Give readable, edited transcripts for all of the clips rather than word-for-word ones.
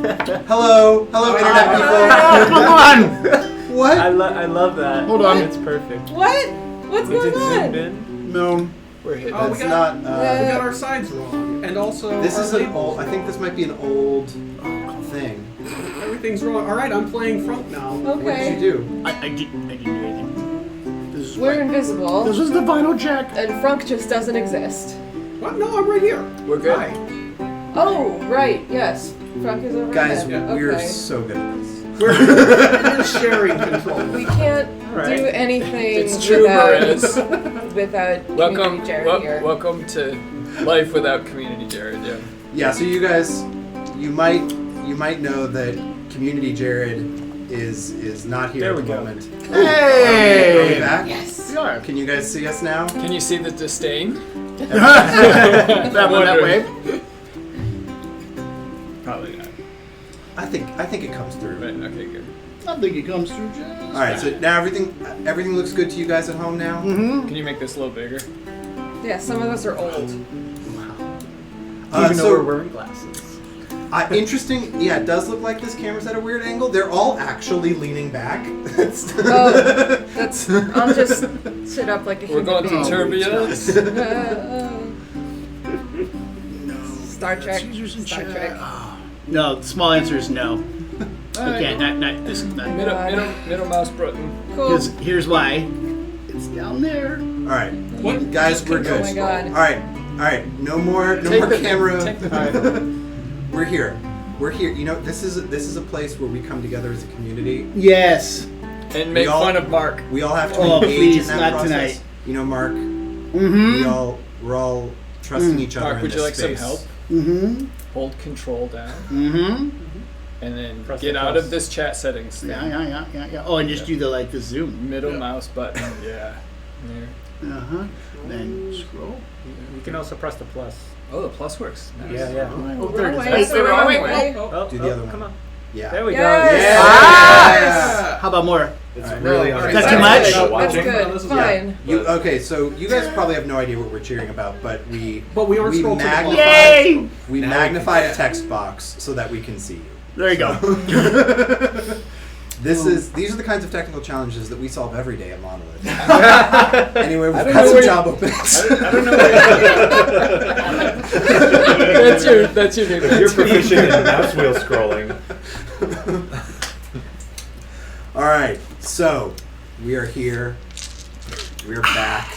Hello, internet people. Come on. What? I love that. Hold on. It's perfect. What? What's Was it going zoomed on? in? No. We're hitting. Oh, it. we got we got our sides wrong, and also This our is an labels. old. I think this might be an old thing. Everything's wrong. All right, I'm playing front now. What did Okay. you do? I didn't do anything. This is We're invisible. This is the final check. And Frunk just doesn't exist. What? No, I'm right here. We're good. Hi. Oh, right. Yes. Frunk is over Guys, there. we're Okay. so good at this. We're sharing control. We can't right. do anything It's true, Perez. without Welcome, Community Jared here. welcome to life without community, Jared. Yeah. Yeah. So you guys, you might know that Community Jared is not here There at we the go. moment. Hey. Are we back? Yes. We are. Can you guys see us now? Can you see the disdain? That one that way. Probably not. I think it comes through. Right. Okay. Good. I think it comes through just. All right. So now everything looks good to you guys at home now. Mm-hmm. Can you make this a little bigger? Yeah, some of us are old. Even though So we're wearing glasses. interesting. Yeah, it does look like this camera's at a weird angle. They're all actually leaning back. Oh, that's. I'll just sit up like a We're human going to being. Turbia. Star Trek. Caesars and Star Chad. Trek. No, the small answer is no. Alright, Okay, not this. Middle mouse button. Cool. Because here's why. It's down there. All right, What? guys, we're Oh good. my god. All right. No more Take the camera. Take the We're here. You know, this is a place where we come together as a community. Yes. And make We all- fun of Mark. We all have to Oh, engage please, in that not process. tonight. You know, Mark. Mm-hmm. We're all trusting each other Mark, in would this you like space. some help? Mm-hmm. Hold control down, Mm-hmm. and then Press get the out plus. of this chat settings thing. Yeah. Oh, and just do the zoom. Middle mouse button. Yeah. There. Uh-huh. Then scroll. You can also press the plus. Oh, the plus works. Nice. Yeah. Oh, there it is. Wait, Wait, wrong wait, way. Oh, Do the other one. Come on. Yeah. There we Yes. go. Yeah. How about more? It's Alright. really No, hard. Is that That's too much? good. That's Watching. good. No, this is Fine. Okay, so you guys probably have no idea what we're cheering about, but we aren't scrolled to the bottom. Yay! we magnified a text box so that we can see you. There you go. These are the kinds of technical challenges that we solve every day at Monolith. Anyway, we've I don't got know some where job openings. I don't know. That's your new. You're proficient in mouse wheel scrolling. All right, so we are here. We're back.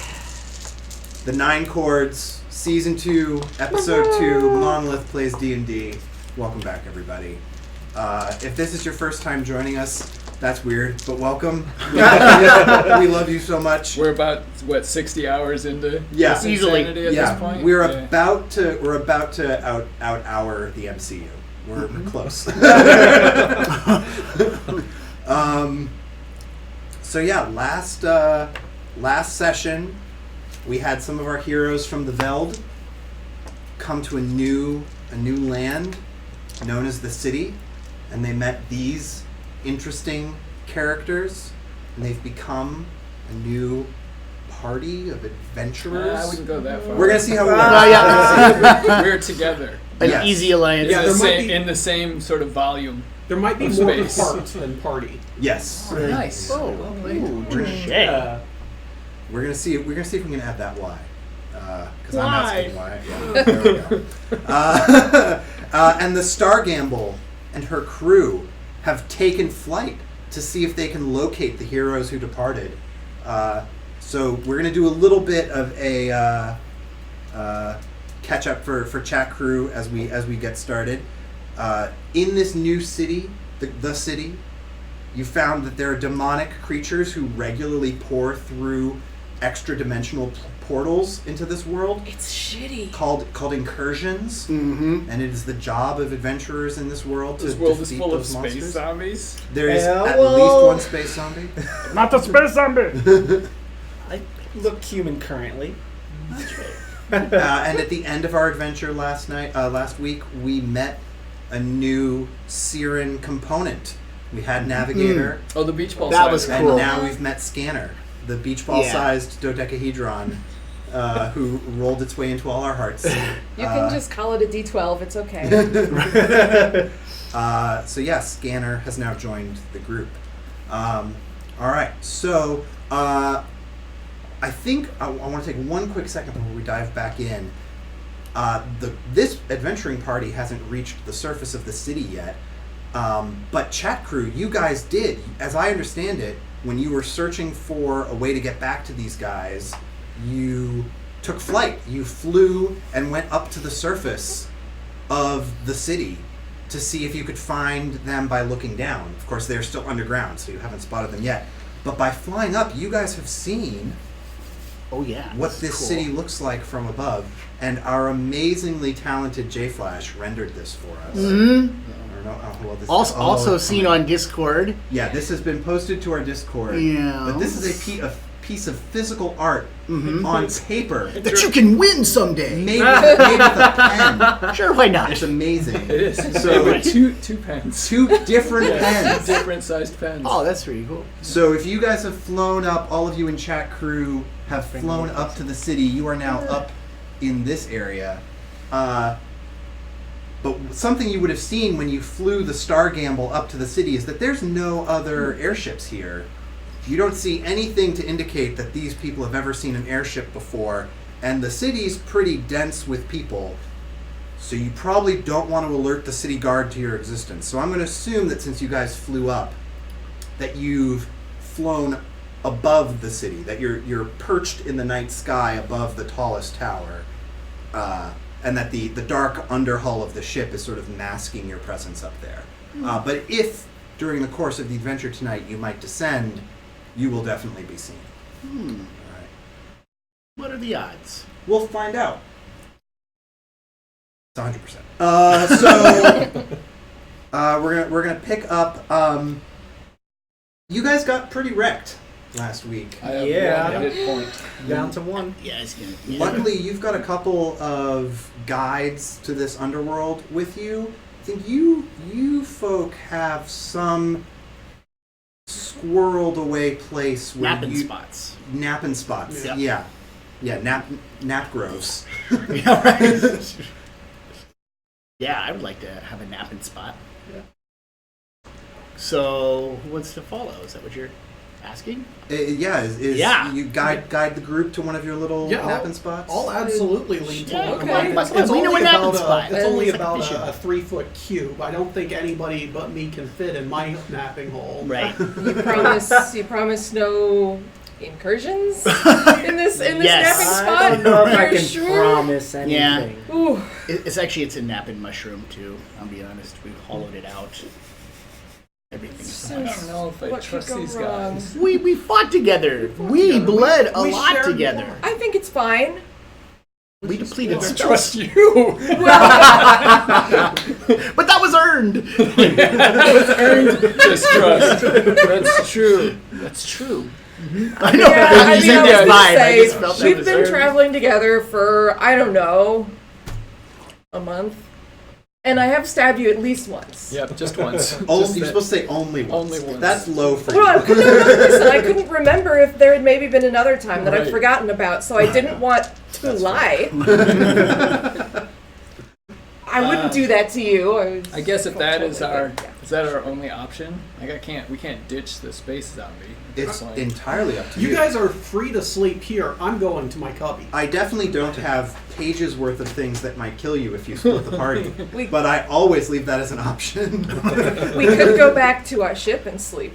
The 9 Chords, Season 2, Episode 2, Monolith plays D&D. Welcome back, everybody. If this is your first time joining us, that's weird, but welcome. We love you so much. We're about 60 hours into Yeah. this Easily. insanity at Yeah, this point. we're Yeah. about to out hour the MCU. We're close. So yeah, last session we had some of our heroes from the Veld come to a new land known as the City, and they met these interesting characters, and they've become a new party of adventurers. I wouldn't go that far. We're gonna see how it works. Yeah. We're together. An Yes. easy alliance. Yeah, there might be- In the same sort of volume. There might be Of more to space. part than party. Yes. Nice. Oh, Well played. touche. We're gonna see if we can add that Y. Because I'm Why? asking why. Yeah, there we go. And the Star Gamble and her crew have taken flight to see if they can locate the heroes who departed. So we're gonna do a little bit of a catch up for chat crew as we get started. In this new city, the city, you found that there are demonic creatures who regularly pour through extra-dimensional portals into this world It's shitty. called incursions, Mm-hmm. and it is the job of adventurers in this world to This world is defeat full of those space monsters. zombies. There is at Hello. least one space zombie. Not the space zombie. I look human currently. And at the end of our adventure last week, we met a new Siren component. We had Navigator, Oh, the beach ball. That size. was and cool. now we've met Scanner, the beach ball-sized dodecahedron who rolled its way into all our hearts. You can just call it a D12. It's okay. So yeah, Scanner has now joined the group. All right, so I think I want to take one quick second before we dive back in. This adventuring party hasn't reached the surface of the city yet, but Chat Crew, you guys did. As I understand it, when you were searching for a way to get back to these guys, you took flight. You flew and went up to the surface of the city to see if you could find them by looking down. Of course, they're still underground, so you haven't spotted them yet. But by flying up, you guys have seen what this cool. city looks like from above, and our amazingly talented J-Flash rendered this for us. Mm-hmm. I don't know how well this Also it's seen coming. on Discord. Yeah, this has been posted to our Discord. Yeah. But this is a piece of physical art on paper That you can win someday. made with a pen. Sure, why not? It's amazing. It is. So With two pens. two different pens. Different sized pens. Oh, that's pretty cool. So if you guys have flown up, all of you in Chat Crew have flown up to the city. You are now up in this area. But something you would have seen when you flew the Star Gamble up to the city is that there's no other airships here. You don't see anything to indicate that these people have ever seen an airship before, and the city's pretty dense with people, so you probably don't want to alert the city guard to your existence. So I'm going to assume that since you guys flew up, that you've flown above the city, that you're perched in the night sky above the tallest tower, and that the dark underhull of the ship is sort of masking your presence up there. But if during the course of the adventure tonight you might descend, you will definitely be seen. All right. What are the odds? We'll find out. It's 100%. We're gonna pick up. You guys got pretty wrecked last week. I have Yeah. one hit point. Down to one. Yeah, it's gonna. Yeah. Luckily, you've got a couple of guides to this underworld with you. I think you folk have some squirreled away place where Napping you spots. napping spots. Yeah. Yeah, nap groves. Yeah, right. Yeah, I would like to have a napping spot. Yeah. So, who wants to follow? Is that what you're asking? Yeah. You guide the group to one of your little Yeah, napping spots. I'll absolutely lead to Yeah, one. okay. Let's lean to a napping spot. It's only It's like about fishing. a 3-foot cube. I don't think anybody but me can fit in my napping hole. Right. You promise no incursions in this Yes. napping I spot? I don't know if I You're can sure? promise Yeah. anything. Ooh. It's a napping mushroom too. I'll be honest. We hollowed it out. Everything's So- I don't know if I What could trust go these wrong? guys. We fought together. We together. bled a We lot shared together. more. I think it's fine. We depleted I don't spells. trust you. But that was earned. Distrust. That's true. That's true. I know. Yeah, I You mean, said I that's was gonna fine. I say, just felt that we've was been earned. traveling together for, I don't know, a month. And I have stabbed you at least once. Yep, just once. Oh, Just you're that- supposed to say only once. Only once. That's low for Well, you. listen, I couldn't remember if there had maybe been another time that I'd Right. forgotten about, so I didn't want to lie. I wouldn't do that to you. I guess if that is Totally, our yeah. is that our only option? Like we can't ditch the space zombie. at this It's point. entirely up to you. You guys are free to sleep here. I'm going to my cubby. I definitely don't have pages worth of things that might kill you if you split the party, We- but I always leave that as an option. We could go back to our ship and sleep.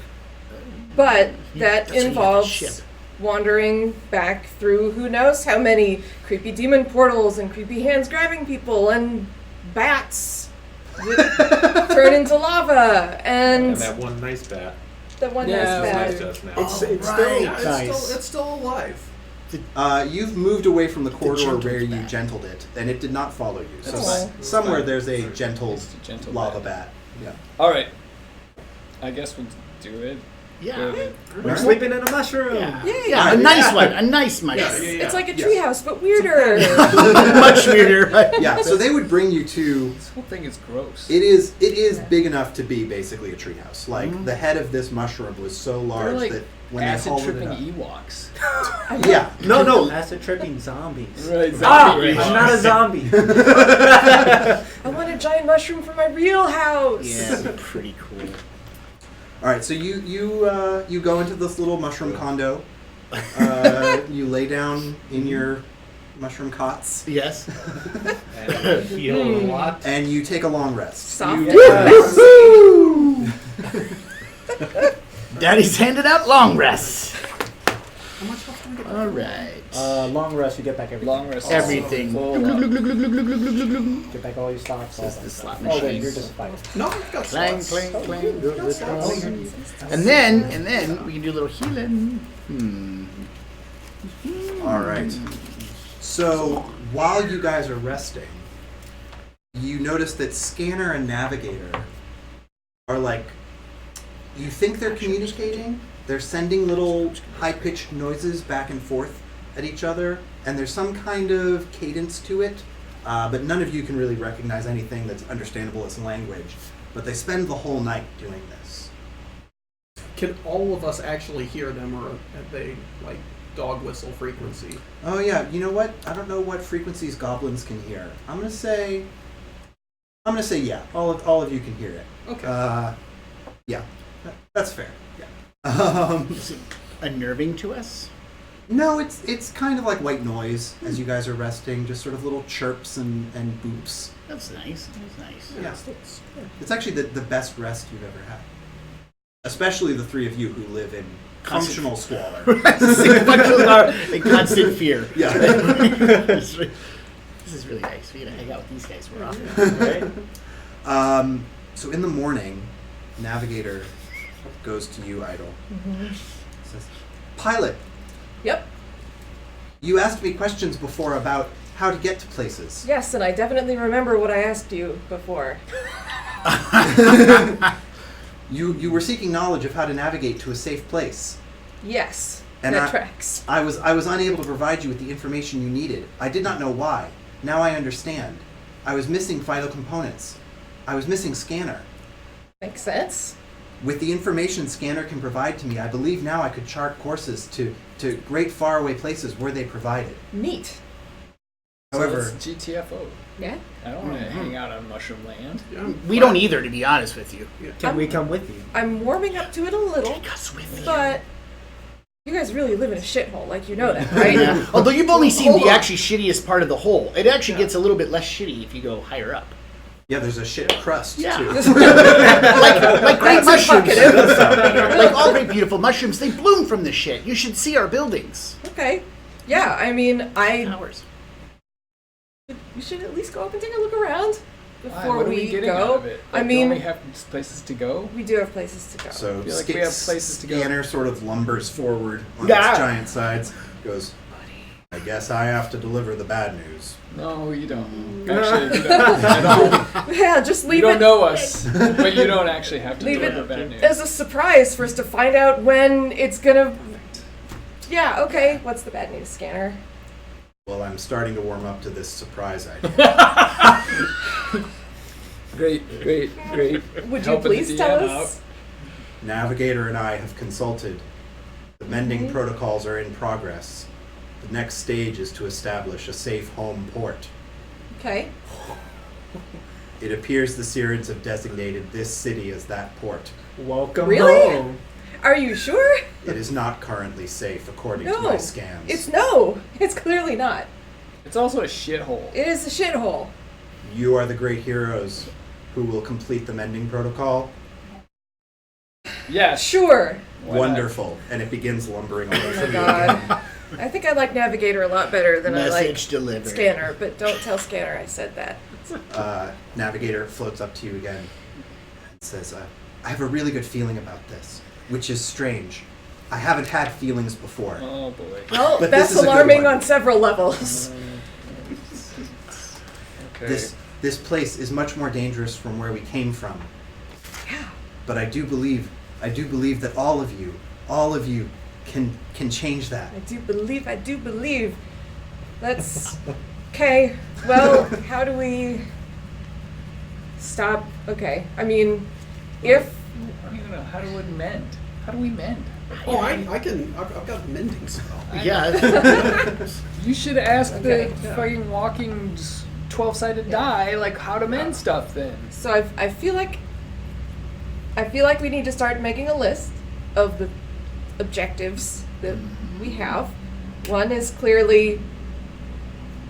But that That's when you have the involves ship. wandering back through who knows how many creepy demon portals and creepy hands grabbing people and bats that turn into lava and And that one nice bat. the one Yeah, nice Nice bat. just now. It's right. still Yeah, nice. it's still alive. You've moved away from the corridor gentled where you bat. gentled it, and it did not follow you. So That's fine. somewhere there's a gentle, Just a gentle lava bat. bat. Yeah. All right. I guess we'll do it. Yeah. We're sleeping in a mushroom. Yeah. Yeah, Yeah, a nice one. A nice mushroom. It's like a treehouse, but weirder. Much weirder. Right? Yeah. So they would bring you to. This whole thing is gross. It is big enough to be basically a treehouse. Like the head of this mushroom was so large like that when they Acid hauled it tripping up. Ewoks. Yeah. No, acid tripping zombies. Right, Ah, exactly. I'm not a zombie. I want a giant mushroom for my real house. Yeah, pretty cool. All right, so you go into this little mushroom condo. You lay down in your mushroom cots, Yes. And heal a lot. and you take a long rest. Soft. Daddy's handed out long rests. How much health do we get? All right. Long rest, you get back everything. Long rest. Everything. Full Glug, up. glug, glug, glug, glug, glug, glug, glug, glug, glug. Get back all your slots. This is the slot Oh wait, machine. you're just fighting. No, I've got Clang, slots. clang, clang. Got slots. And then we can do a little healing. All right. So while you guys are resting, you notice that Scanner and Navigator are like, you think they're communicating. They're sending little high-pitched noises back and forth at each other, and there's some kind of cadence to it, but none of you can really recognize anything that's understandable as language. But they spend the whole night doing this. Can all of us actually hear them, or have they like dog whistle frequency? Oh yeah, you know what? I don't know what frequencies goblins can hear. I'm gonna say yeah. All of you can hear it. Okay. Yeah, that's fair. Yeah. Is it unnerving to us? No, it's kind of like white noise as you guys are resting, just sort of little chirps and boops. That's nice. That's nice. Yeah. It's actually the best rest you've ever had. Especially the three of you who live in functional squalor. In constant fear. Yeah. This is really nice. We gotta hang out with these guys more often, right? So in the morning, Navigator goes to you, Idle. Says, Pilot, Yep. you asked me questions before about how to get to places. Yes, and I definitely remember what I asked you before. You were seeking knowledge of how to navigate to a safe place. Yes. And that I- tracks. I was unable to provide you with the information you needed. I did not know why. Now I understand. I was missing vital components. I was missing Scanner. Makes sense. With the information Scanner can provide to me, I believe now I could chart courses to great faraway places where they provided. Neat. However, So it's GTFO. Yeah. I don't want to hang out on Mushroom Land. Yeah. We don't either, to be honest with you. Can we come with you? I'm warming up to it a little, Take us with you. but you guys really live in a shithole, like you know that, Right? right? Although you've only seen Hold the on. actually shittiest part of the hole. It actually gets a little bit less shitty if you go higher up. yeah, there's a shit crust Yeah. too. like great That's mushrooms. evocative. Like all great beautiful mushrooms, they bloom from this shit. You should see our buildings. Okay. Yeah, I mean, Towers. we should at least go up and take a look around Why? before What are we we getting go. out of it? I Like, mean, don't we have places to go? we do have places to go. So I feel like we have places to go. Scanner sort of lumbers forward on Yeah. its giant sides, goes, I guess I have to deliver the bad news. No, you don't. Actually, you don't at all. Yeah, just You leave don't it know us, but you don't actually have to Leave deliver it bad news. as a surprise for us to find out when it's gonna. Yeah. Okay. What's the bad news, Scanner? Well, I'm starting to warm up to this surprise idea. Great. Would you Helping the please tell DM us? Navigator and I have consulted. The mending protocols are in progress. The next stage is to establish a safe home port. Okay. It appears the Sirens have designated this city as that port. Welcome Really? home. Are you sure? It is not currently safe according to No. my scans. It's clearly not. It's also a shithole. It is a shithole. You are the great heroes who will complete the mending protocol. Yes. Sure. Why not? Wonderful. And it begins lumbering away Oh my from you. god. I think I like Navigator a lot better than I like Message delivered. Scanner, but don't tell Scanner I said that. Navigator floats up to you again and says, I have a really good feeling about this, which is strange. I haven't had feelings before. Oh boy. Well, But that's this is a good alarming one. on several levels. Okay. This place is much more dangerous from where we came from. Yeah. But I do believe that all of you can change that. I do believe. Let's. Okay. Well, how do we stop? Okay. I mean, if I don't know. How do we mend? How do we mend? Oh, I can. I've got a mending spell. Yeah. You should ask Okay. the fucking walking 12-sided die, like, how to mend stuff then. So I feel like we need to start making a list of the objectives that we have. One is clearly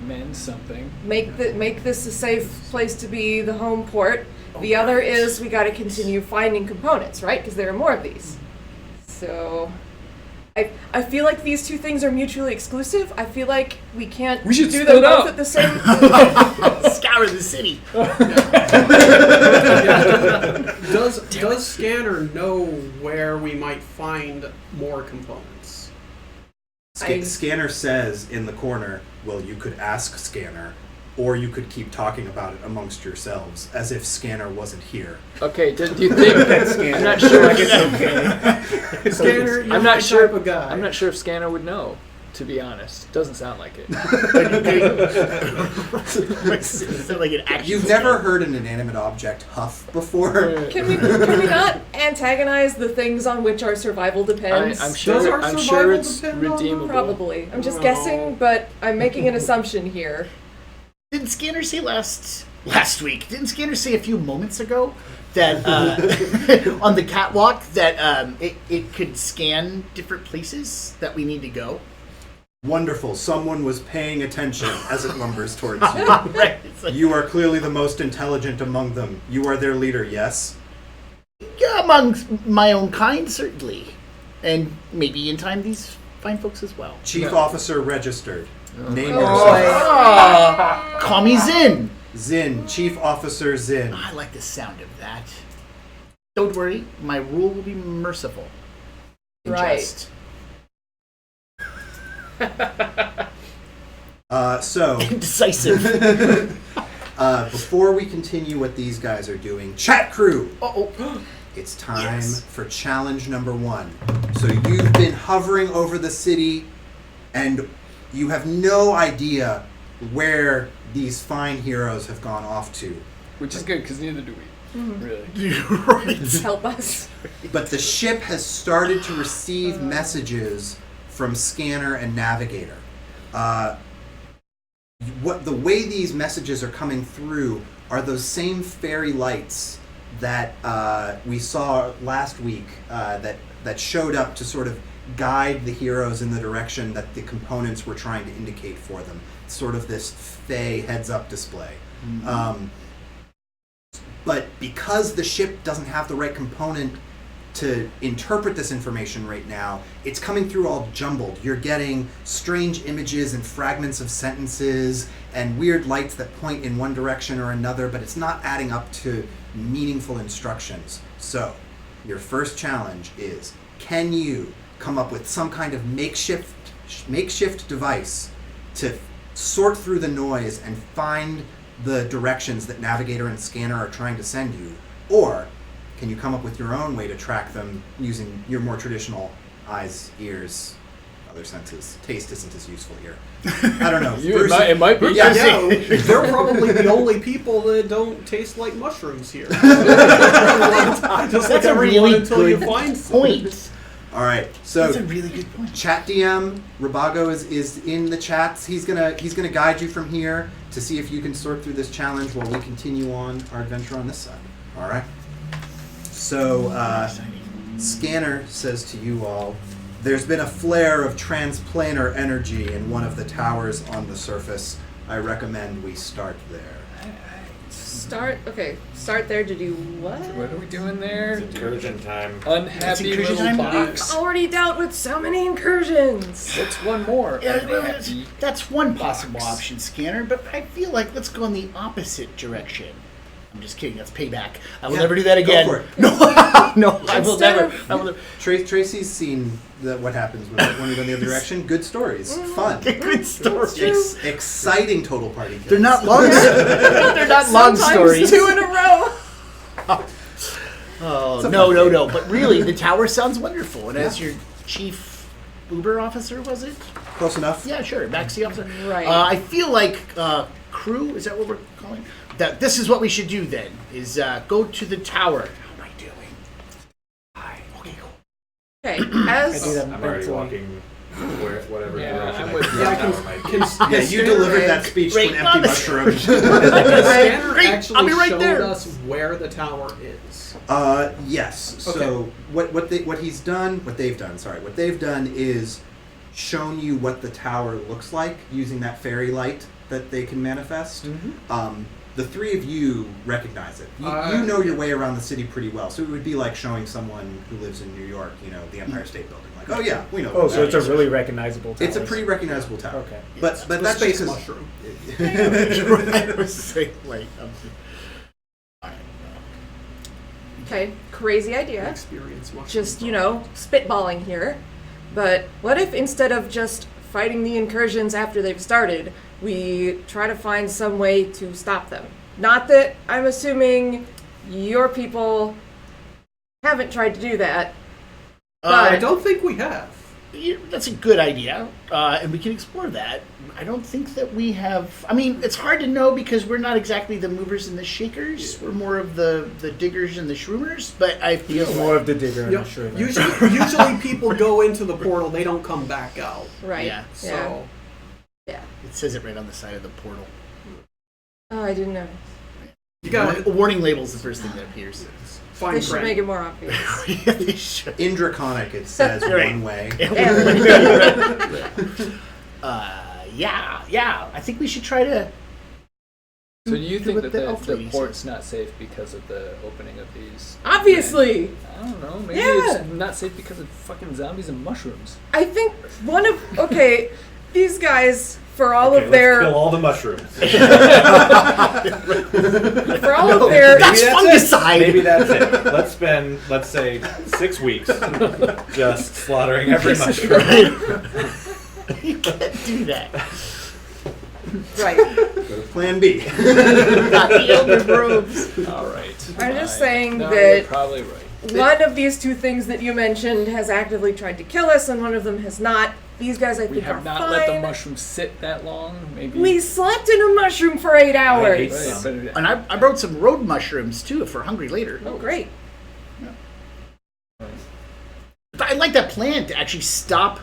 Mend something. make this a safe place to be, the home port. The other is we got to continue finding components, right? Because there are more of these. So I feel like these two things are mutually exclusive. I feel like we can't We should do split them both up. at the same. Scour the city. Does Scanner know where we might find more components? Scanner says in the corner, well, you could ask Scanner, or you could keep talking about it amongst yourselves, as if Scanner wasn't here. Okay, do you think... I'm not sure. Scanner, you're I'm my not sure. type of guy. I'm not sure if Scanner would know. To be honest, doesn't sound like it. Is it like an action You've scan? never heard an inanimate object huff before. Can we not antagonize the things on which our survival depends? I'm Does sure. our I'm sure survival it's depend on redeemable. Probably. I'm just No. guessing, but I'm making an assumption here. Didn't Scanner say last week? Didn't Scanner say a few moments ago that on the catwalk that it could scan different places that we need to go? Wonderful. Someone was paying attention as it lumbers towards you. Right. It's like, You are clearly the most intelligent among them. You are their leader, yes? yeah, among my own kind, certainly, and maybe in time these fine folks as well. Chief Officer registered. Name Oh, yourself. call me Zin. Zin. Chief Officer Zin. I like the sound of that. Don't worry, my rule will be merciful. And Right. just. Indecisive. Before we continue what these guys are doing, chat crew, Uh-oh. it's time Yes. for challenge number 1. So you've been hovering over the city, and you have no idea where these fine heroes have gone off to. Which is good, because neither do we. Really. Right. Help us. But the ship has started to receive messages from Scanner and Navigator. What the way these messages are coming through are those same fairy lights that we saw last week that showed up to sort of guide the heroes in the direction that the components were trying to indicate for them. It's sort of this Fey heads-up display. But because the ship doesn't have the right component to interpret this information right now, it's coming through all jumbled. You're getting strange images and fragments of sentences and weird lights that point in one direction or another, but it's not adding up to meaningful instructions. So, your first challenge is, can you come up with some kind of makeshift device to sort through the noise and find the directions that Navigator and Scanner are trying to send you? Or can you come up with your own way to track them using your more traditional eyes, ears, other senses? Taste isn't as useful here. I don't know. It might be. Yeah. They're probably the only people that don't taste like mushrooms here. Just like That's a everyone really until you good find some. point. All right. So That's a really good point. Chat DM Rabago is in the chats. He's gonna guide you from here to see if you can sort through this challenge while we continue on our adventure on this side. All right. So Scanner says to you all, there's been a flare of transplanar energy in one of the towers on the surface. I recommend we start there. Start there to do what? What are we doing there? Incursion time. Unhappy incursion little time? box. Already dealt with so many incursions. What's one more? Yeah, well, Unhappy. that's one possible box. option, Scanner, but I feel like let's go in the opposite direction. I'm just kidding, that's payback. I will Yeah, never do that again. go for it. No, no, I will Instead never. of- I will never. Tracy's seen what happens when we go in the other direction. Good stories. Fun. Good stories. Exciting total party kills. They're not long. They're not long Sometimes stories. 2 in a row. Oh, It's a no, fun no, game. no. But really, the tower sounds wonderful. And as your chief Uber officer, was it? Close enough? Yeah, sure. Backseat officer. Right. I feel like crew, is that what we're calling? That this is what we should do then, is go to the tower. How am I doing? Hi. Okay, cool. Okay. right. I do As that I'm already mentally. walking whatever Yeah, direction I'm I with think you. the Yeah, tower might be. Yeah, you delivered that speech to an Right empty on the- mushroom. The scanner Great, I'll actually be right showed there. us where the tower is. Yes. So Okay. what they've done is shown you what the tower looks like using that fairy light that they can manifest. The three of you recognize it. You know your way around the city pretty well, so it would be like showing someone who lives in New York, the Empire State Building. Like, oh yeah, we know. Oh, what so that it's a is. really recognizable tower. It's a pretty recognizable tower. Okay. But The that's space just mushroom. I was saying, like, okay, crazy idea. Experience mushroom. Just spitballing here. But what if instead of just fighting the incursions after they've started, we try to find some way to stop them? Not that I'm assuming your people haven't tried to do that. I don't think we have. that's a good idea, and we can explore that. I don't think that we have. I mean, it's hard to know because we're not exactly the movers and the shakers. We're more of the diggers and the shroomers. But I feel He's more of the digger, I'm Yep. sure. Usually people go into the portal, they don't come back out. Right. Yeah. So Yeah. it says it right on the side of the portal. Oh, I didn't know. you got A warning label is the first thing that appears. fine They should print. make it more obvious. Yeah, they should. In Draconic, it says Right. one way. Yeah. I think we should try to. So do you do think what that the the elf lady port's not safe because of the opening of these? Obviously. I don't know. Maybe Yeah. it's not safe because of fucking zombies and mushrooms. I think these guys, for all Okay, of their let's kill all the mushrooms. for all of their That's fungicide. Maybe that's it. Let's spend, let's say, 6 weeks just slaughtering every mushroom. You can't do that. right. Go to Plan B. Not the elder robes. All right. I'm just fine. saying No, that- you're probably right. One of these two things that you mentioned has actively tried to kill us, and one of them has not. These guys, I We think, have are not fine. let the mushrooms sit that long. Maybe We slept in a mushroom for 8 hours. hate Right, some. but And I brought some road mushrooms too if we're hungry later. Oh, great. But I like that plan to actually stop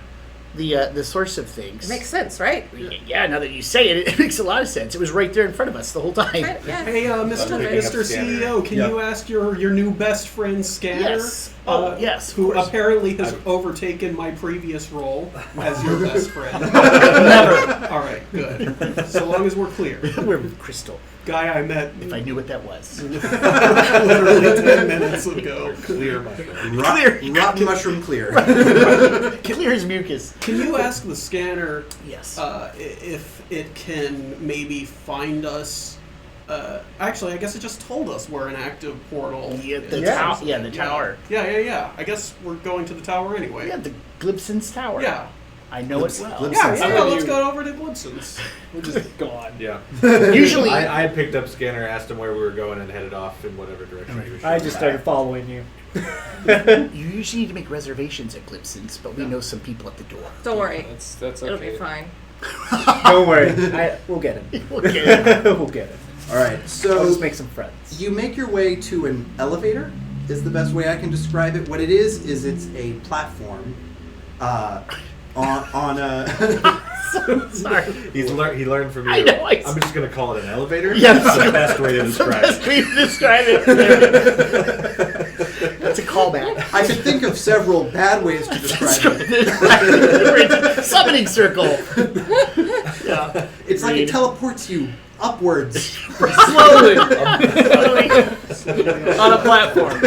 the source of things. It makes sense, right? Yeah, now that you say it, it makes a lot of sense. It was right there in front of us the whole time. Yeah. Hey, Mr. Picking up Mr. scanner. CEO, can Yeah. you ask your new best friend Scanner? Yes. Oh, yes, of Who course. apparently has overtaken my previous role as your best friend. Never. All right, good. So long as we're clear. We're crystal. Guy I met If I knew what that was. literally 10 minutes ago. Clear mushroom. Rotten mushroom clear. Clear as mucus. Can you ask the Scanner Yes. if it can maybe find us? Actually, I guess it just told us we're an active portal. Yeah, the It tower. says Yeah, that. the tower. Yeah. I guess we're going to the tower anyway. Yeah, the Glibson's tower. Yeah. I know it well. Glibson's. Yeah, How about let's you- go over to Glibson's. we're just gone. Yeah. Usually, I had picked up Scanner, asked him where we were going, and headed off in whatever direction he was I shooting just back. started following you. you usually need to make reservations at Glibson's, but we know some people at the door. Don't worry. That's okay. It'll be fine. Don't worry, we'll get him. Okay. We'll get him. All right, I'll so just make some friends. you make your way to an elevator. Is the best way I can describe it. What it is it's a platform on a. So sorry. He learned from you. I know, I'm just going to call it an elevator. Yeah, That's the best way to That's the describe best it. way to describe it. That's a callback. I could think of several bad ways to describe it. It's a summoning circle. Yeah. It's like it teleports you upwards. Slowly on a platform.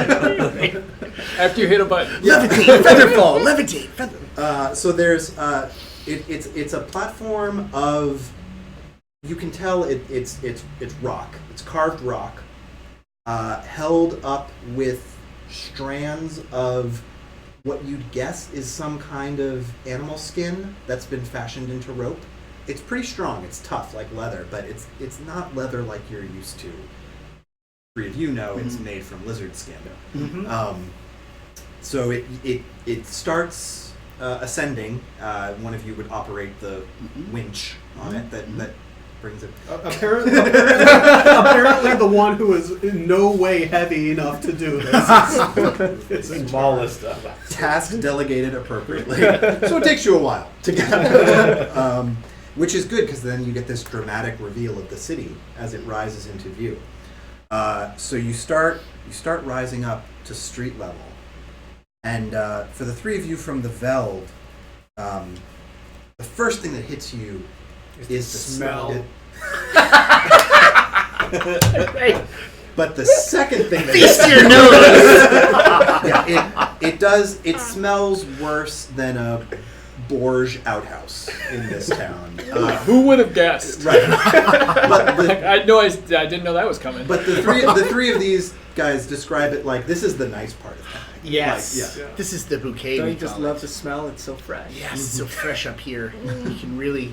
After you hit a button. Levitate, featherfall, levitate, feather. So there's it's a platform of, you can tell it's rock. It's carved rock, held up with strands of what you'd guess is some kind of animal skin that's been fashioned into rope. It's pretty strong. It's tough like leather, but it's not leather like you're used to. Three of you know it's made from lizard skin. So it starts ascending. One of you would operate the winch on it that brings it. Apparently, apparently, the one who is in no way heavy enough to do this. It's in Smallest of us. Task delegated appropriately. So it takes you a while to get which is good because then you get this dramatic reveal of the city as it rises into view. So you start rising up to street level. And for the three of you from the Veld, the first thing that hits you is the smell. But the second thing that Feast your nose! yeah, it does. It smells worse than a Borgia outhouse in this town. Who would have guessed? Right. But I didn't know that was coming. But the three of these guys describe it like this is the nice part of town. Yes. Like, yeah. This is the bouquet. Don't we you just call love it. the smell? It's so fresh. Yes, it's so fresh up here. You can really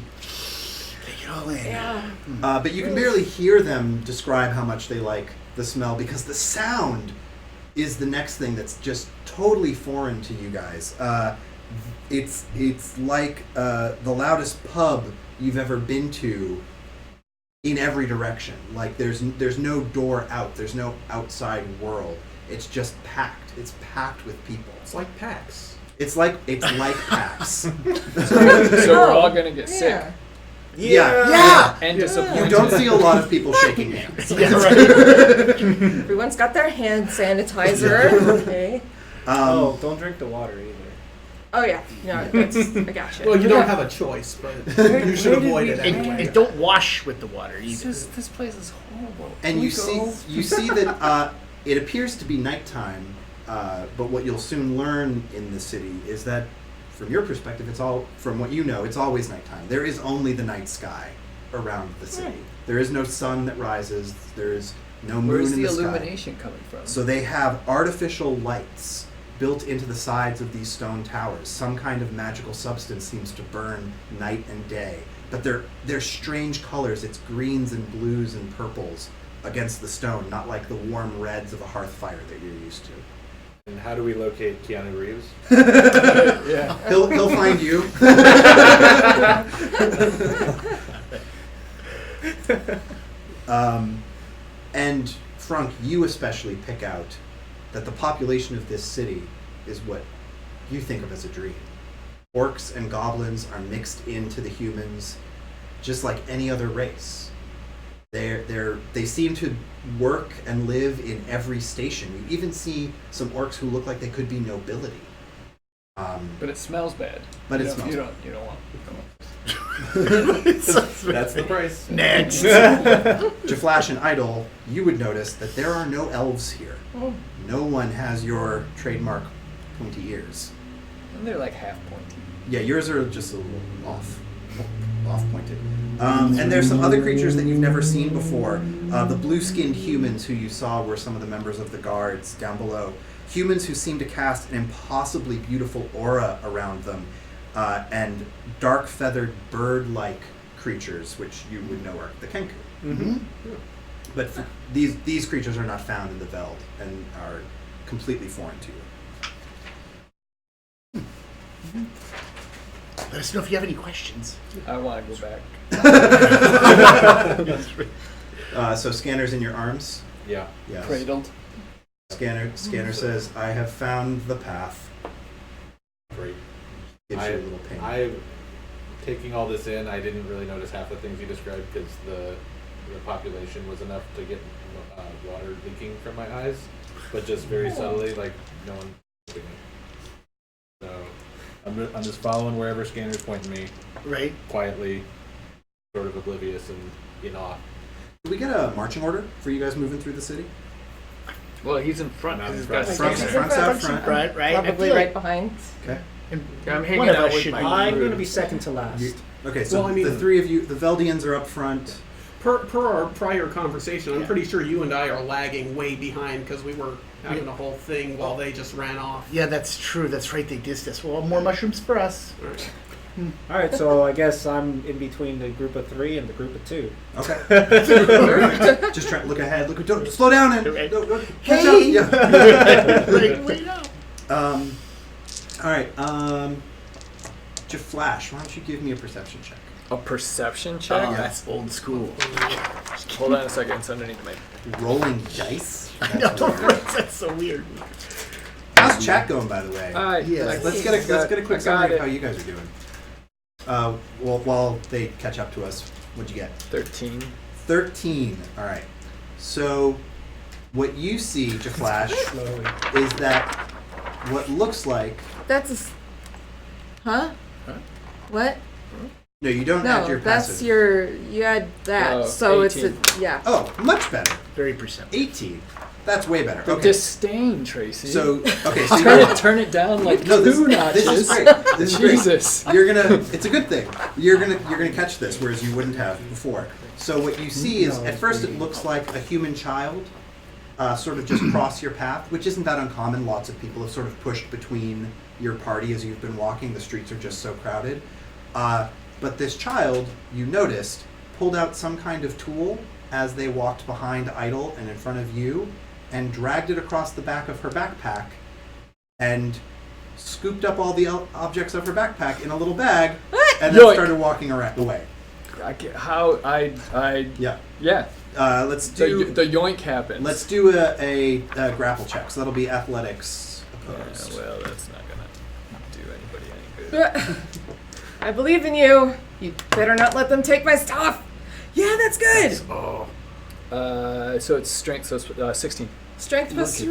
take it all in. Yeah. But you can barely hear them describe how much they like the smell because the sound is the next thing that's just totally foreign to you guys. It's like the loudest pub you've ever been to in every direction. Like there's no door out. There's no outside world. It's just packed. It's packed with people. It's like PAX. It's like PAX. So we're all gonna get sick Yeah. Yeah. and disappointed. You don't see a lot of people shaking hands. Everyone's got their hand sanitizer. Okay. Oh, don't drink the water either. Oh yeah. No, that's I gotcha. Well, you don't have a choice, but you should avoid it And, anyway. and don't wash with the water either. This place is horrible. And you see that it appears to be nighttime, but what you'll soon learn in the city is that, from your perspective, from what you know, it's always nighttime. There is only the night sky around the city. There is no sun that rises. There is no moon Where's in the the sky. illumination coming from? So they have artificial lights built into the sides of these stone towers. Some kind of magical substance seems to burn night and day, but they're strange colors. It's greens and blues and purples against the stone, not like the warm reds of a hearth fire that you're used to. And how do we locate Keanu Reeves? Yeah. He'll find you. And Frank, you especially pick out that the population of this city is what you think of as a dream. Orcs and goblins are mixed into the humans, just like any other race. They seem to work and live in every station. You even see some orcs who look like they could be nobility. But it smells bad. But You it don't- smells you bad. don't. You don't want. That's the price. Next. Jaflash and Idol, you would notice that there are no elves here. No one has your trademark pointy ears. And they're like half pointy. Yeah, yours are just a little off pointed. And there's some other creatures that you've never seen before. The blue-skinned humans who you saw were some of the members of the guards down below. Humans who seem to cast an impossibly beautiful aura around them. And dark-feathered bird-like creatures, which you would know are the Kenku. Mm-hmm. But these creatures are not found in the Veld and are completely foreign to you. Let us know if you have any questions. I want to go back. So Scanner's in your arms? Yeah. Yes. Cradled. Scanner says, I have found the path. Great. Gives you a little ping. Taking all this in, I didn't really notice half the things you described because the population was enough to get water leaking from my eyes, but just very subtly, like no one. So I'm just following wherever Scanner's pointing me, Right. quietly, sort of oblivious and in awe. Did we get a marching order for you guys moving through the city? Well, he's in front. I'm 'cause in he's got front. Front's out front. Right. I Probably feel right like- behind. Okay. I'm hanging One of out us with should my be- I'm crew. going to be second to last. Okay, so Well, I mean- the three of you, the Veldians are up front. Per our prior conversation, I'm Yeah. pretty sure you and I are lagging way behind because we were having a whole thing while they just ran off. Yeah, that's true. That's right. They dissed us. Well, more mushrooms for us. All right. All right, so I guess I'm in between the group of 3 and the group of 2. Okay. Just try to look ahead. Don't slow down and Okay. don't catch Hey! up. Yeah. Wait up. All right. Jaflash, why don't you give me a perception check? A perception check? Oh, that's old school. Hold on a second. It's underneath my... Rolling dice. I know, That's that's so weird. How's chat going, by the way? Yes. Let's get a quick I got summary of it. how you guys are doing. Well, while they catch up to us, what'd you get? 13. 13. All right. So, what you see, Jaflash, is that what looks like. That's huh? What? No, you don't add No, your that's passive. you add that, Oh, so 18. it's a yeah. Oh, much better. Very perceptive. 18. That's way better. The Okay. disdain, Tracy. So, okay. So Turn it down like no, two notches. this is great. This is great. Jesus. You're gonna. It's a good thing. You're gonna catch this, whereas you wouldn't have before. So what you see is, at first, it looks like a human child, sort of just cross your path, which isn't that uncommon. Lots of people have sort of pushed between your party as you've been walking. The streets are just so crowded. But this child, you noticed, pulled out some kind of tool as they walked behind Idle and in front of you, and dragged it across the back of her backpack, and scooped up all the objects of her backpack in a little bag, and then Yoink. started walking away. Yeah. Yeah. Let's do The yoink happens. let's do a grapple check. So that'll be athletics opposed. Yeah, well, that's not gonna do anybody any good. I believe in you. You better not let them take my stuff. Yeah, that's good. So it's strength, so it's 16. Strength plus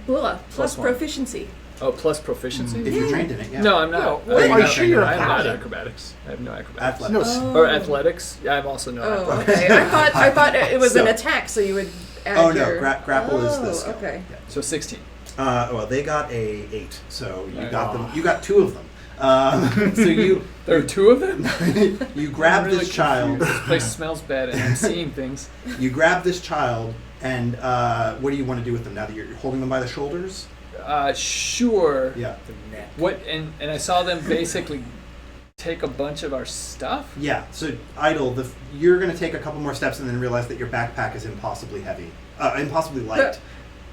plus Plus one. proficiency. Oh, plus proficiency? If you're trained in it, yeah. No, I'm not. No, are you sure you're a I'm not paladin? acrobatics. I have no acrobatics. Athletics. Or athletics? Yeah, I'm also no Oh, athletics. okay. I thought it was an So- attack, so you would add Oh no, your... grapple is the skill. Okay. Yeah. So 16. Well, they got a 8, so you Right. got them. You got 2 of them. So you There are 2 of them? you grab I'm really this child. confused. This place smells bad and I'm seeing things. You grab this child, and what do you want to do with them now that you're holding them by the shoulders? Sure. Yeah. What? And I saw them basically take a bunch of our stuff? Yeah. So Idle, you're going to take a couple more steps and then realize that your backpack is impossibly heavy, impossibly light.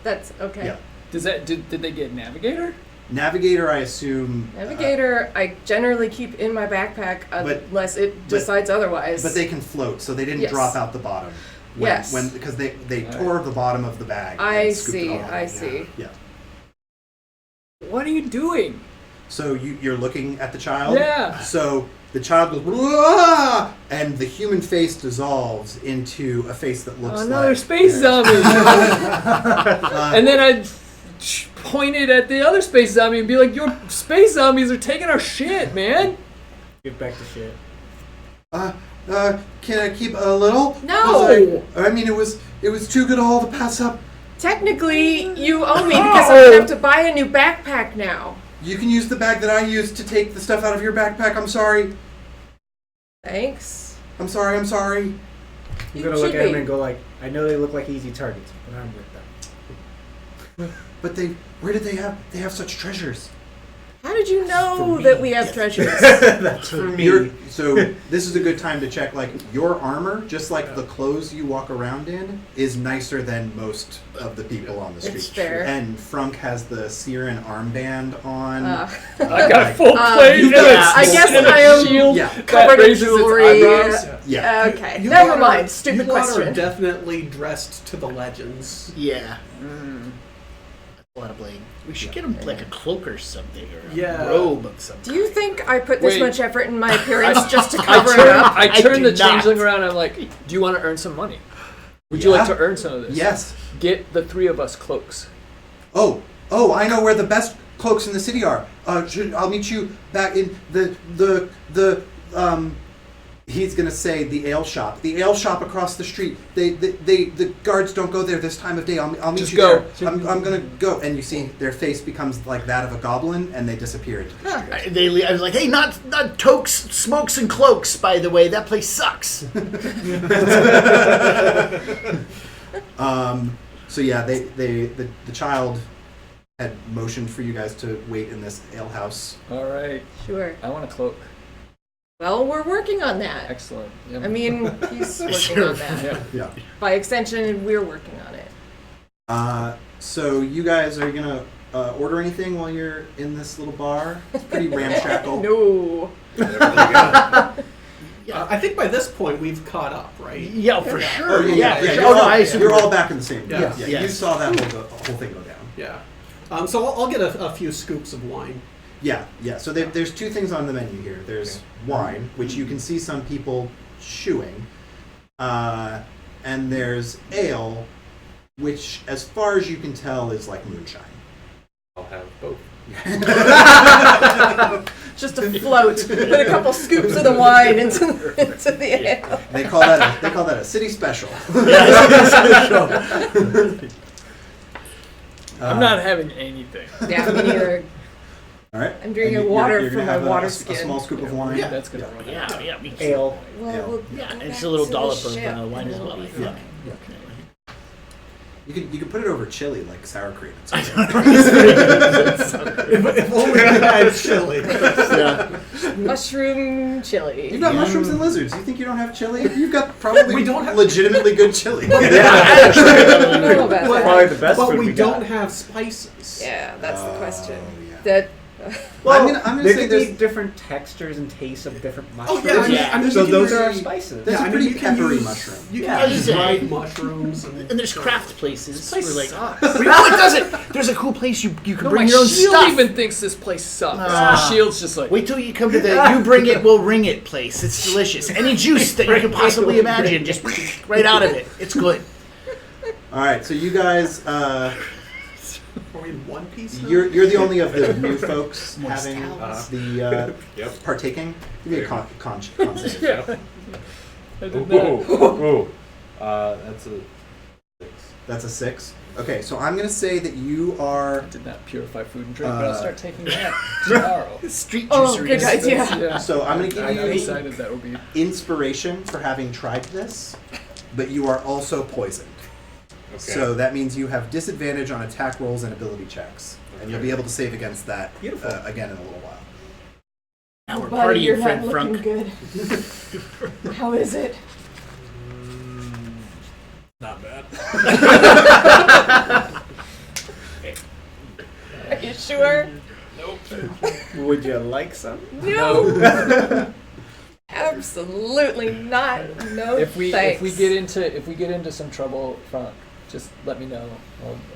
That's okay. Yeah. Did they get Navigator? Navigator, I assume. Navigator, I generally keep in my backpack But- unless it decides otherwise. But they can float, so they didn't Yes. drop out the bottom. Yes. Because they Alright. tore the bottom of the bag. I and scooped it see, all I out. see. Yeah. What are you doing? So you're looking at the child? Yeah. So the child goes, "Wah!" and the human face dissolves into a face that looks Another like... space zombie. And then I pointed at the other space zombie and be like, "Your space zombies are taking our shit, man." Get back to shit. Can I keep a little? No! I mean, it was too good a haul to pass up. Technically, you owe me because I'm going to have to buy a new backpack now. You can use the bag that I used to take the stuff out of your backpack. I'm sorry. Thanks. I'm sorry. I'm You gonna look should at him be. and go like, I know they look like easy targets, but I'm with them. But where did they have such treasures? How did you know me. that we have treasures? That's for me. So this is a good time to check, like, your armor, just like the clothes you walk around in, is nicer than most of the people on the street. It's fair. And Frunk has the Siren armband on. I got full plate. you and got- a- I guess and a I am shield Yeah. that covered in raises its jewelry. eyebrows. Yeah. Okay, You never lot mind. are- Stupid you lot question. are definitely dressed to the legends. Yeah. A lot of blame. We should get him like a cloak or something, or a Yeah. robe of some Do you think I put this Wait. much effort in my appearance just to I cover it turned, up? I I turned do the changeling not. around and I'm like, "Do you want to earn some money? Would you like to earn some of this? Yes. Get the 3 of us cloaks." Oh, I know where the best cloaks in the city are. I'll meet you back in the he's gonna say the ale shop. The ale shop across the street. The guards don't go there this time of day. I'll meet Just you go. there. I'm gonna go. And you see their face becomes like that of a goblin, and they disappear into the street. I was like, hey, not tokes, smokes, and cloaks. By the way, that place sucks. So yeah, the child had motioned for you guys to wait in this ale house. All right. Sure. I want a cloak. Well, we're working on that. Excellent. Yep. I mean, he's working Sure. on that. Yeah. Yeah. By extension, we're working on it. So you guys are gonna order anything while you're in this little bar? It's pretty ramshackle. No. I think by this point we've caught up, right? Yeah, for sure. Yeah, sure. you're, Oh, no, all, I assume you're all back in the same. Yeah. You Yes. saw that whole thing go down. Yeah. So I'll get a few scoops of wine. Yeah. So there's two things on the menu here. There's wine, which you can see some people chewing, and there's ale, which, as far as you can tell, is like moonshine. I'll have both. Just a float with a couple scoops of the wine into the ale. They call that a city special. I'm not having anything. Yeah, me neither. All right. I'm drinking And water you're from gonna my have water a skin. small scoop of wine. That's gonna run out. Yeah, me too. Ale. Well, Ale. we'll Yeah, go it's back a little to the dollop of ship. wine as well, I We'll be think. fine. You could put it over chili like sour cream. It's okay. If only we had chili. Yeah. Mushroom chili. You've got mushrooms and lizards. You think you don't have chili? You've got probably We don't have- legitimately good chili. I don't know about But- that. Probably the best But food we got. don't have spices. Yeah, that's the question. yeah. That Well, I'm gonna there say could there's be different textures and tastes of different Oh mushrooms. yeah, I mean, So you can those use- are our spices. That's yeah, a I mean, pretty you can peppery use- mushroom. You Yeah, can use it's- dried mushrooms. And there's craft places This place where like sucks. no, it doesn't. There's a cool place you can No, bring my your own shield stuff. even thinks this place sucks. Ah. My shield's just like, Wait till you come to the you bring it, we'll ring it place. It's delicious. Any juice that you can possibly imagine, just right out of it. It's good. All right, so you guys, Are we in one piece now? you're the only of the new folks Moist having towels. the Yep. partaking. Give me a con save. yeah. I did Whoa. that. Whoa. That's a 6. That's a 6. Okay, so I'm gonna say that you are. Did not purify food and drink, but I'll start taking that tomorrow. Street Oh, juiceries. good idea. Yeah. So I'm gonna I give you decided that would be. inspiration for having tried this, but you are also poisoned. Okay. So that means you have disadvantage on attack rolls and ability checks, and you'll be able to save against that again in a little while. Now we're buddy, you're partying, not Frank looking Frunk. good. How is it? Not bad. Are you sure? Would you like some? No. Absolutely not. No. If we thanks. get into some trouble, Frank, just let me know.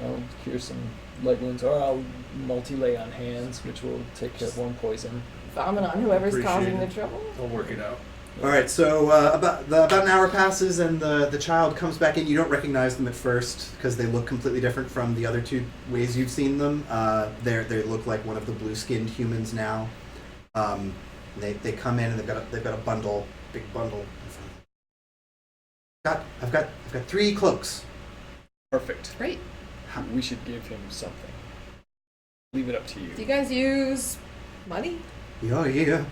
I'll cure some leg wounds, or I'll multi-lay on hands, which will take care of one poison. vomit on whoever's Appreciate causing the it. trouble. I'll work it out. All right, so about an hour passes, and the child comes back in. You don't recognize them at first because they look completely different from the other two ways you've seen them. They look like one of the blue-skinned humans now. They come in and they've got a bundle, big bundle. In front of them. I've got 3 cloaks. Perfect. Great. We should give him something. Leave it up to you. Do you guys use money? Yeah.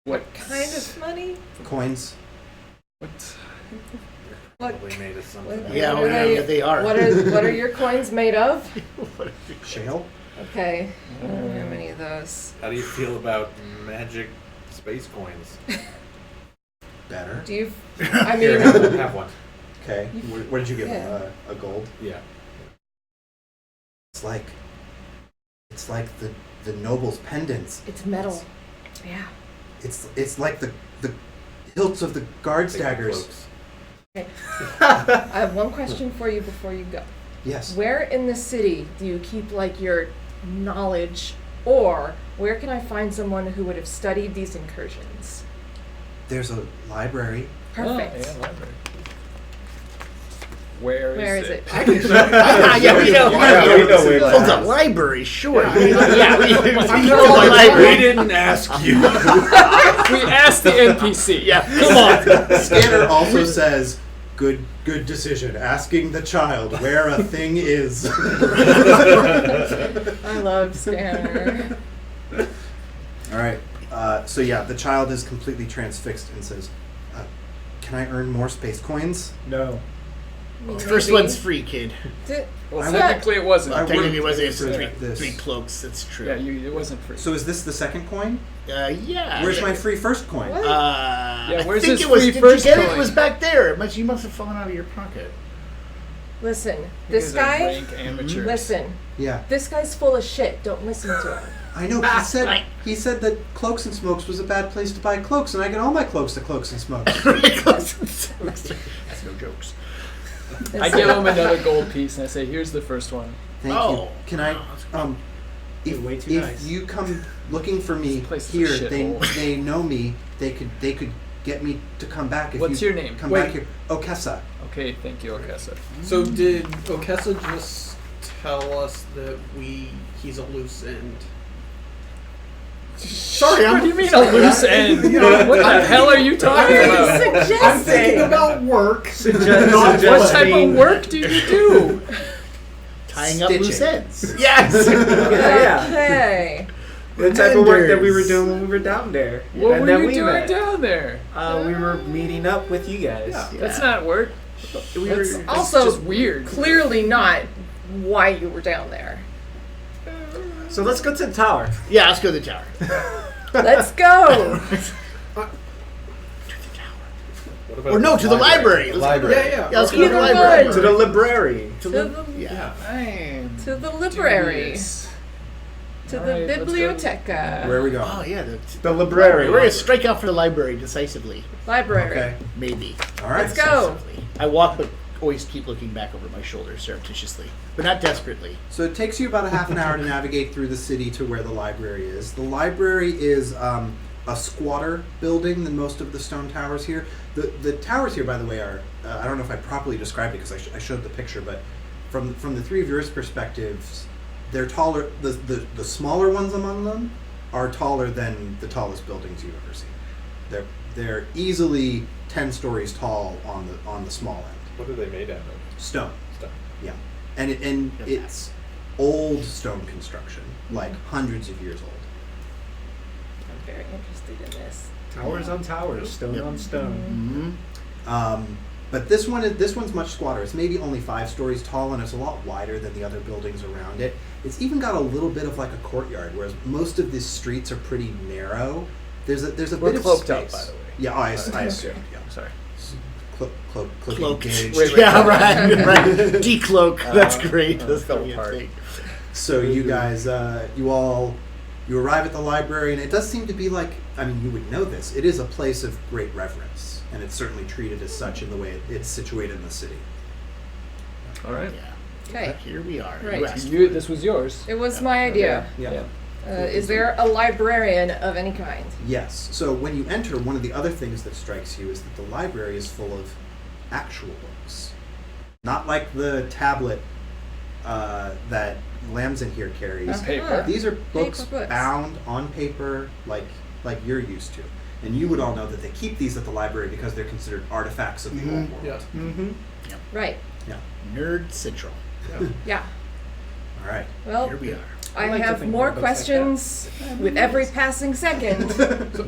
What kind of money? Coins. What? What? Probably made us something. What- Yeah, what are yeah, they are. What are your coins made of? Shale. Okay. I don't have many of those. How do you feel about magic space coins? Better. Do you? I Here, mean, have one. Okay. What did you give Yeah. them? A gold. Yeah. It's like the noble's pendants. it's metal. Yeah. It's like the hilts of the guard's Take daggers. cloaks. I have one question for you before you go. Yes. Where in the city do you keep like your knowledge, or where can I find someone who would have studied these incursions? There's a library. Perfect. Oh, yeah, library. Where Where is it? Yeah, we know. Yeah, we know where Oh, the that is. library, sure. Yeah. Yeah, we I'm know gonna the like- library. didn't ask you. We asked the NPC. Yeah, come on. Scanner also says, "Good decision. Asking the child where a thing is." I love Scanner. All right. So yeah, the child is completely transfixed and says, "Can I earn more space coins?" No. First Maybe. one's free, kid. Well, I technically it wasn't. I Technically, wouldn't it wasn't. It's for three, this. 3 cloaks. That's true. Yeah, it wasn't free. So is this the second coin? Yeah. Where's my free first coin? What? Yeah, where's I think his it was. free Did first you get it? coin? It was back there. You must have fallen out of your pocket. Listen, Because this they're guy. rank amateurs. Listen, Yeah. this guy's full of shit. Don't listen to him. I know. He said that Cloaks and Smokes was a bad place to buy cloaks, and I get all my cloaks at Cloaks and Smokes. That's no jokes. I give him another gold piece and I say, "Here's the first one." Thank you. Can I? You're way too if nice. you come looking for me This place is a here, shithole. they know me. They could get me to come back. If What's you your name? Come Wait. back here. Okessa. Okay, thank you, Okessa. So did Okessa just tell us that he's a loose end? Sorry, What do you mean a loose end? What the hell are you talking about? I'm thinking about work. What type of work do you do? Tying up loose Stitching. ends. Yes. Yeah. Okay. The type of work that we were Vendors. doing when we were down there. What and were then you we doing met. down there? We were meeting up with you guys. Yeah. That's not work. That's That's also just weird. Clearly not why you were down there. So let's go to the tower. Yeah, let's go to the tower. Let's go. What about Or no, to the library. The Let's- library. Yeah. Yeah, let's go to the Either library. one. To the library. To the Yeah. I'm to the library. dubious. To All the right, let's go. biblioteca. Where are we going? Oh yeah, The library. we're gonna strike out for the library decisively. Library. Okay. Maybe. All right. Let's go. Decisively. I walk, but always keep looking back over my shoulder surreptitiously, but not desperately. So it takes you about a half an hour to navigate through the city to where the library is. The library is a squatter building than most of the stone towers here. The towers here, by the way, are I don't know if I properly described it because I showed the picture, but from the three of yours perspectives, they're taller. The smaller ones among them are taller than the tallest buildings you've ever seen. They're easily 10 stories tall on the small end. What are they made out of? Stone. Stuff. Yeah, and it's old stone construction, like hundreds of years old. I'm very interested in this. Towers on towers, stone Yep. on stone. Mm-hmm. But this one's much squatter. It's maybe only 5 stories tall, and it's a lot wider than the other buildings around it. It's even got a little bit of like a courtyard, whereas most of these streets are pretty narrow. There's a We're bit of cloaked space. up, by the way. Yeah, I assumed. Yeah, Sorry. Cloak. engaged. Wait, Yeah, right. Decloak. That's great. That's fell gonna be a apart. thing. So you guys, you arrive at the library, and it does seem to be like, I mean, you would know this. It is a place of great reverence, and it's certainly treated as such in the way it's situated in the city. All right. Yeah. Okay. Here we are. Right. You asked You, for it. this was yours. It was my idea. Yeah. Is there a librarian of any kind? Yes. So when you enter, one of the other things that strikes you is that the library is full of actual books, not like the tablet that Lambs in here carries. Uh-huh. Paper. These are books, Books. bound on paper, like you're used to. And you would all know that they keep these at the library because they're considered artifacts of the old world. Yeah. Mm-hmm. Right. Yeah. Nerd Central. Yeah. All right. Well, Here we are. I like to have think more about books like questions with every passing second, So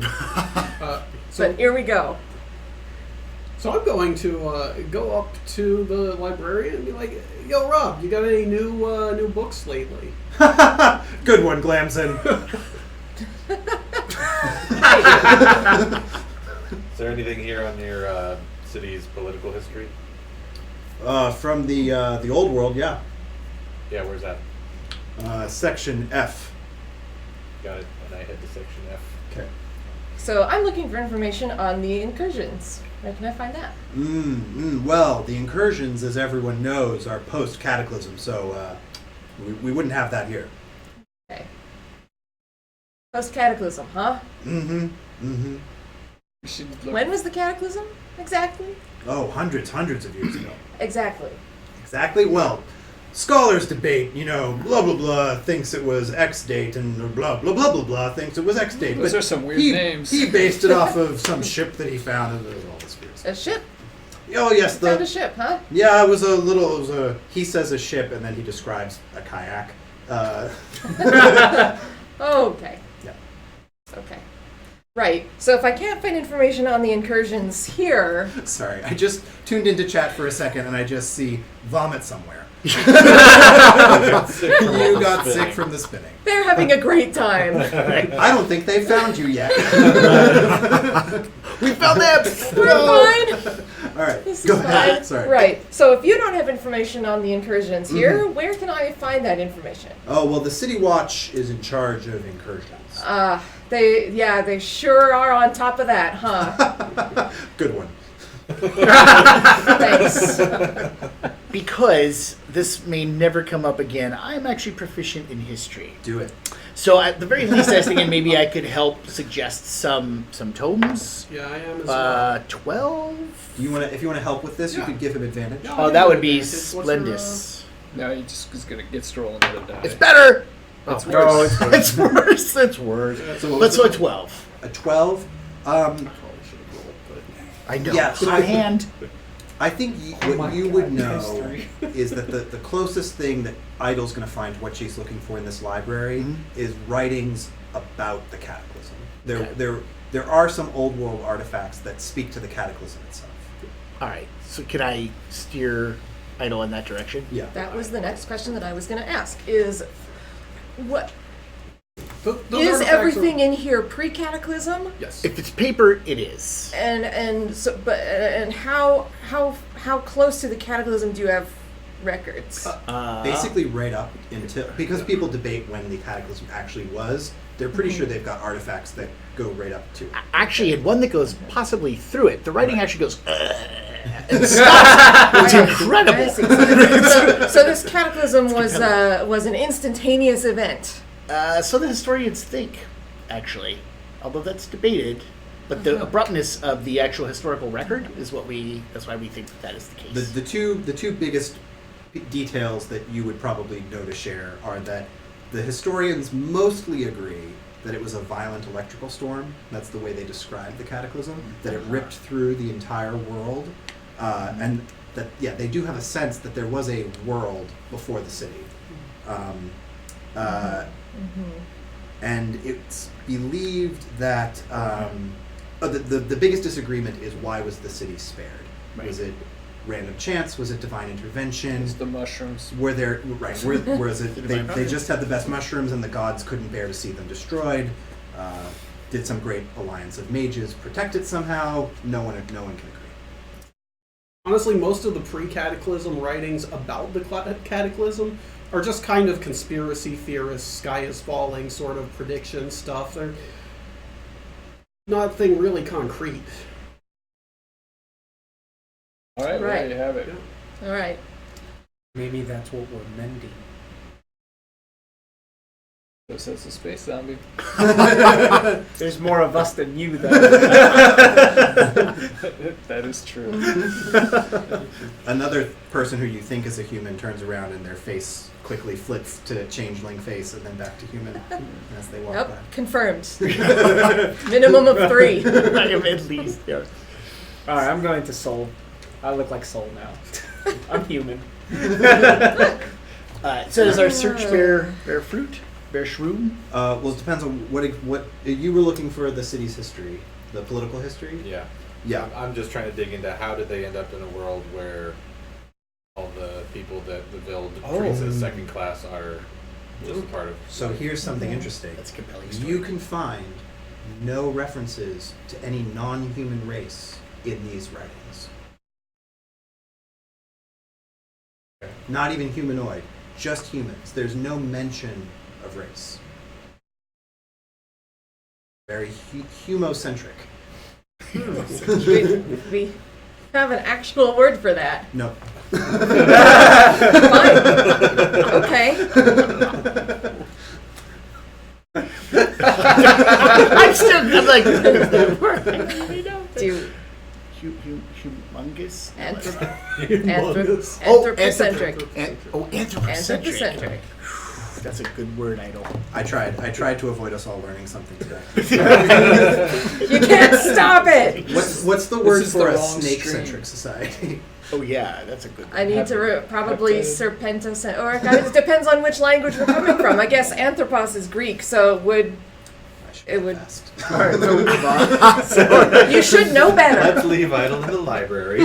but here we go. So I'm going to go up to the librarian and be like, "Yo, Rob, you got any new books lately?" Good one, Glamson. Is there anything here on your city's political history? From the old world, yeah. Yeah, where's that? Section F. Got it. And I head to section F. Okay. So I'm looking for information on the incursions. Where can I find that? Well, the incursions, as everyone knows, are post-cataclysm, so we wouldn't have that here. Okay. Post cataclysm, huh? Mm-hmm. We should look. When was the cataclysm exactly? Oh, hundreds of years ago. Exactly. Exactly. Well, scholars debate, blah, blah, blah, thinks it was X date, and blah, blah, blah, blah, blah, thinks it was X date. Those but are some weird he, names. He based it off of some ship that he found, and there was all this weird stuff. A ship? Oh, yes, Found a ship, huh? Yeah, it was he says a ship, and then he describes a kayak. Okay. Yeah. Okay. Right. So if I can't find information on the incursions here, Sorry, I just tuned into chat for a second, and I just see vomit somewhere. You got sick from the spinning. they're having a great time. I don't think they found you yet. We found that. We're fine. All right. This Go is ahead. fine. Sorry. Right. So if you don't have information on the incursions here, where can I find that information? Oh, well, the City Watch is in charge of incursions. They sure are on top of that, huh? Good one. Thanks. Because this may never come up again, I'm actually proficient in history. Do it. So at the very least, I was thinking maybe I could help suggest some tomes. Yeah, I am as well. 12? If you want to help with this, you Yeah. could give him advantage. Yeah. Oh, that would be What's your, splendid. No, he just is gonna get to roll another die. It's better! It's No, worse. It's worse. It's worse. So what Let's was go it? 12. A 12. Probably should have rolled, but I know. Yeah, High hand. I think what you would know is that the closest thing that Idle's going to find to what she's looking for in this library Mhm. is writings about the Cataclysm. Okay. There are some old world artifacts that speak to the Cataclysm itself. All right. So can I steer Idle in that direction? Yeah. That was the next question that I was going to ask. Is what those is artifacts everything are- in here pre-cataclysm? Yes. If it's paper, it is. And how close to the cataclysm do you have records? Basically, right up until because people debate when the Cataclysm actually was. They're pretty sure they've got artifacts that go right up to it. Actually, and one that goes possibly through it. The writing actually goes. And stops. It's incredible. I see. So this cataclysm was an instantaneous event. So the historians think, actually, although that's debated, but the abruptness of the actual historical record is that's why we think that is the case. The two biggest details that you would probably know to share are that the historians mostly agree that it was a violent electrical storm. That's the way they describe the Cataclysm, that it ripped through the entire world, and that, they do have a sense that there was a world before the city. And it's believed that the biggest disagreement is why was the city spared? Right. Was it random chance? Was it divine intervention? It's the mushrooms. Were there was it they just had the best mushrooms and the gods couldn't bear to see them destroyed? Did some great alliance of mages protect it somehow? No one can agree. Honestly, most of the pre-cataclysm writings about the cataclysm are just kind of conspiracy theorists, sky is falling sort of prediction stuff. They're nothing really concrete. All right, well, Right. there you have it. All right. Maybe that's what we're mending. So says the space zombie. There's more of us than you, though. That is true. Another person who you think is a human turns around and their face quickly flips to changeling face and then back to human as they walk Yep. by. Confirmed. Minimum of 3. At least. Yeah. All right, I'm going to Soul. I look like Soul now. I'm human. So does our search bear fruit? Bear shroom? Well, it depends on what you were looking for. The city's history, the political history. Yeah. Yeah. I'm just trying to dig into how did they end up in a world where all the people that the Ville treats as second class are just part of. So here's something interesting. That's a compelling story. You can find no references to any non-human race in these writings. Not even humanoid, just humans. There's no mention of race. Very humocentric. We have an actual word for that. No. Fine. Okay. I'm like, Do humongous? anthropocentric. Anthropocentric. Anthropocentric. That's a good word, Idol. I tried to avoid us all learning something today. You can't stop it. What's the word is for the a wrong snake-centric society? Oh yeah, that's a good I one. need to probably Peptide. serpentos, or it depends on which language we're coming from. I guess anthropos is Greek, so it would. All right, so we move on. You should know better Let's leave Idle in the library.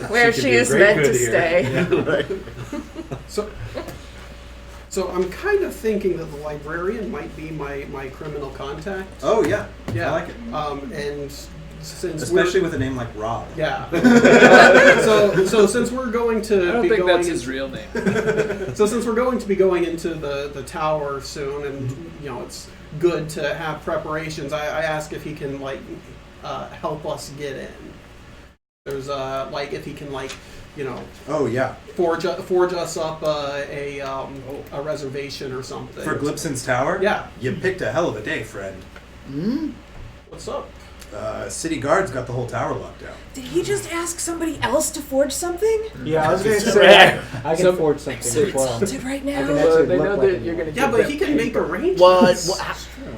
where She she could be a is great meant to good here. stay. So I'm kind of thinking that the librarian might be my criminal contact. Oh yeah, Yeah. I like it. And since Especially with a name like Rob. yeah. So since we're going to I don't be think going that's his real name. so since we're going to be going into the tower soon, and it's good to have preparations, I ask if he can help us get in. There's if he can Oh yeah. forge us up a reservation or something For Glibson's Tower? Yeah. You picked a hell of a day, friend. What's up? City guards got the whole tower locked down. Did he just ask somebody else to forge something? Yeah, I was going to Some- say, I can some- forge something So as well. insulted right I can now. actually Well, they look know like that it you're now. going to Yeah, but he can make arrangements. What?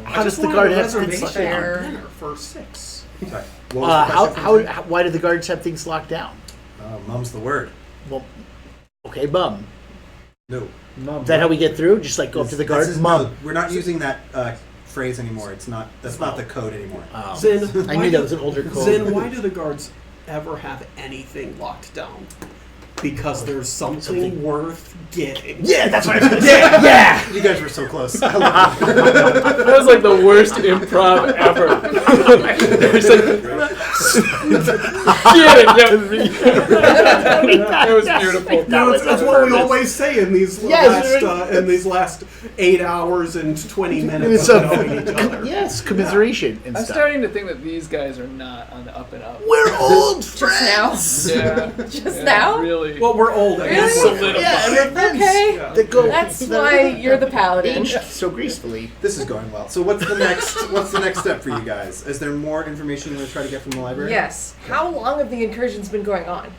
How I does just the wanted guard a have reservation things locked on down? dinner for 6. Sorry. What was the question for me? Why do the guards have things locked down? Mum's the word. Well, okay, bum. No. Is that how we get through? Just go up to the guard, mum. No, we're not using that phrase anymore. It's not. That's not the code anymore. Oh. Zen, I knew that was an older code. Zen, why do the guards ever have anything locked down? Because there's something worth getting. Yeah, that's what I was going to say. Yeah. You guys were so close. I love it. That was like the worst improv ever. It's like, get it. That was beautiful. No, that's what we always say in these Yes, last 8 hours and 20 minutes It's of knowing each other. Yes, commiseration and I'm stuff. starting to think that these guys are not on the up and up. We're old Just now? Yeah. Just now? Really. Well, we're old. I Really? guess. solidified. Yeah, and we're friends Okay. Yeah. that go. That's that why you're the paladin. aged so gracefully. This is going well. So what's the next step for you guys? Is there more information you want to try to get from the library? Yes. How long have the incursions been going on?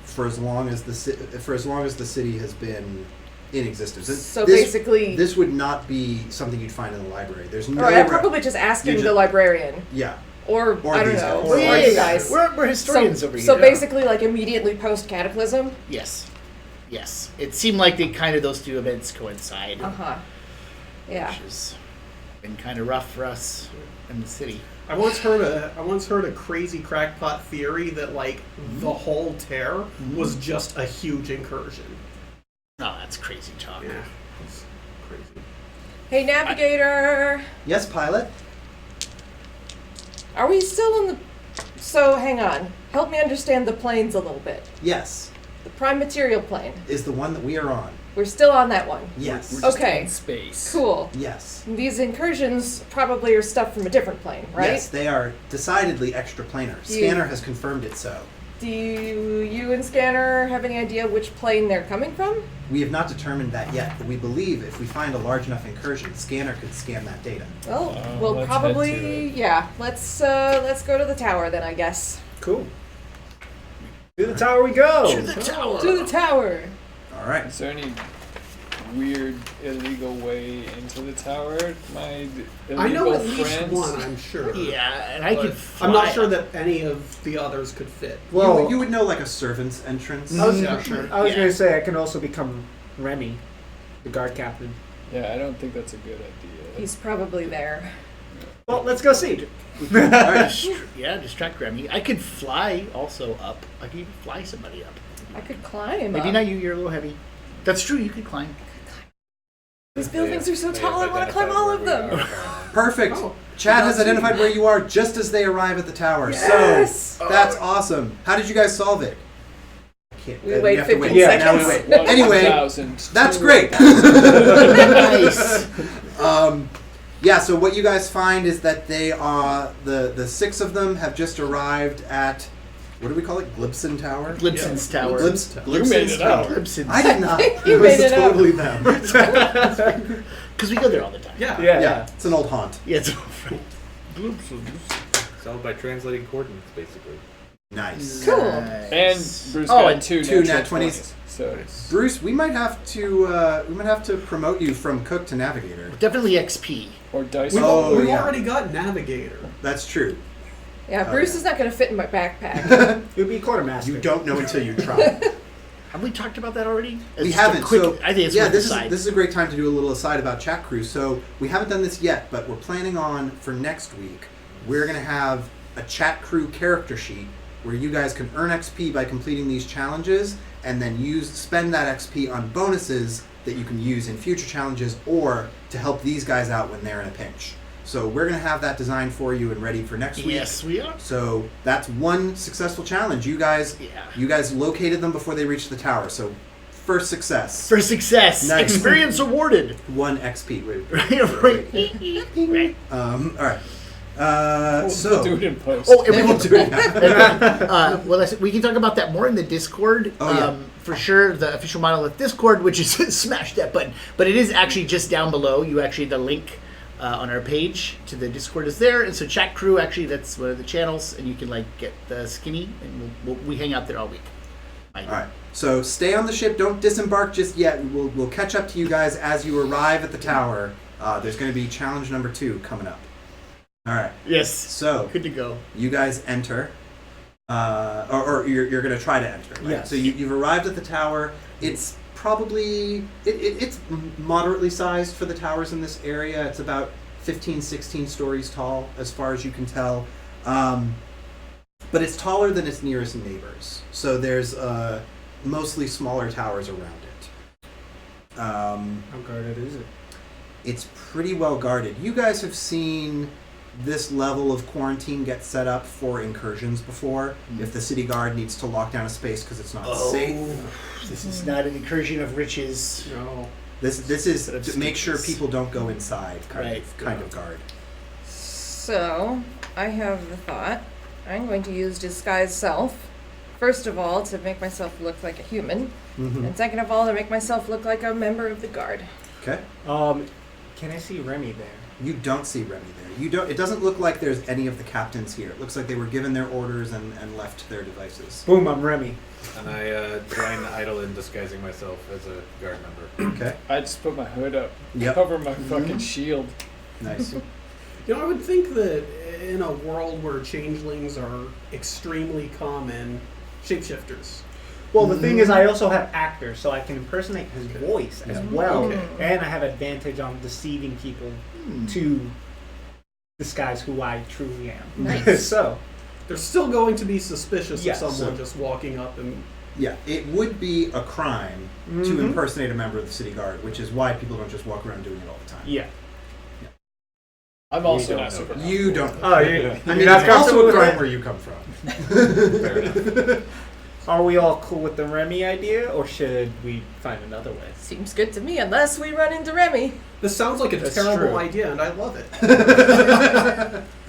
For as long as the city has been in existence. So basically- this would not be something you'd find in the library. There's no. Or I'm probably just asking the librarian. Yeah. Or I don't these know. guys. Or Yeah, you guys. We're historians over here. So basically, immediately post Cataclysm. Yes. Yes. It seemed like those two events coincide. Uh-huh. Yeah. Which has been kind of rough for us in the city. I once heard a crazy crackpot theory that the whole tear was just a huge incursion. Oh, that's crazy talk. Yeah, it's crazy. Hey, Navigator. Yes, pilot. Are we still in the... So, hang on. Help me understand the planes a little bit. Yes, The prime material plane. is the one that we are on. We're still on that one. Yes. We're just Okay. in space. Cool. Yes. These incursions probably are stuff from a different plane, right? Yes, they are decidedly extraplanar. You- Scanner has confirmed it so. Do you and Scanner have any idea which plane they're coming from? We have not determined that yet, but we believe if we find a large enough incursion, Scanner could scan that data. Well, let's we'll head probably... to it. Yeah, let's go to the tower then, I guess. Cool. To the tower we go. To the tower. To the tower! All right. Is there any weird illegal way into the tower? My illegal I know at least friends. one, I'm sure. Yeah, and I could fly. I'm not sure that any of the others could fit. Well, you would know like a servant's entrance. I was, Yeah, sure. I was Yeah. going to say I can also become Remy, the guard captain. Yeah, I don't think that's a good idea. He's probably there. Well, let's go see. Distract Grammy. I could fly also up. I could even fly somebody up. I could climb Maybe up. not you, you're a little heavy. That's true, you could climb. These buildings are so tall, I want to climb all of them. Perfect. Oh, Chad has identified where you are just as they arrive at the tower. Yes! So that's awesome. How did you guys solve it? We wait have to 15 Yeah, Now we seconds. wait. Anyway, 1,000, that's great. Nice. Yeah, so what you guys find is that they are the 6 of them have just arrived at, what do we call it? Glibson Tower? Glibson's Tower. Glibson's made it up. Tower. Glibson's. I did not. You It was made it up. totally them. Because we go there all the time. Yeah. Yeah, it's an old haunt. Yeah, it's It's all by translating coordinates, basically. Nice. Cool. And Bruce Oh, got and two two natural nat 20s. So Bruce, we might have to promote you from cook to navigator. definitely XP. or dice. We've, Oh, we've yeah. already got Navigator. That's true. Yeah, Oh, Bruce yeah. is not going to fit in my backpack. It would be quartermaster. You don't know until you try. Have we talked about that already? We It's just a haven't. quick- So I think it's yeah, worth this aside. is a great time to do a little aside about Chat Crew. So we haven't done this yet, but we're planning on for next week. We're gonna have a Chat Crew character sheet where you guys can earn XP by completing these challenges, and then spend that XP on bonuses that you can use in future challenges or to help these guys out when they're in a pinch. So we're going to have that designed for you and ready for next week. Yes, we are. So that's one successful challenge. You guys located them before they reached the tower. So first success. For success. Nice. Experience awarded. 1 XP. Wait. Right. All right. So We'll do it in post. Oh, and we we'll can, do it now. we can talk about that more in the Discord. Oh, yeah. For sure, the official Monolith Discord, which is smash that button. But it is actually just down below. The link on our page to the Discord is there. And so Chat Crew, actually, that's one of the channels. And you can get the skinny. And we hang out there all week. All right. So stay on the ship. Don't disembark just yet. We'll catch up to you guys as you arrive at the tower. There's going to be challenge number 2 coming up. All right. Yes. So good to go. You guys enter, or you're going to try to enter. Right? Yes. So you've arrived at the tower. It's probably it's moderately sized for the towers in this area. It's about 15, 16 stories tall, as far as you can tell. But it's taller than its nearest neighbors. So there's mostly smaller towers around it. How guarded is it? It's pretty well guarded. You guys have seen this level of quarantine get set up for incursions before. If the city guard needs to lock down a space because it's not safe. This is not an incursion of riches. No. This is to make sure people don't go inside kind of guard. So, I have the thought. I'm going to use disguise self. First of all, to make myself look like a human. Mm-hmm. And second of all, to make myself look like a member of the guard. Okay. Can I see Remy there? You don't see Remy there. You don't. It doesn't look like there's any of the captains here. It looks like they were given their orders and left to their devices. Boom, I'm Remy. And I join Idle in disguising myself as a guard member. Okay. I just put my hood up, Yep. cover my fucking shield. Nice. I would think that in a world where changelings are extremely common, shapeshifters. Well, the thing is, I also have actors, so I can impersonate his voice as Yeah. well, Okay. and I have advantage on deceiving people to disguise who I truly am. Nice. So, They're still going to be suspicious Yes. of someone just walking up and... Yeah, it would be a crime to impersonate a member of the city guard, which is why people don't just walk around doing it all the time. yeah. I'm also don't not know. super. You don't. Oh, yeah. I mean, not it's also comfortable a with crime that? where you come from. Fair enough. Are we all cool with the Remy idea, or should we find another way? Seems good to me, unless we run into Remy. This sounds like a That's terrible true. idea, and I love it.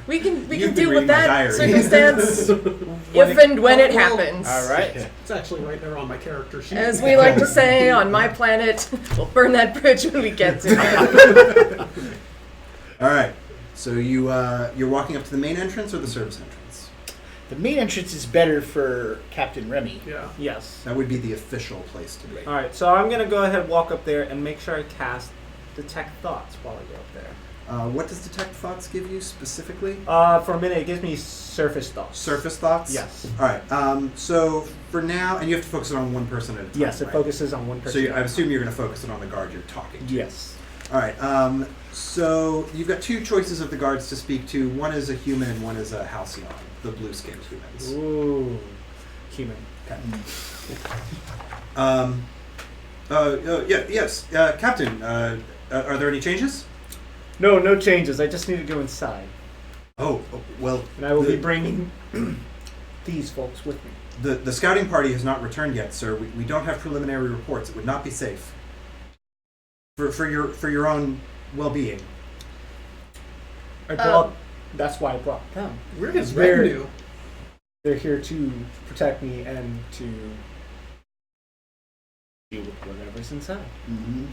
We can You've deal been with reading my that diary. circumstance if and when it happens. All right. It's actually right there on my character sheet. As we like to say on my planet, we'll burn that bridge when we get to it. All right. So you're walking up to the main entrance or the service entrance? The main entrance is better for Captain Remy. Yeah. Yes. That would be the official place to be. All right, so I'm going to go ahead and walk up there and make sure I cast Detect Thoughts while I go up there. What does Detect Thoughts give you specifically? For a minute, it gives me Surface Thoughts. Surface Thoughts? Yes. All right. So for now, and you have to focus it on one person at a time. Yes, it right? focuses on one So person. I assume you're going to focus it on the guard you're talking to. Yes. All right. So you've got 2 choices of the guards to speak to. One is a human and one is a halcyon, the blue-skinned humans. Ooh. Human. Okay. Yes. Captain, are there any changes? No changes. I just need to go inside. Oh, well. And I will be bringing these folks with me. The scouting party has not returned yet, sir. We don't have preliminary reports. It would not be safe. For your own well-being. I brought. That's why I brought them. We're his They're- retinue. They're here to protect me and to deal with whatever's inside.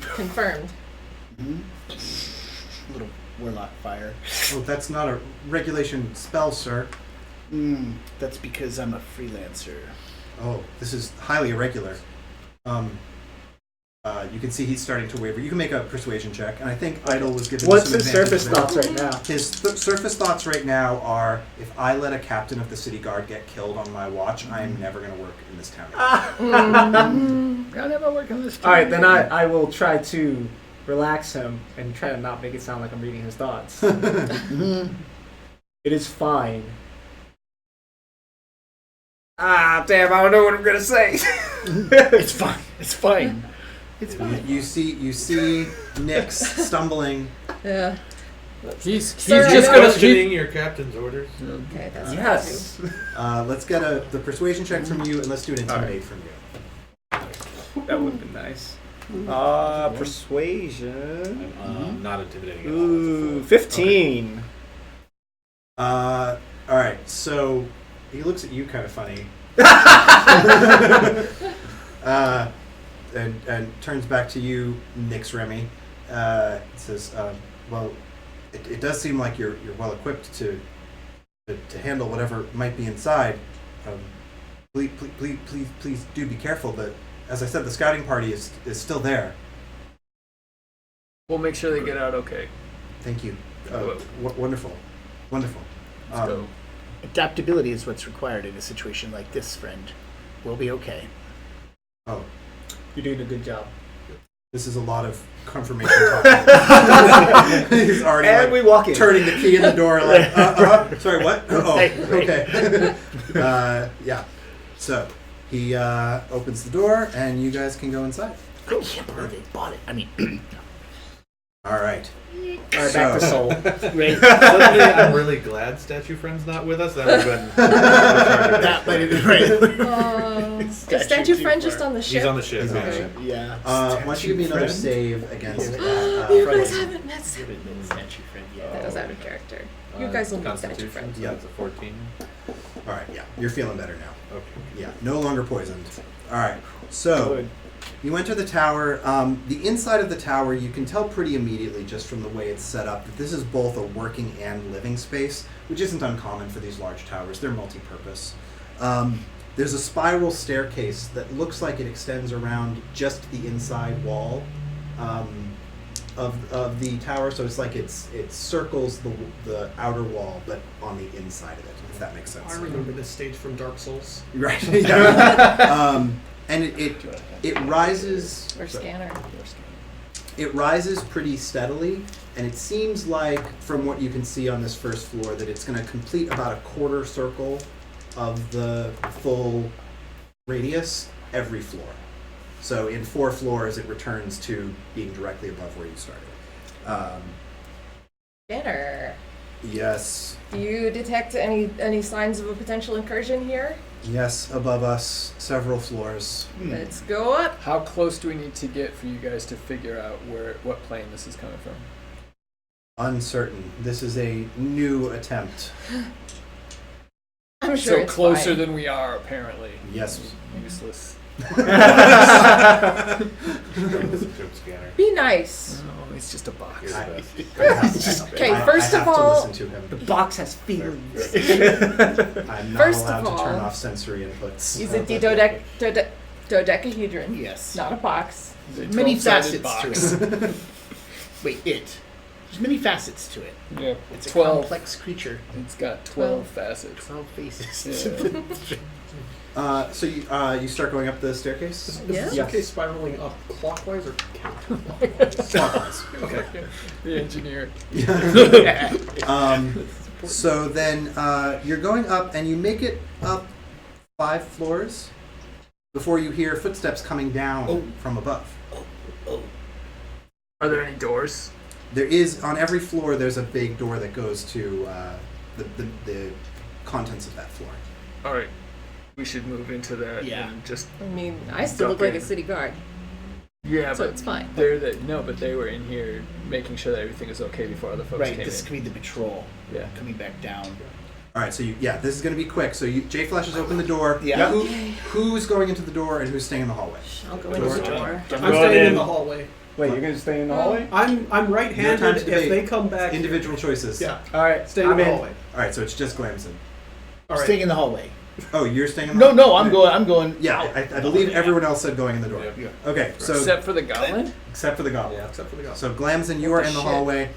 Confirmed. Little warlock fire. Well, that's not a regulation spell, sir. That's because I'm a freelancer. Oh, this is highly irregular. You can see he's starting to waver. You can make a persuasion check, and I think Idle was given What's some his advantage surface there. thoughts right now? His surface thoughts right now are: if I let a captain of the city guard get killed on my watch, I am never going to work in this town again. I'll never work on this. All right, then I will try to relax him and try to not make it sound like I'm reading his thoughts. It is fine. Ah, damn! I don't know what I'm gonna say. It's fine. It's fine. It's fine. You see Nyx stumbling. Yeah. He's Sir, just I know- gonna Questioning your captain's orders. Okay, that's Yes. Let's get the persuasion check from you, and let's do an intimidate from you. That would have been nice. Persuasion. I'm not intimidating at all. Ooh, 15. All right, so he looks at you kind of funny, and turns back to you, Nix Remy. Says, "Well, it does seem like you're well equipped to handle whatever might be inside. Please do be careful. That, as I said, the scouting party is still there. We'll make sure they get out okay. Thank you. Wonderful. Let's go. Adaptability is what's required in a situation like this, friend. We'll be okay. Oh, You're doing a good job. this is a lot of confirmation talk. He's already And we walk in. turning the key in the door, like, sorry, what? Oh, Right. okay. Yeah. So he opens the door, and you guys can go inside. I can't believe they bought it. I mean, All right. All right, back to So- Soul. right? Suddenly, I'm really glad Statue Friend's not with us. That would have been. That might have been right. Is Statue Statue too Friend far. just on the ship? He's on the ship. He's on the okay. ship. Yeah. Why don't you give me another Friend? save against You Friend. guys haven't met Statue friend. Yeah. That was out of character. You guys will meet Statue Constitution, Friend. so Yeah. that's a 14. All right, yeah. You're feeling better now. Okay. Yeah, no longer poisoned. All right, so Good. you enter the tower. The inside of the tower, you can tell pretty immediately just from the way it's set up that this is both a working and living space, which isn't uncommon for these large towers. They're multi-purpose. There's a spiral staircase that looks like it extends around just the inside wall of the tower, so it's like it circles the outer wall, but on the inside of it, if that makes sense. I remember this stage from Dark Souls. Right. Yeah. And it rises. Or scanner. It rises pretty steadily, and it seems like, from what you can see on this first floor, that it's going to complete about a quarter circle of the full radius every floor. So in 4 floors, it returns to being directly above where you started. Scanner. Yes. Do you detect any signs of a potential incursion here? Yes, above us, several floors. Let's go up. How close do we need to get for you guys to figure out what plane this is coming from? Uncertain. This is a new attempt. I'm sure So it's closer fine. than we are, apparently. Yes. Useless. Joke scanner. Be nice. Oh, it's just a box. You're the best. Okay, first I of have all- to listen to him. The box has feelings. I'm not First of allowed to turn all, off sensory inputs. He's a dodecahedron. Yes. Not a box. It's a Many 12-sided facets to it. Wait, it. There's many facets to it. Yeah, It's a 12. complex creature. It's got 12 facets. 12 faces. Yeah. So you start going up the staircase? Is Yeah. the staircase spiraling up clockwise or counterclockwise? Clockwise. Okay. The engineer. So then you're going up, and you make it up 5 floors before you hear footsteps coming down from above. Are there any doors? There is, on every floor, there's a big door that goes to the contents of that floor. All right. We should move into that Yeah. and just. I mean, I still look Duck like a in. city guard, Yeah, so but it's fine. but they were in here making sure that everything was okay before other folks Right, came this in. could be the patrol Yeah. coming back down. All right, so this is going to be quick. So J Flash has opened the door. Yeah. Who's going into the door and who's staying in the hallway? I'll go into the door. I'm going staying in in. the hallway. Wait, you're gonna stay in the hallway? I'm No time right-handed. to If debate. they come back, Individual choices. yeah, All right, stay in I'm the in. hallway. All right, so it's just Glamson. All right. Staying in the hallway. Oh, you're staying in the No, I'm going. Yeah, out. I believe everyone else said going in the door. Yeah. Okay, so Except for the goblin? except for the goblin. Yeah. Except for the guy. So Glamson, you are in the shit? hallway,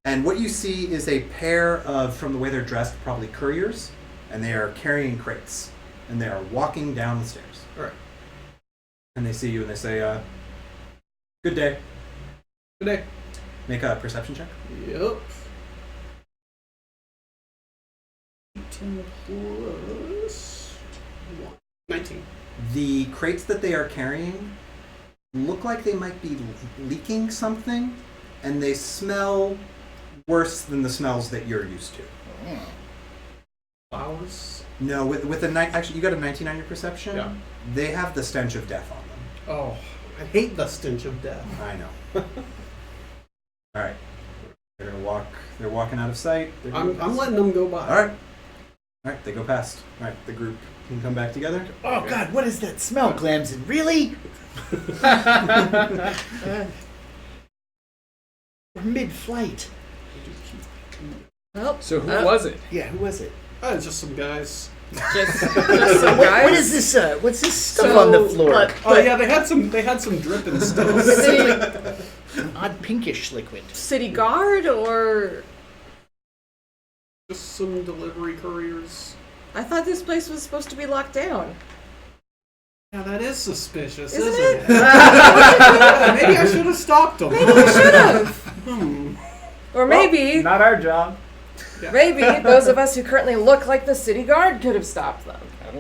and what you see is a pair of, from the way they're dressed, probably couriers, and they are carrying crates, and they are walking down the stairs. All right. And they see you, and they say, "Good day." Good day. Make a perception check. Yep. 18 plus 1. 19. The crates that they are carrying look like they might be leaking something, and they smell worse than the smells that you're used to. Flowers. No, with a night. Actually, you got a 19 on your perception. Yeah. They have the stench of death on them. Oh, I hate the stench of death. I know. All right. They're gonna walk. They're walking out of sight. I'm letting them go by. All right. All right. They go past. All right. The group can come back together. Oh God, what is that smell, Glamson? Really? We're mid-flight. Oh, So who was it? Yeah, who was it? It's just some guys. just some guys. What is this? What's this stuff So, on the floor? Oh yeah, they had some dripping stuff. City, An odd pinkish liquid. city guard, or Just some delivery couriers. I thought this place was supposed to be locked down. Yeah, that is suspicious, Isn't isn't it? it? Yeah, maybe I should have stopped them. Maybe we should have. Hmm. Or maybe, Not our job. maybe those of us who currently look like the city guard could have stopped them. I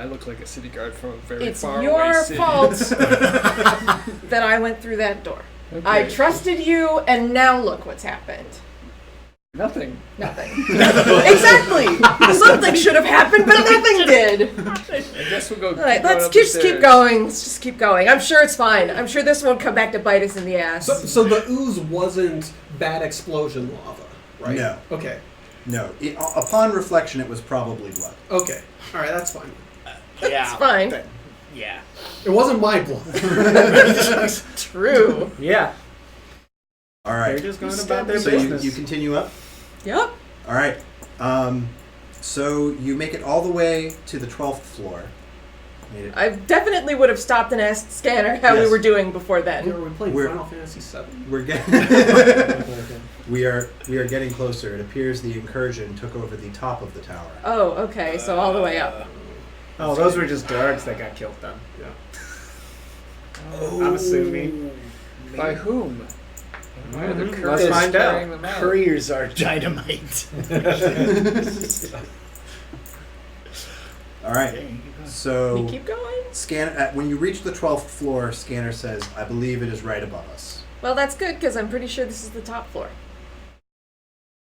look like a city guard from a very It's far away your city. fault that I went through that door. Okay. I trusted you, and now look what's happened. Nothing. Nothing. Exactly. Something should have happened, but nothing did. I guess we'll go. All right, keep going let's up the just keep stairs. going. Let's just keep going. I'm sure it's fine. I'm sure this won't come back to bite us in the ass. So the ooze wasn't bad explosion lava, right? No. Okay. No. Upon reflection, it was probably blood. Okay. All right, that's fine. Yeah, It's fine. Yeah. It wasn't my blood. True. Yeah. All They're right. just going about their So business. you continue up. Yep. All right. So you make it all the way to the 12th floor. Made it. I definitely would have stopped and asked Scanner how we Yes. were doing before Are then. we playing We're- Final Fantasy VII? We're getting. we are getting closer. It appears the incursion took over the top of the tower. Oh, okay. So all the way up. Oh, those were just guards that got killed then. Yeah. I'm assuming. By whom? Why are the Let's couriers find carrying out. them out? Couriers are dynamite. All right. So We keep going. when you reach the 12th floor, Scanner says, "I believe it is right above us." Well, that's good because I'm pretty sure this is the top floor.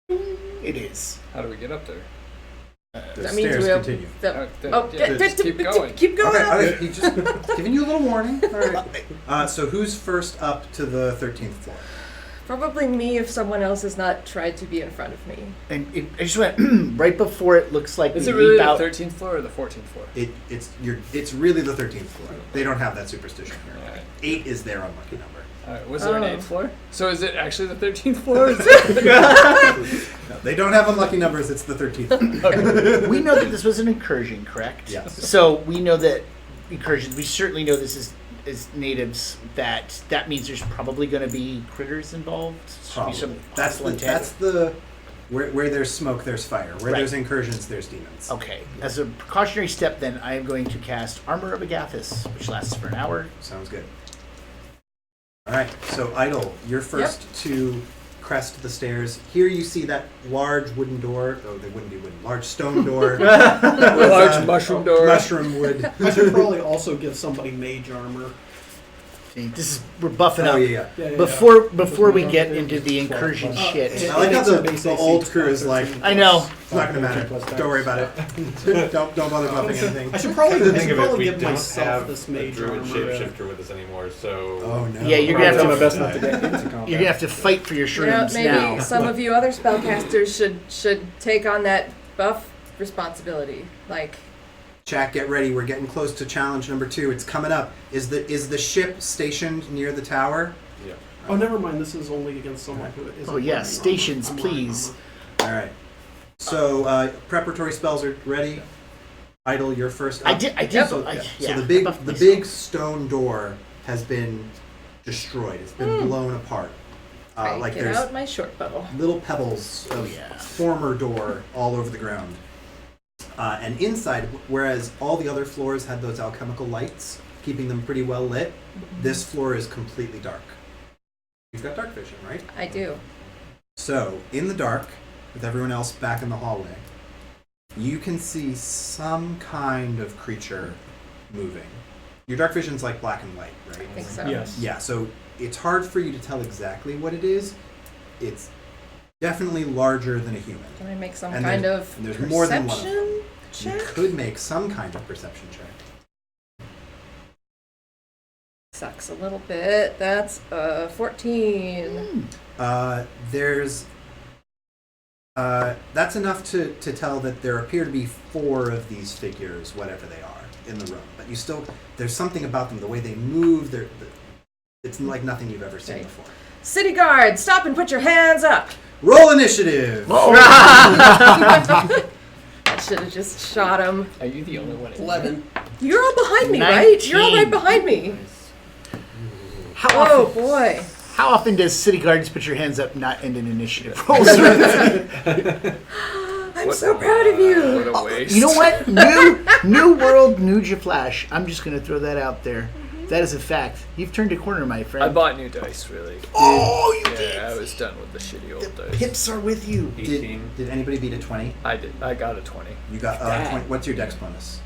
It is. How do we get up there? The That means stairs we'll- continue. Oh, just keep going. Keep going. Okay, up. okay. He's just giving you a little warning. All right. So who's first up to the 13th floor? Probably me if someone else has not tried to be in front of me. And I just went right before it looks like Is we it really leap the out. 13th floor or the 14th floor? It's really the 13th floor. They don't have that superstition here. Alright. 8 is their unlucky number. Alright, was there an Oh. 8th floor? So is it actually the 13th floor? No, they don't have unlucky numbers. It's the 13th. We know that this was an incursion, correct? Yes. So we know that incursions. We certainly know this is natives. That means there's probably going to be critters involved. Should be some Probably. That's hostile intent. that's the where there's smoke, there's fire. Where Right. there's incursions, there's demons. Okay. As a precautionary step, then I am going to cast Armor of Agathis, which lasts for an hour. Sounds good. All right. So Idle, you're first to crest the stairs. Here you see that large wooden door. Oh, they wouldn't be wooden. Large stone door. Large mushroom door. Mushroom wood. I should probably also give somebody mage armor. We're buffing Oh up. yeah. Yeah, Before we get into the incursion shit. I like how It makes our the base AC old crew is like, I know. it's not gonna matter. Don't worry about it. don't bother buffing anything. I should probably, Think of it, we give don't myself have this a mage druid armor. shapeshifter with us anymore, so Oh no. Yeah, you're gonna have Try my to. best not to get into combat. You're gonna have to fight for your You know, shrooms maybe now. some of you other spellcasters should take on that buff responsibility. Like, Chat, get ready. We're getting close to challenge number 2. It's coming up. Is the ship stationed near the tower? yeah. Oh, never mind. This is only against someone who isn't. Oh, yeah, wearing stations, armor. I'm wearing please. armor. All right. So preparatory spells are ready. Idle, you're first up. I did. So, I, yeah. yeah, So the I big buffed myself. big stone door has been destroyed. It's been blown apart. I Like get there's out my short bow. little pebbles of yeah. former door all over the ground. And inside, whereas all the other floors had those alchemical lights, keeping them pretty well lit, this floor is completely dark. You've got dark vision, right? I do. So, in the dark, with everyone else back in the hallway, you can see some kind of creature moving. Your dark vision's like black and white, right? I think so. Yes. Yeah, so it's hard for you to tell exactly what it is. It's definitely larger than a human. Can I make some And kind there's- of and there's more than one of them. perception You check? could make some kind of perception check. Sucks a little bit. That's 14. That's enough to tell that there appear to be 4 of these figures, whatever they are, in the room. But you still, there's something about them, the way they move, it's like nothing you've ever seen Okay. before. City guard, stop and put your hands up. Roll initiative! I should have just shot him. Are you the only one? In 11. You're all behind me, right? You're all right 19. behind me. Nice. How Oh often? boy. How often does city guards put your hands up not end in initiative rolls? I'm so proud of you. What a waste. You know what? New world, new Flash. I'm just gonna throw that out there. That is a fact. You've turned a corner, my friend. I bought new dice, really. Oh, you Yeah, did. I was done with the shitty old dice. Pips are with you. 18. Did anybody beat a 20? I did. I got a 20. You got Dang. 20. What's your dex bonus?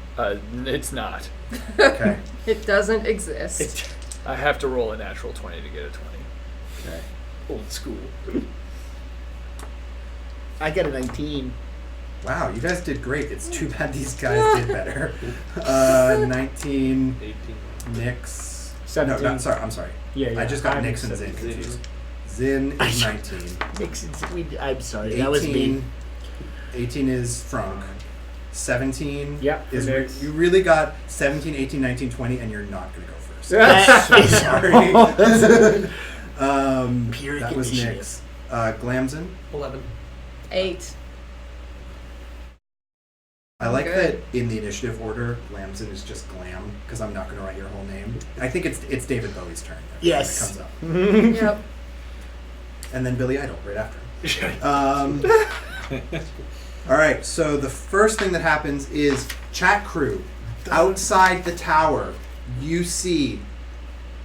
It's not. Okay. It doesn't exist. I have to roll a natural 20 to get a 20. Okay. Old school. I got a 19. Wow, you guys did great. It's too bad these guys did better. 19, 18. Nix. 17. No, I'm sorry. Yeah. I just got I'm Nix and Zin 17. confused. Zin is 19. I'm sorry. That was me. 18 is Frank. 17 Yeah, is Nix. you really got 17, 18, 19, 20, and you're not going to go first. That is Sorry. Pyrrhic That was initiative. Nix. Glamson. 11. 8. I like Good. that in the initiative order, Glamson is just Glam, because I'm not going to write your whole name. I think it's David Bowie's turn. When Yes. it comes up. Yep. And then Billy Idol right after him. All right, so the first thing that happens is chat crew. Outside the tower, you see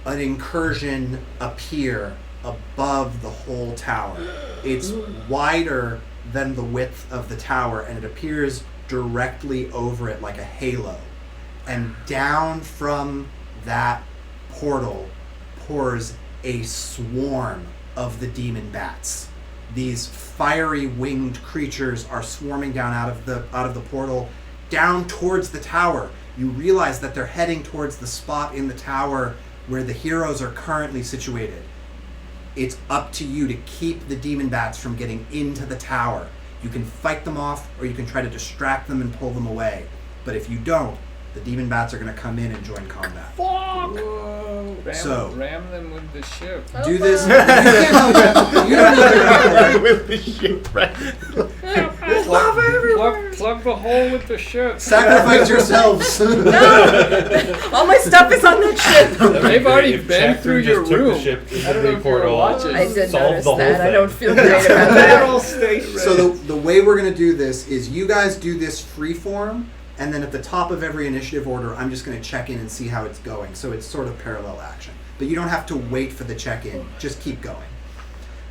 an incursion appear above the whole tower. It's wider than the width of the tower, and it appears directly over it like a halo. And down from that portal pours a swarm of the demon bats. These fiery winged creatures are swarming down out of the portal down towards the tower. You realize that they're heading towards the spot in the tower where the heroes are currently situated. It's up to you to keep the demon bats from getting into the tower. You can fight them off, or you can try to distract them and pull them away. But if you don't, the demon bats are going to come in and join combat. Whoa! So- ram them with the ship. Do this. You can't help it. You don't need to With the ship, right? Plug the hole with the ship. sacrifice yourselves. All my stuff is on that ship. They've already If been Jack through just your took the room. ship in I the don't know big if you were portal, watching. I did solve notice the whole that. I thing. don't feel great about They're that. all stationary. So the way we're going to do this is you guys do this freeform, and then at the top of every initiative order, I'm just going to check in and see how it's going. So it's sort of parallel action. But you don't have to wait for the check-in. Just keep going.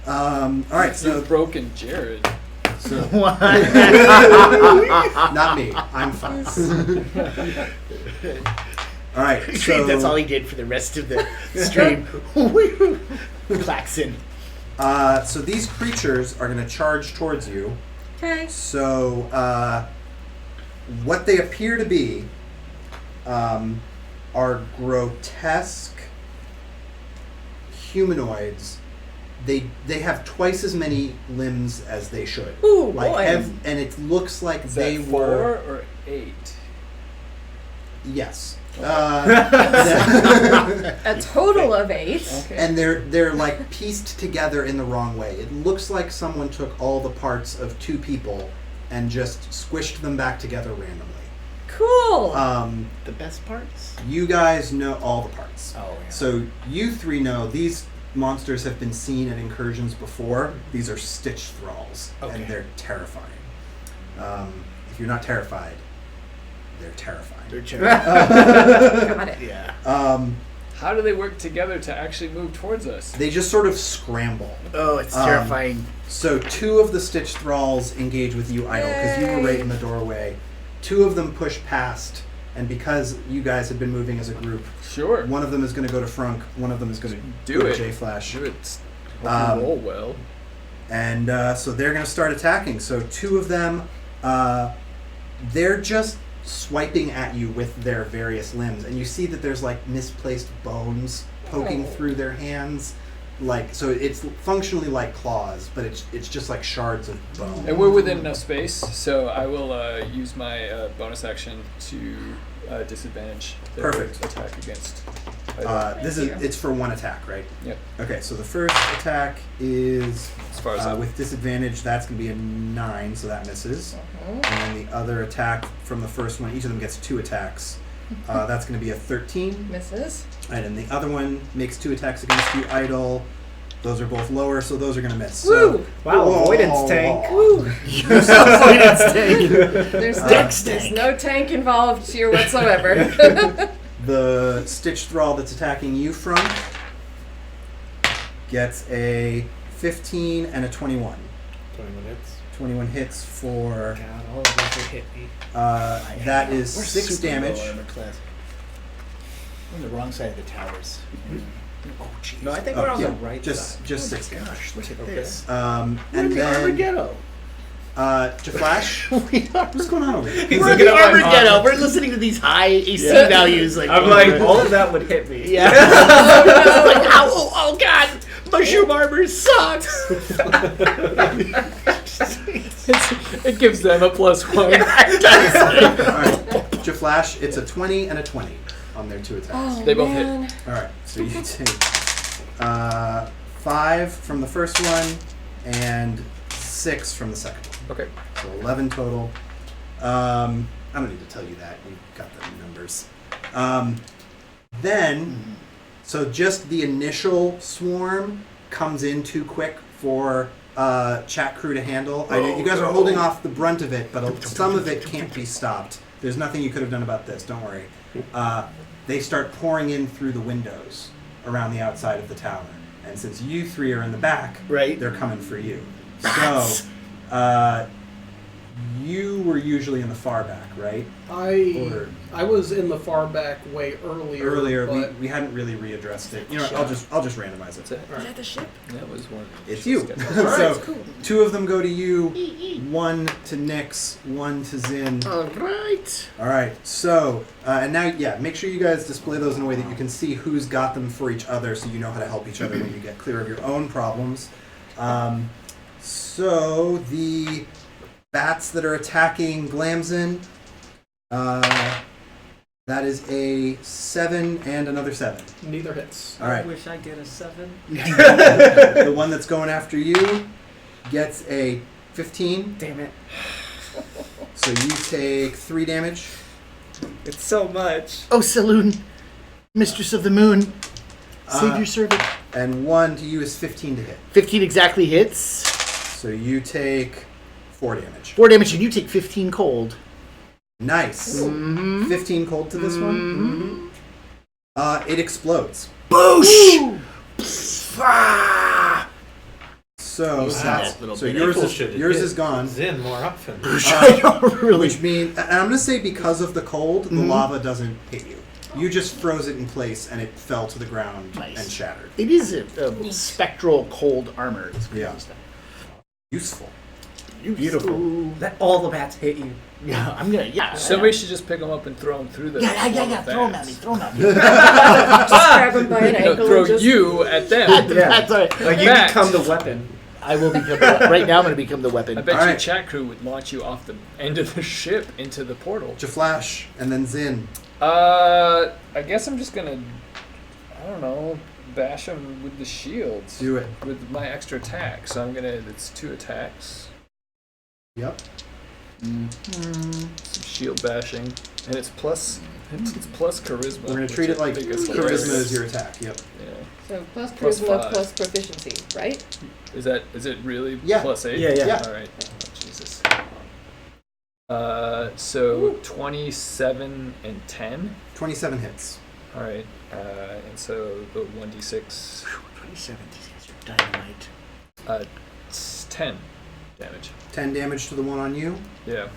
All right, so You've broken Jared. not me. I'm fine. All right, so That's all he did for the rest of the stream. Klaxon. So these creatures are going to charge towards you. Okay. So what they appear to be are grotesque humanoids. They have twice as many limbs as they should. Ooh, Like boy. and it looks like Is they that were 4 or 8? yes. A total of 8. Okay. And they're like pieced together in the wrong way. It looks like someone took all the parts of 2 people and just squished them back together randomly. Cool. The best parts? You guys know all the parts. Oh, yeah. So you 3 know these monsters have been seen at incursions before. These are stitch thralls, Okay. and they're terrifying. If you're not terrified, they're terrifying. Got it. Yeah. How do they work together to actually move towards us? They just sort of scramble. Oh, it's terrifying. So 2 of the stitch thralls engage with you, Idle, because you were right in the doorway. 2 of them push past, and because you guys had been moving as a group, Sure. one of them is going to go to Frunk, one of them is going to Do go it. to J-Flash. Do it. Hope Um, you roll well. And so they're going to start attacking. So two of them, they're just swiping at you with their various limbs. And you see that there's like misplaced bones poking through their hands. Like, so it's functionally like claws, but it's just like shards of bone. And we're within enough space, so I will use my bonus action to disadvantage their Perfect. attack against. It's for one attack, right? Yep. Okay, so the first attack is As far as with disadvantage. That's going to be a 9, so that misses. And then the other attack from the first one, each of them gets 2 attacks. That's going to be a 13. Misses. Right, and the other one makes 2 attacks against you, idle. Those are both lower, so those are going to miss. So, Woo! Wow, avoidance tank. Woo! There's no tank involved here whatsoever. The Stitch Thrall that's attacking you from gets a 15 and a 21. 21 hits. 21 hits for... God, all of those would hit me. that is 6 damage. We're on the wrong side of the towers. Oh, jeez. No, I think Oh, we're on yeah, the right just side. 6 damage. Gosh, look at Okay. this. And We're in the then... Armageddon. Jaflash? What's going on over here? He's We're in looking the at my Armageddon. arm. We're listening to these high AC Yeah. values. Like I'm like, all of that would hit me. yeah. Like, oh God, mushroom armor sucks. it gives them a +1. Alright, Jaflash, it's a 20 and a 20 on their 2 attacks. Oh, They both hit. man. Alright, so you take 5 from the first one and 6 from the second one. Okay. So 11 total. I don't need to tell you that. You've got the numbers. Then, so just the initial swarm comes in too quick for chat crew to handle. I know you guys are holding off the brunt of it, but some of it can't be stopped. There's nothing you could have done about this. Don't worry. They start pouring in through the windows around the outside of the tower. And since you 3 are in the back, Right. they're coming for you. Rats. So, you were usually in the far back, right? Or I was in the far back way earlier. But we hadn't really readdressed it. You know what, I'll just randomize That's it. it. Is that the ship? That was one. It's you. Alright, So cool. 2 of them go to you, 1 to Nyx, 1 to Zin. All right. All right. So and now, yeah, make sure you guys display those in a way that you can see who's got them for each other, so you know how to help each other when you get clear of your own problems. So the bats that are attacking Glamzin, that is a 7 and another 7. neither hits. All right. I wish I get a 7. The one that's going after you gets a 15. Damn it. So you take 3 damage. It's so much. Oh, Saloon, Mistress of the Moon, save Uh, your servant. And 1 to you is 15 to hit. 15 exactly hits. So you take 4 damage. 4 damage, and you take 15 cold. Nice. Mm-hmm. 15 cold to this one. It explodes. Boosh! Ah! So Use that little bit. yours People is should yours hit is gone. Zin more often. I don't really. Which means, and I'm gonna say because of the cold, the lava doesn't hit you. You just froze it in place and it fell to the ground Nice. and shattered. It is a spectral cold armor. It's pretty Yeah. good stuff. Useful. Beautiful. Ooh. Let all the bats hit you. Yeah, I'm gonna. Yeah. Somebody should just pick them up and throw them through the. Yeah. swarm of Throw him at bats. me. Throw him at me. Just grab him by an No, ankle throw and just... you at them. That's all right. Like you Bats. become the weapon. I will become. Right now, I'm gonna become the weapon. I bet All your right. chat crew would launch you off the end of the ship into the portal. Jaflash and then Zin. I guess I'm just gonna, I don't know, bash him with the shields. Do it. With my extra attack. So I'm gonna, it's 2 attacks. Yep. Some shield bashing. And it's plus charisma. We're gonna which treat it I like think is charisma hilarious. is your attack. Yep. Yeah. So plus Plus charisma 5. plus proficiency, right? Is it really Yeah. plus 8? Yeah. Yeah. Alright. Oh, Jesus. So 27 and 10. 27 hits. Alright. And so the 1d6, 27. These guys are dynamite. it's 10 damage. 10 damage to the one on you. Yeah.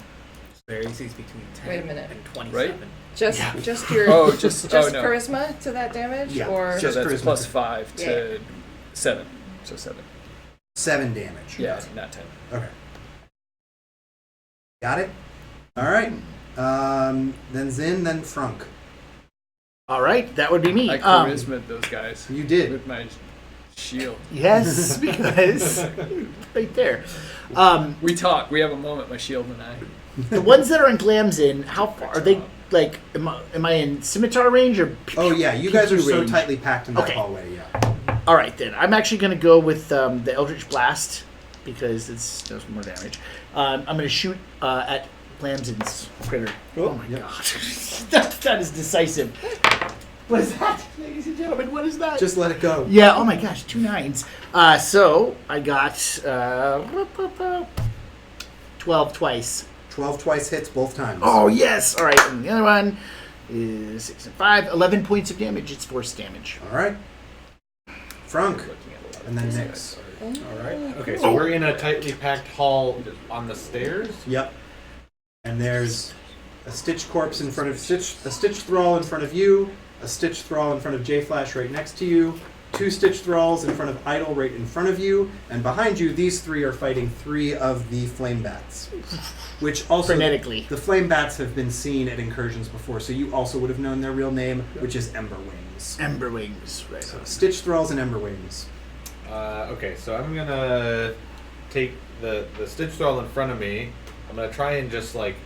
Disparities between 10 Wait a minute. and 27. Just your Oh, just just no. charisma to that damage, Yeah. or So Just that's charisma. plus 5 to 7. So 7. 7 damage. Yeah, not 10. Okay. Got it? Alright. Then Zin, then Frunk. All right, that would be me. I charisma'd those guys. You did. With my shield. Yes, because right there. We talk. We have a moment, my shield and I. The ones that are in Glamzin, how far are they? Like, am I in scimitar range or? Oh yeah, you guys are PQ so range? tightly packed in that Okay. hallway, yeah. All right, then. I'm actually going to go with the Eldritch Blast because it does more damage. I'm going to shoot at Glamzin's critter. Oh my Yep. god. that is decisive. What is that, ladies and gentlemen? What is that? Just let it go. Yeah, oh my gosh, 2 9s. So I got 12 twice. 12 twice hits both times. Oh, yes. All right, and the other one is 6 and 5. 11 points of damage. It's force damage. Alright. Frunk. Looking at a lot of And then things. Nyx. Alright. Okay, so we're in a tightly packed hall on the stairs. Yep. And there's a Stitch corpse in front of a Stitch Thrall in front of you, a Stitch Thrall in front of J-Flash right next to you, 2 Stitch Thralls in front of Idol right in front of you, and behind you, these 3 are fighting 3 of the Flame Bats. Which also, Frenetically. the Flame Bats have been seen at incursions before, so you also would have known their real name, which is Ember Wings. Ember Wings. Right. So Stitch Thralls and Ember Wings. Okay, so I'm gonna take the Stitch Thrall in front of me. I'm gonna try and just like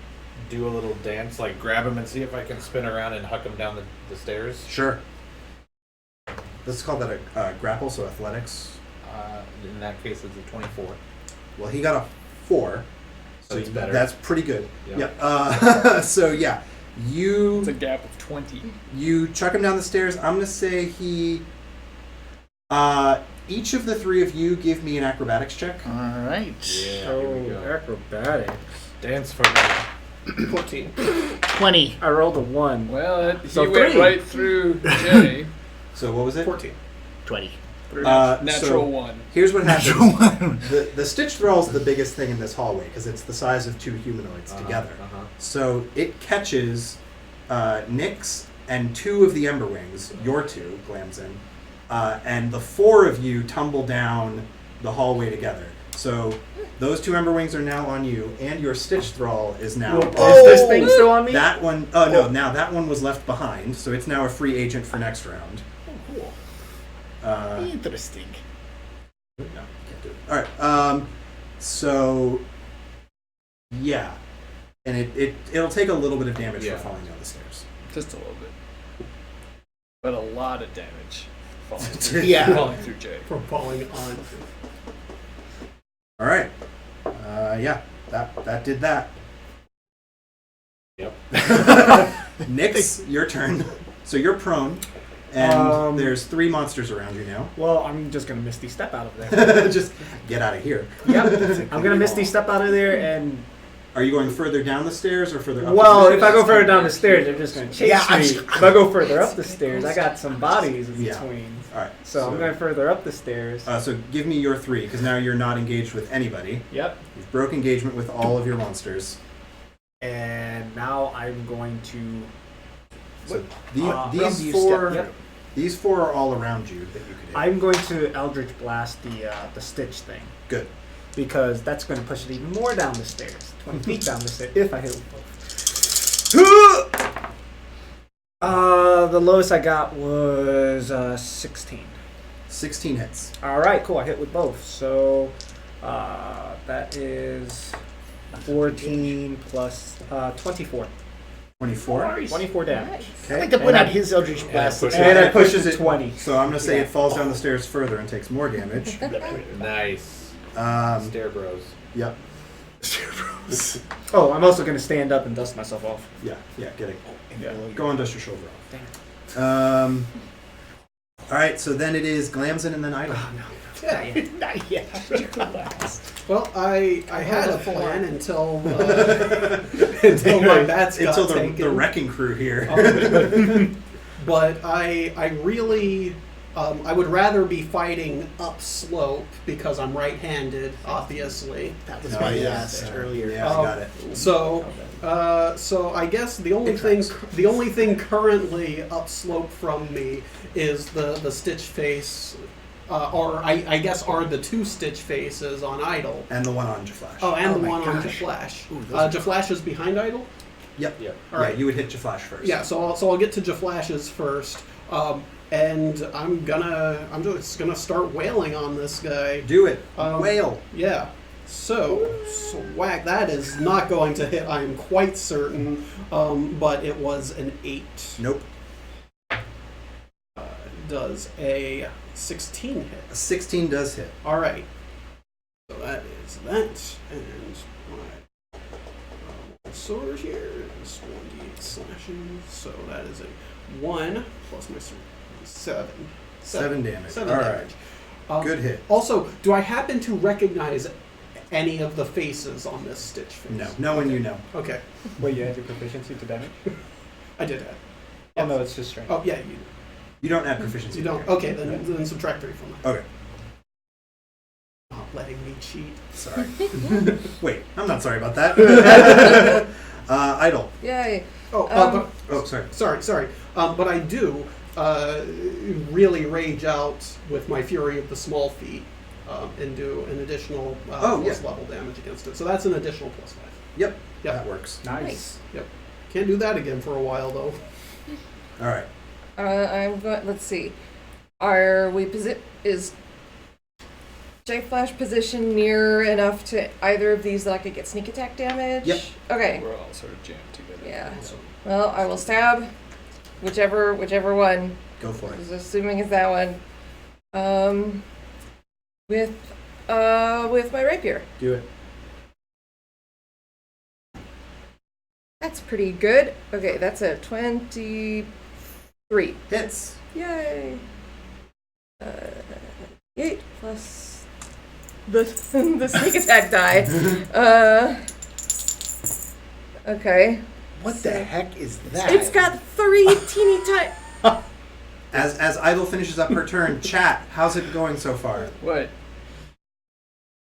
do a little dance, like grab him and see if I can spin around and huck him down the stairs. Sure. Let's call that a grapple, so athletics. In that case, it's a 24. Well, he got a 4. So it's better. That's pretty good. Yep. Yeah. So yeah, It's a gap of 20. you chuck him down the stairs. I'm gonna say he. Each of the 3 of you give me an acrobatics check. All right. Yeah, here we So go. acrobatics. Dance for me. 14. 20. I rolled a 1. Well, he So went 3. right through Jay. So what was it? 14. 20. Natural so 1. Here's what happens. the Stitch Thrall is the biggest thing in this hallway because it's the size of 2 humanoids together. So it catches Nyx and 2 of the Ember Wings, your 2, Glamzin, and the 4 of you tumble down the hallway together. So those 2 Ember Wings are now on you, and your Stitch Thrall is now. Is this thing still on me? That one, oh no, now that one was left behind, so it's now a free agent for next round. Oh, cool. Uh, Interesting. no, can't do it. Alright, so, yeah. And it'll take a little bit of damage Yeah. for falling down the stairs. Just a little bit. But a lot of damage. Falling through, Yeah. falling through Jay. From falling on. Alright. Yeah, that did that. Yep. Nyx, your turn. So you're prone, and there's 3 monsters around you now. Well, I'm just gonna Misty Step out of there. Just get out of here. Yep. I'm gonna Misty Step out of there, and Are you going further down the stairs or further up well, the if stairs? I go further down the stairs, they're just gonna chase Yeah, I'm me. sure- If I go further up the stairs, I got some bodies in Yeah. between. Alright. So I'm going further up the stairs. So give me your 3, because now you're not engaged with anybody. Yep. You've broke engagement with all of your monsters. And now I'm going to. So From these you 4, Yep. these 4 are all around you that you could hit. I'm going to Eldritch Blast the Stitch thing. Good. Because that's going to push it even more down the stairs. 20 feet down the stairs, if I hit with both. The lowest I got was 16. 16 hits. Alright, cool. I hit with both. So that is 14 plus 24. 24. 24 damage. I like to point And out I- his Eldritch Blast. push And it it pushes pushes it 20. So I'm going to say it falls down the stairs further and takes more damage. Nice. Um, Stair bros. yep. Oh, I'm also going to stand up and dust myself off. Yeah, get it. Yeah. Go and dust your shoulder off. Alright, so then it is Glamzin and then Idol. Not yet. Well, I had a plan until until my bats got Until taken. the wrecking crew here. But I really I would rather be fighting upslope because I'm right-handed, obviously. That was Oh, why I yeah, asked yeah. earlier. Yeah, I got it. So I guess the only thing currently upslope from me is the Stitch Face I guess are the 2 Stitch faces on Idle. And the one on Jaflash. Oh, and Oh the my one on gosh. Jaflash. Ooh, those are- Jaflash is behind Idle? Yep. Yep. All right. Yeah, you would hit Jaflash first. Yeah, so I'll get to Jaflash's first. And I'm just gonna start wailing on this guy. Do it. Um, Whale. Yeah. So whack. That is not going to hit. I am quite certain. But it was an 8. Nope. Does a 16 hit? A 16 does hit. All right. So that is that, and my sword here is 1d8 slashing. So that is a 1 plus my sword, 7. 7 damage. 7 All damage. right. Good hit. Also, do I happen to recognize any of the faces on this Stitch face? No. No one you know. Okay, Wait, you had your proficiency to damage? I did that. Oh no, it's just strength. Oh yeah, You don't have proficiency. you don't. here. Okay, then subtract 3 from that. Okay. Not letting me cheat. Sorry. Wait, I'm not sorry about that. Idle. Yay. Oh, Oh, sorry. sorry. But I do really rage out with my Fury of the Small Feet and do an additional plus level damage against it. So that's an additional +5. Yep. Yep. That works. Nice. Yep. Can't do that again for a while though. All right. I'm going. Let's see. Are we is J-Flash positioned near enough to either of these that I could get sneak attack damage? Yep. Okay. We're all sort of jammed together. Yeah. Well, I will stab whichever one. Go for I it. was assuming it's that one. With my rapier. Do it. That's pretty good. Okay, that's a 23. Hits. Yay! 8 plus the the sneak attack die. Okay. What the heck is that? It's got 3 teeny tiny. As Idle finishes up her turn, chat, how's it going so far? What?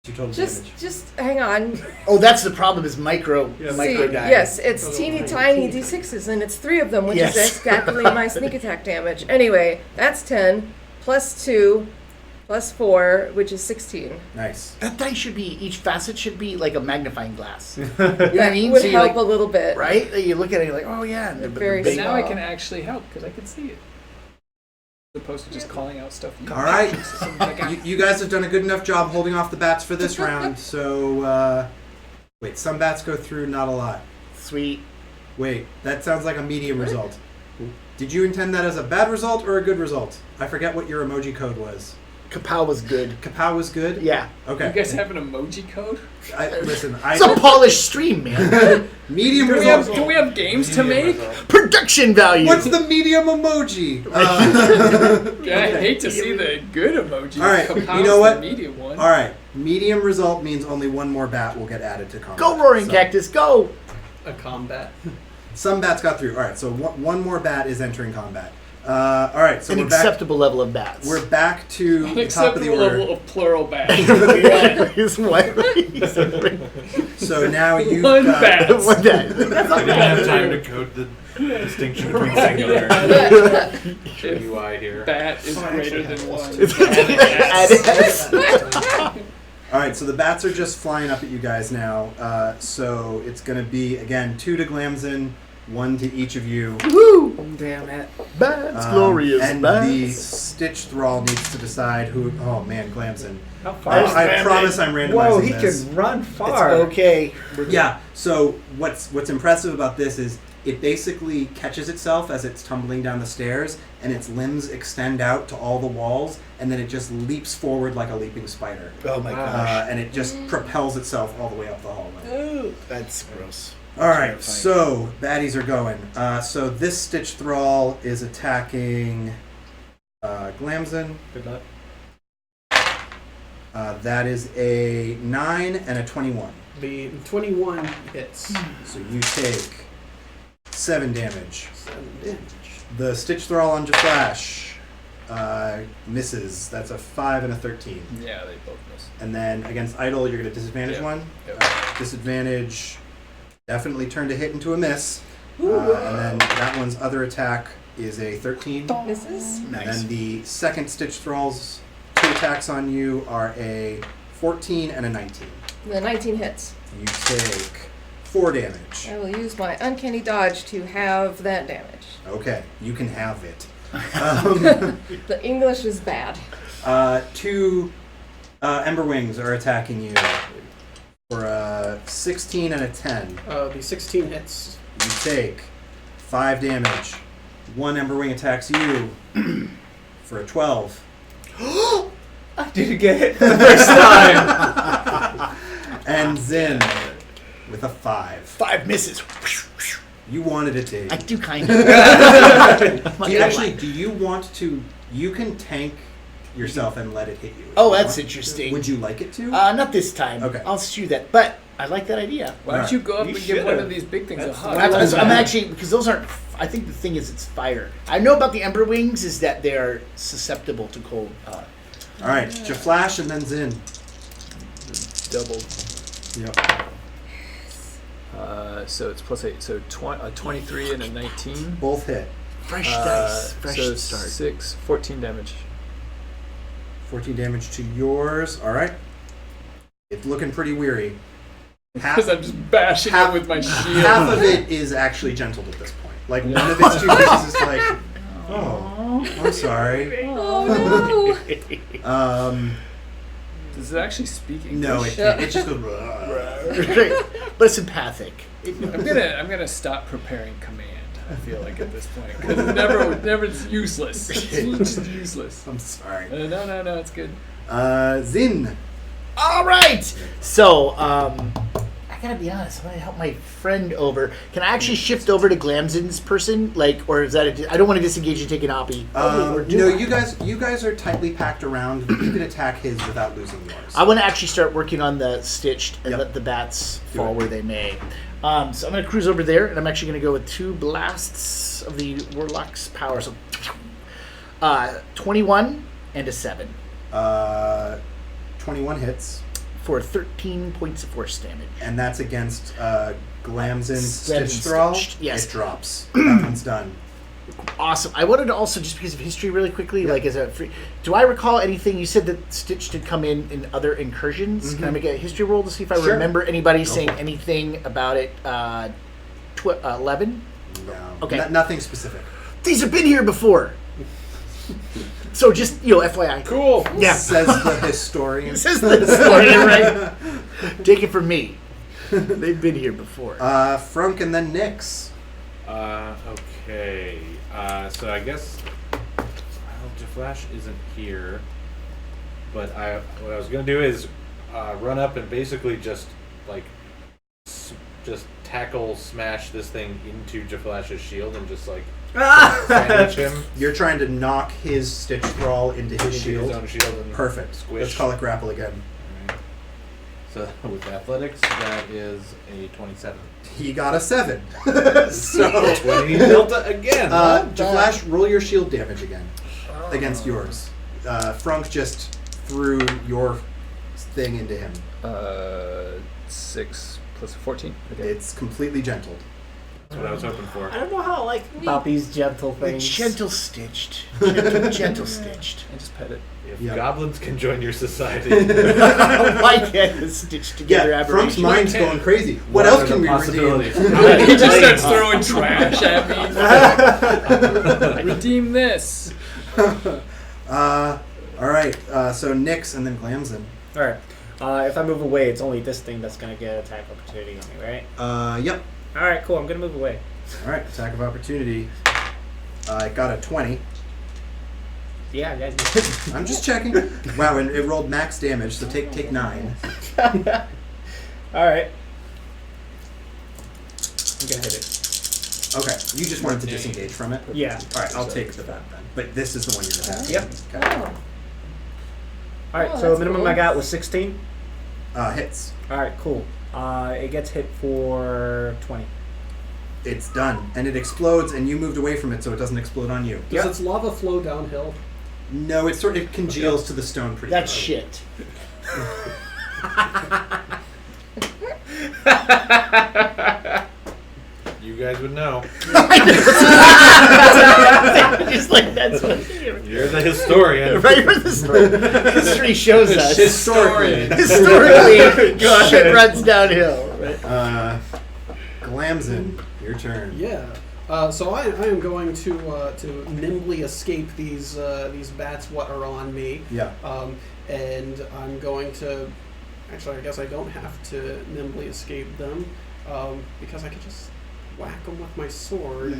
You told Just hang on. Oh, that's the problem. Is micro Yeah, micro See, die. yes, it's teeny tiny d6s, and it's 3 of them, which Yes. is exactly my sneak attack damage. Anyway, that's 10 plus 2 plus 4, which is 16. Nice. That die should be, each facet should be like a magnifying glass. You know what I That mean? would So you're help like, a little bit. right? You look at it, you're like, oh yeah. And Very But big- now I small. can actually help because I can see it. As opposed to just calling out stuff. All right. Like, You guys have done a good enough job holding off the bats for this round. So, wait, some bats go through, not a lot. Sweet. Wait, that sounds like a medium result. Did you intend that as a bad result or a good result? I forget what your emoji code was. Kapow was good. Kapow was good? Yeah. Okay. You guys have an emoji code? Listen, It's a polished stream, man. medium Do we have, result. do we have games to make? Production value. What's the medium emoji? I hate to see the good emoji. All right, Kapow's you know what? The medium one. All right, medium result means only one more bat will get added to combat. Go, Roaring So, Cactus, go! A combat. Some bats got through. All right, so one more bat is entering combat. All right, so An we're back. acceptable level of bats. We're back to the top of the Unacceptable order. level of plural bats. Is what? So now you've One got bat. What that? I didn't have time to code the distinction between singular and UI here. Bat is greater than one. All right, so the bats are just flying up at you guys now. So it's going to be again 2 to Glamson, 1 to each of you. Woo! Damn it. Bats, glorious and bats. the Stitch Thrall needs to decide who. Oh man, Glamson. How far is I that? promise I'm randomizing Whoa, he this. can run It's far. okay. Yeah. So what's impressive about this is it basically catches itself as it's tumbling down the stairs, and its limbs extend out to all the walls, and then it just leaps forward like a leaping spider, Oh my gosh. and it just propels itself all the way up the hallway. That's gross. All right. Terrifying. So baddies are going. So this Stitch Thrall is attacking Glamson. Good luck. That is a 9 and a 21. The 21 hits. So you take 7 damage. 7 damage. The Stitch Thrall on Jaflash misses. That's a 5 and a 13. Yeah, they both miss. And then against Idle, you're going to disadvantage Yep. one. Yep. Disadvantage definitely turned a hit into a miss. And then that one's other attack is a 13. Misses? And Nice. then the second Stitch Thrall's turn two attacks on you are a 14 and a 19. The 19 hits. You take 4 damage. I will use my uncanny dodge to have that damage. Okay, you can have it. The English is bad. 2 Ember Wings are attacking you for a 16 and a 10. The 16 hits. You take 5 damage. 1 Ember Wing attacks you for a 12. I didn't get it the first time. And Zin with a 5. 5 misses. You wanted it, Dave. I do kind of. Do you want to? You can tank yourself and let it hit you. Oh, that's interesting. Would you like it to? Not this time. Okay. I'll shoot that. But I like that idea. Why don't you go up You and give one should've. of these big things a That's hug? what I I'm actually, because those aren't, I think the thing is it's fire. I know about the Ember Wings is that they're susceptible to cold. All right, Jaflash and then Zin. Double. Yep. So it's +8. So 23 and a 19. Both hit. Fresh dice. Fresh so start. 14 damage. 14 damage to yours. All right. It's looking pretty weary. Because I'm just bashing it with my shield. Half of it is actually gentled at this point. Like one of its 2 pieces is like, oh, I'm sorry. Oh Does it actually speak English? No, it can't. It just goes. "Rah." But it's empathic. I'm gonna stop preparing command. I feel like at this point because never it's useless. It's just useless. I'm sorry. No, it's good. Zin. All right. So, I gotta be honest. I'm gonna help my friend over. Can I actually shift over to Glamzin's person? Like, or is that? I don't want to disengage and take an oppie. Or do No, I? you guys are tightly packed around. You can attack his without losing yours. I want to actually start working on the stitched and Yep. let the bats Do fall it. where they may. So I'm going to cruise over there, and I'm actually going to go with 2 blasts of the Warlock's power. So 21 and a 7 21 hits, for 13 points of force damage. and that's against Glamzin's Stitch Stitch Thrall. Stitched, yes. It drops. That one's done. Awesome. I wanted to also, just because of history really quickly, like as a free, do I recall anything, you said that Stitched had come in other incursions. Can I make a history roll to see if I Sure. remember anybody Go saying for it. anything about it? 11? No. Okay. Nothing specific. These have been here before. So just, FYI. Cool. Yeah. Says the historian. This is the story, right? Take it from me. They've been here before. Frunk and then Nyx. Okay. So I guess Jaflash isn't here, but what I was gonna do is run up and basically just tackle smash this thing into Jaflash's shield and just sandwich him You're trying to knock his Stitch Thrall into his into shield. his own shield and Perfect. squish. Let's call it grapple again. Alright. So with athletics, that is a 27. He got a 7. So 20 delta again. Jaflash, roll your shield damage again against yours. Frunk just threw your thing into him. 6 plus 14. Okay. It's completely gentled. That's what I was hoping for. I don't know how I like about these gentle things. Gentle stitched. Gentle stitched. And just pet it. If Yep. goblins can join your society, Why can't the stitched together Yeah, Frunk's aberration? mind's going crazy. What else can we redeem? He just starts throwing trash at me. Redeem this. All right. So Nyx and then Glamzin. Alright. If I move away, it's only this thing that's going to get an attack opportunity on me, right? Yep. Alright, cool. I'm going to move away. All right. Attack of opportunity. I got a 20. Yeah, I'm just checking. Wow, and it rolled max damage, so take 9. Alright. I'm going to hit it. Okay. You just wanted to disengage from it. Yeah. All right. I'll take the bat then. But this is the one you're attacking. Yep. Okay. Alright, Oh, so that's minimum cool. I got was 16. Hits. Alright, cool. It gets hit for 20. It's done, and it explodes, and you moved away from it, so it doesn't explode on you. Does its lava flow downhill? No, it congeals to the stone pretty. That's quickly. shit. you guys would know. Just like that's what. You're the historian. Right where history shows us. Historian. Historically, shit runs downhill. Right? Glamson, your turn. Yeah. So I am going to nimbly escape these bats what are on me. Yeah. And I'm going to. Actually, I guess I don't have to nimbly escape them because I could just whack them with my sword.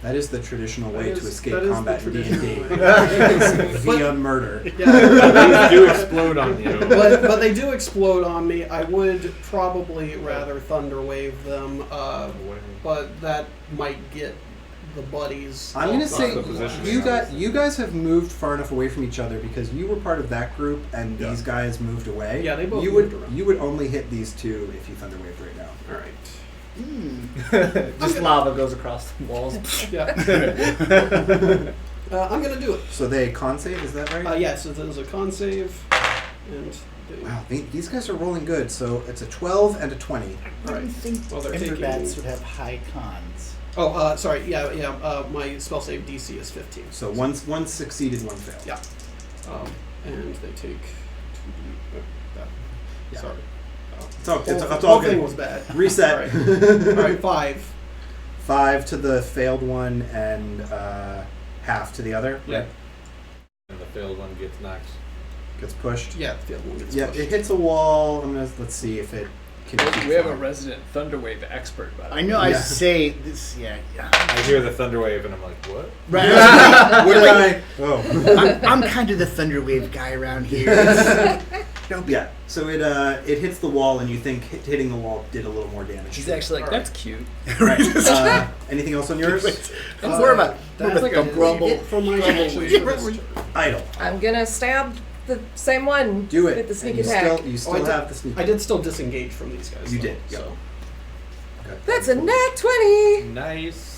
That is the traditional way That to is- escape that is the combat in traditional D&D. way. Via murder. Yeah. These do explode on you. but they do explode on me. I would probably rather thunder wave them, but that might get the buddies. I'm gonna off say the position. you guys have moved far enough away from each other because you were part of that group and these guys moved away. Yeah, they both you moved would around. you would only hit these two if you thunder waved right now. All right. Just lava goes across the walls. Yeah. I'm gonna do it. So they con save, is that right? Yeah. So there's a con save, and Wow, these guys are rolling good. So it's a 12 and a 20. I don't think Well, they're Ember taking- bats would have high cons. Oh, sorry. Yeah. My spell save DC is 15. So one succeeded, one failed. Yeah. And they take 2d. Yeah. Sorry. It's The all whole thing good. was bad. Reset. All right. 5. 5 to the failed one and half to the other. Yeah. And the failed one gets knocked. Gets pushed. Yeah. The other one gets Yeah, pushed. it hits a wall. Let's see if it can. keep We have a going. resident Thunderwave expert, by the way. I know. I Yeah. say this. Yeah. I hear the thunder wave and I'm like, what? Right. What did I? Oh. I'm kind of the Thunderwave guy around here. It's- Don't be. Yeah. So it hits the wall, and you think hitting the wall did a little more damage. He's actually like, All right. that's cute. Right. Anything else on yours? More of a That's like a grumble. hit for my actions for this turn. Idle. I'm gonna stab the same one Do it. with the sneak And attack. You I still did- have the sneak. I did still disengage from these guys. You though, did, yep. So. Okay. That's a nat 20. Nice.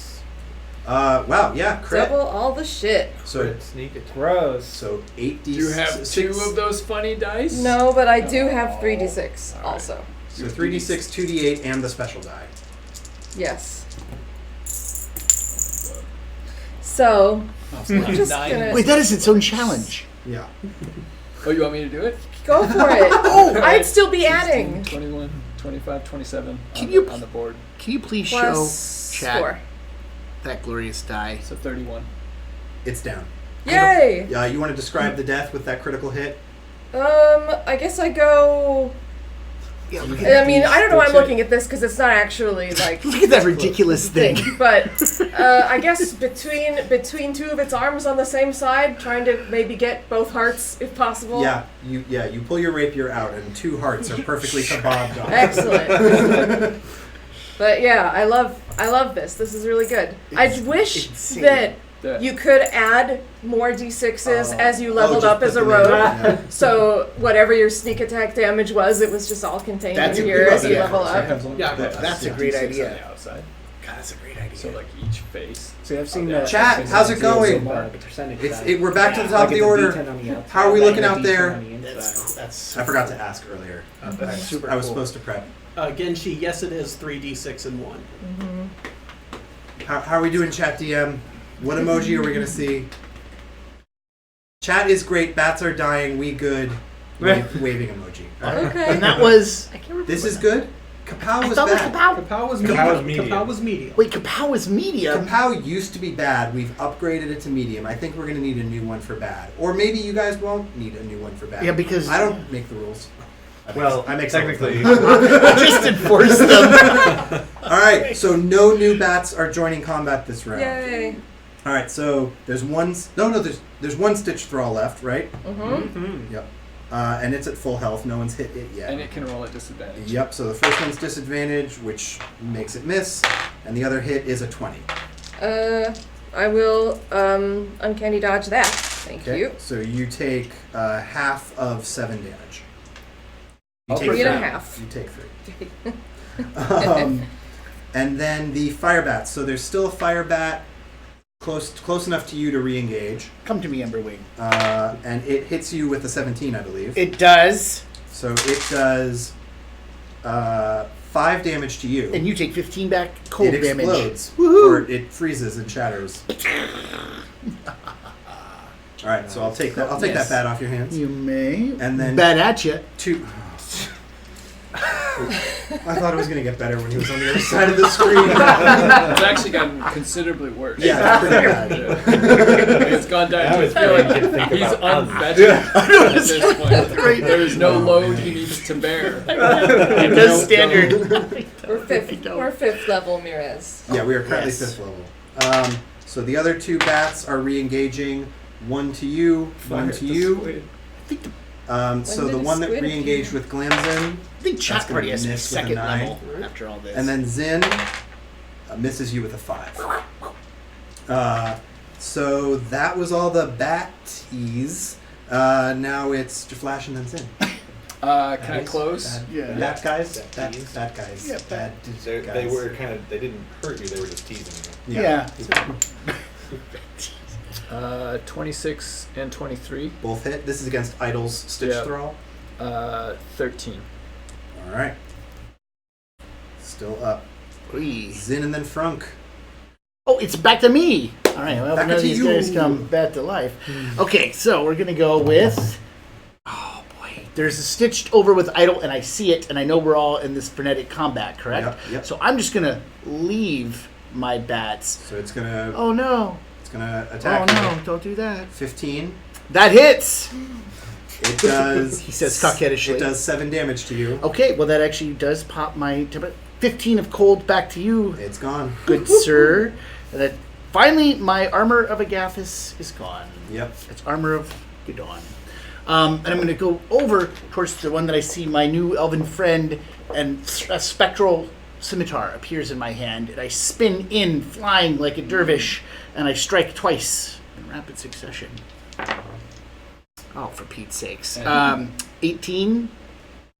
Wow. Yeah. Crit. Double all the shit. So Crit sneak attack. Gross. so 8d. Do you have two of those funny dice? No, but I do have 3d6 All right. also. So 3d6, 2d8, and the special die. Yes. So I'm just gonna Wait, that is its own challenge. Yeah. Oh, you want me to do it? go for it. Oh, I'd still be adding 21, 25, 27 Can on, you- on the board. Can you please plus show Chad 4. that glorious die? So 31. It's down. Yay! Yeah. You want to describe the death with that critical hit? I guess I go. Yeah, look I mean, I don't know why I'm looking at this because it's not actually like Look at that ridiculous thing. But I guess between two of its arms on the same side, trying to maybe get both hearts if possible. Yeah. You pull your rapier out, and 2 hearts are perfectly kabobbed on. Excellent. But yeah, I love this. This is really good. I wish insane. that The- you could add more d6s as you leveled just up as put a them in. rogue. Yeah. So whatever your sneak attack damage was, it was just all contained That's in a here good as you idea. level up. Yeah. That's a great D6 on idea. the outside. God, that's a great idea. So like each face. See, I've seen Yeah. that. Chat, I've seen how's that it going? so far, the percentage side. We're back to the top Like of the it's a order. D10 on the outside, How are we and looking a out D10 there? on the inside. That's I forgot to ask earlier. That's super I was cool. supposed to prep. Genshi, yes, it is 3d6 and 1. How are we doing, chat DM? What emoji are we gonna see? Chat is great. Bats are dying. We good. Waving emoji. All right. Okay. And that was. I can't remember. This is good. Kapow I was thought it was bad. Kapow. Kapow was Kapow medium. was medium. Kapow was medium. Wait, Kapow was medium. Kapow used to be bad. We've upgraded it to medium. I think we're gonna need a new one for bad, or maybe you guys won't need a new one for bad. Yeah, because- I don't make the rules. I make some of them. technically, Just enforce them. All right. So no new bats are joining combat this round. Yay. All right. So there's one. There's one Stitch Thrall left, right? Mm-hmm. Yep. And it's at full health. No one's hit it yet. And it can roll at disadvantage. Yep, so the first one's disadvantage, which makes it miss, and the other hit is a 20. I will uncanny dodge that. Thank you. So you take half of 7 damage. You I'll take bring 3 3. and a half. You take 3. And then the fire bats. So there's still a fire bat close enough to you to re-engage, Come to me, Emberwing. and it hits you with a 17, I believe. It does, So it does 5 damage to you. and you take 15 back cold It damage. explodes, Woohoo! or it freezes and shatters. All right, so I'll take that. I'll take Yes. that bat off your hands. You may. And then Bad at you. 2. I thought it was going to get better when he was on the other side of the screen. It's actually gotten considerably worse. Yeah, it's pretty bad. It's gone down Now to it's a feeling good to think he's about unfettered at this point. Right. There is no load he needs to bear. It does standard. We're fifth level, Mirez. Yeah, we are currently Yes. 5th level. So the other 2 bats are re-engaging. 1 to you, 1 to you. So did the the one that squid re-engaged with Glamzin, I think chat That's gonna party has to be miss with a second 9. level after all this. and then Zin misses you with a 5. So that was all the batties. Now it's Jaflash and then Zin. Can I close? Yeah. Bad guys. Batties. Bad guys. Yeah, Bad They guys. were kind of. They didn't hurt you. They were just teasing you. Yeah. 26 and 23. Both hit. This is against Idol's Stitch Yeah. Thrall. 13. All right. Still up. Oy. Zin and then Frunk. Oh, it's back to me. All right, well, Back none of to these you. guys come back to life. Okay, so we're gonna go with. Oh boy, there's a stitched over with idol, and I see it, and I know we're all in this frenetic combat, correct? Yep. So I'm just gonna leave my bats. So it's gonna Oh no! attack Oh no! you. Don't do that. 15. That hits. It does. He says cockheadishly. It does 7 damage to you. Okay, well that actually does pop my 15 of cold back to you, It's gone. good sir. And then finally, my armor of Agathis is gone. Yep. It's armor of Gudon. And I'm going to go over towards the one that I see my new elven friend, and a spectral scimitar appears in my hand, and I spin in, flying like a dervish, and I strike twice in rapid succession. Oh, for Pete's sakes. 18,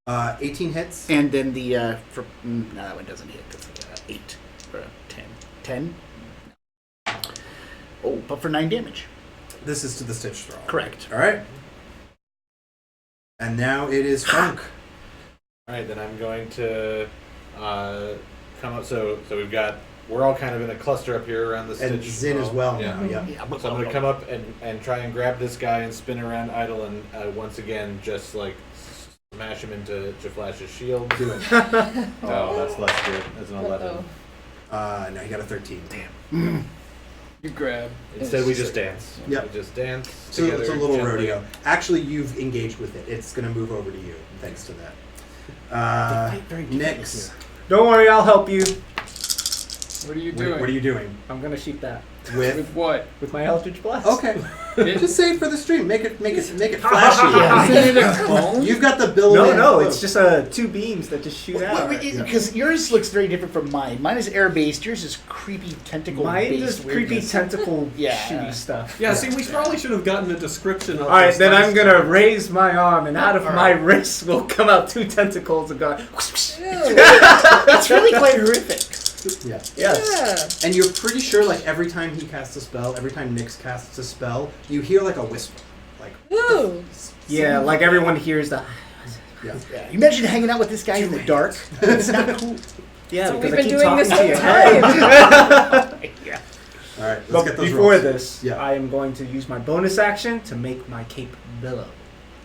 18 hits. and then the, no, that one doesn't hit. That's like 8 or 10. 10? Oh, but for 9 damage. This is to the Stitch Thrall. Correct. All right. And now it is Frunk. All right, then I'm going to come up. So we're all kind of in a cluster up here around the Stitch. And Zin as Thrall. well Yeah. now. Yep. Yeah, So I'm going to come up and try and grab this guy and spin around Idle and once again just like smash him into Jaflash's shield. Do it. Oh, that's less good. That's an 11. No, he got a 13. Damn. You grab. Instead, we just dance. Yep. We just dance So together. it's a little gently. rodeo. Actually, you've engaged with it. It's going to move over to you, thanks to that. Nyx, Don't worry, I'll help you. What are you doing? what are you doing? I'm gonna shoot that With what? with my Eldritch Blast. okay, just say it for the stream. Make it flashy. Isn't it a cone? You've got the billowing. No, it's just 2 beams that just shoot out. Because yours looks very different from mine. Mine is air-based. Yours is creepy tentacle-based. Mine is creepy weirdness. tentacle Yeah. shooty stuff. Yeah, see, we probably should have gotten a description of All right, this then dice I'm gonna tower. raise my arm, and out of my wrist will come out 2 tentacles and go. It's really quite horrific. Yeah. Yes. And you're pretty sure, like, every time he casts a spell, every time Nyx casts a spell, you hear, like, a whisper. Like, Woo! Yeah, like everyone hears the. yeah. Yeah. You imagine hanging out with this guy in the dark. It's not cool. Yeah, So because we've I been keep doing talking this to whole your time. head. Yeah. All right, let's But get those before rolls. this, Yeah. I am going to use my bonus action to make my cape billow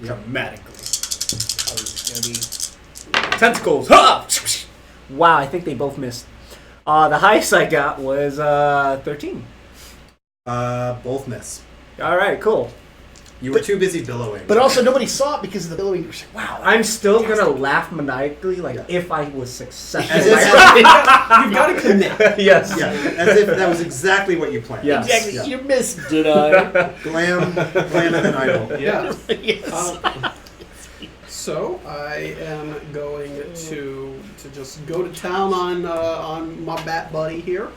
Yep. dramatically. It's gonna be Tentacles! Ha! Wow, I think they both missed. The highest I got was 13. Both miss. All right, cool. You were too busy billowing. But also, nobody saw it because of the billowing. Wow. I'm still gonna laugh maniacally, like Yeah. if I was successful. As You've got to commit. Yes. yeah, as if that was exactly what you planned. Yeah. Exactly. Yeah. You missed, did I? Glam, and then idle. Yeah. Yes. So I am going to just go to town on my bat buddy here.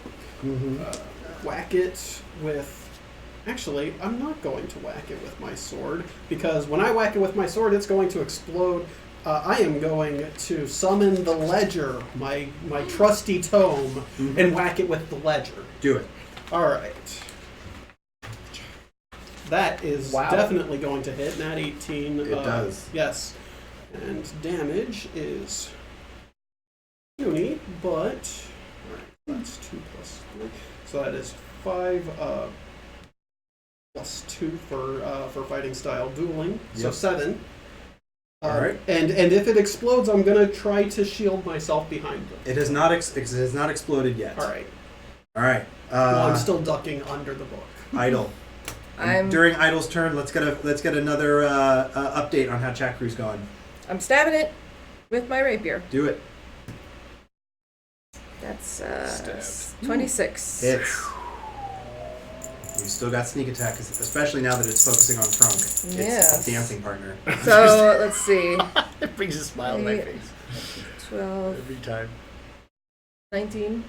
Whack it with. Actually, I'm not going to whack it with my sword because when I whack it with my sword, it's going to explode. I am going to summon the ledger, my trusty tome, and whack it with the ledger. Do it. All right. That is Wow. definitely going to hit. Nat 18. It does. Yes. And damage is puny, but all right, that's 2 plus 3. So that is 5 +2 for fighting style dueling, so Yep. 7. Alright. And if it explodes, I'm gonna try to shield myself behind them. It has not exploded yet. All right. All right. Well, I'm still ducking under the book. Idle. I'm During Idle's turn, let's get another update on how chat crew's going. stabbing it with my rapier. Do it. That's Stabbed. 26. Hits. You still got sneak attack, especially now that it's focusing on Trunk. It's Yes. a dancing partner. So let's see. It brings a smile on my Eight. face 12, every time. 19.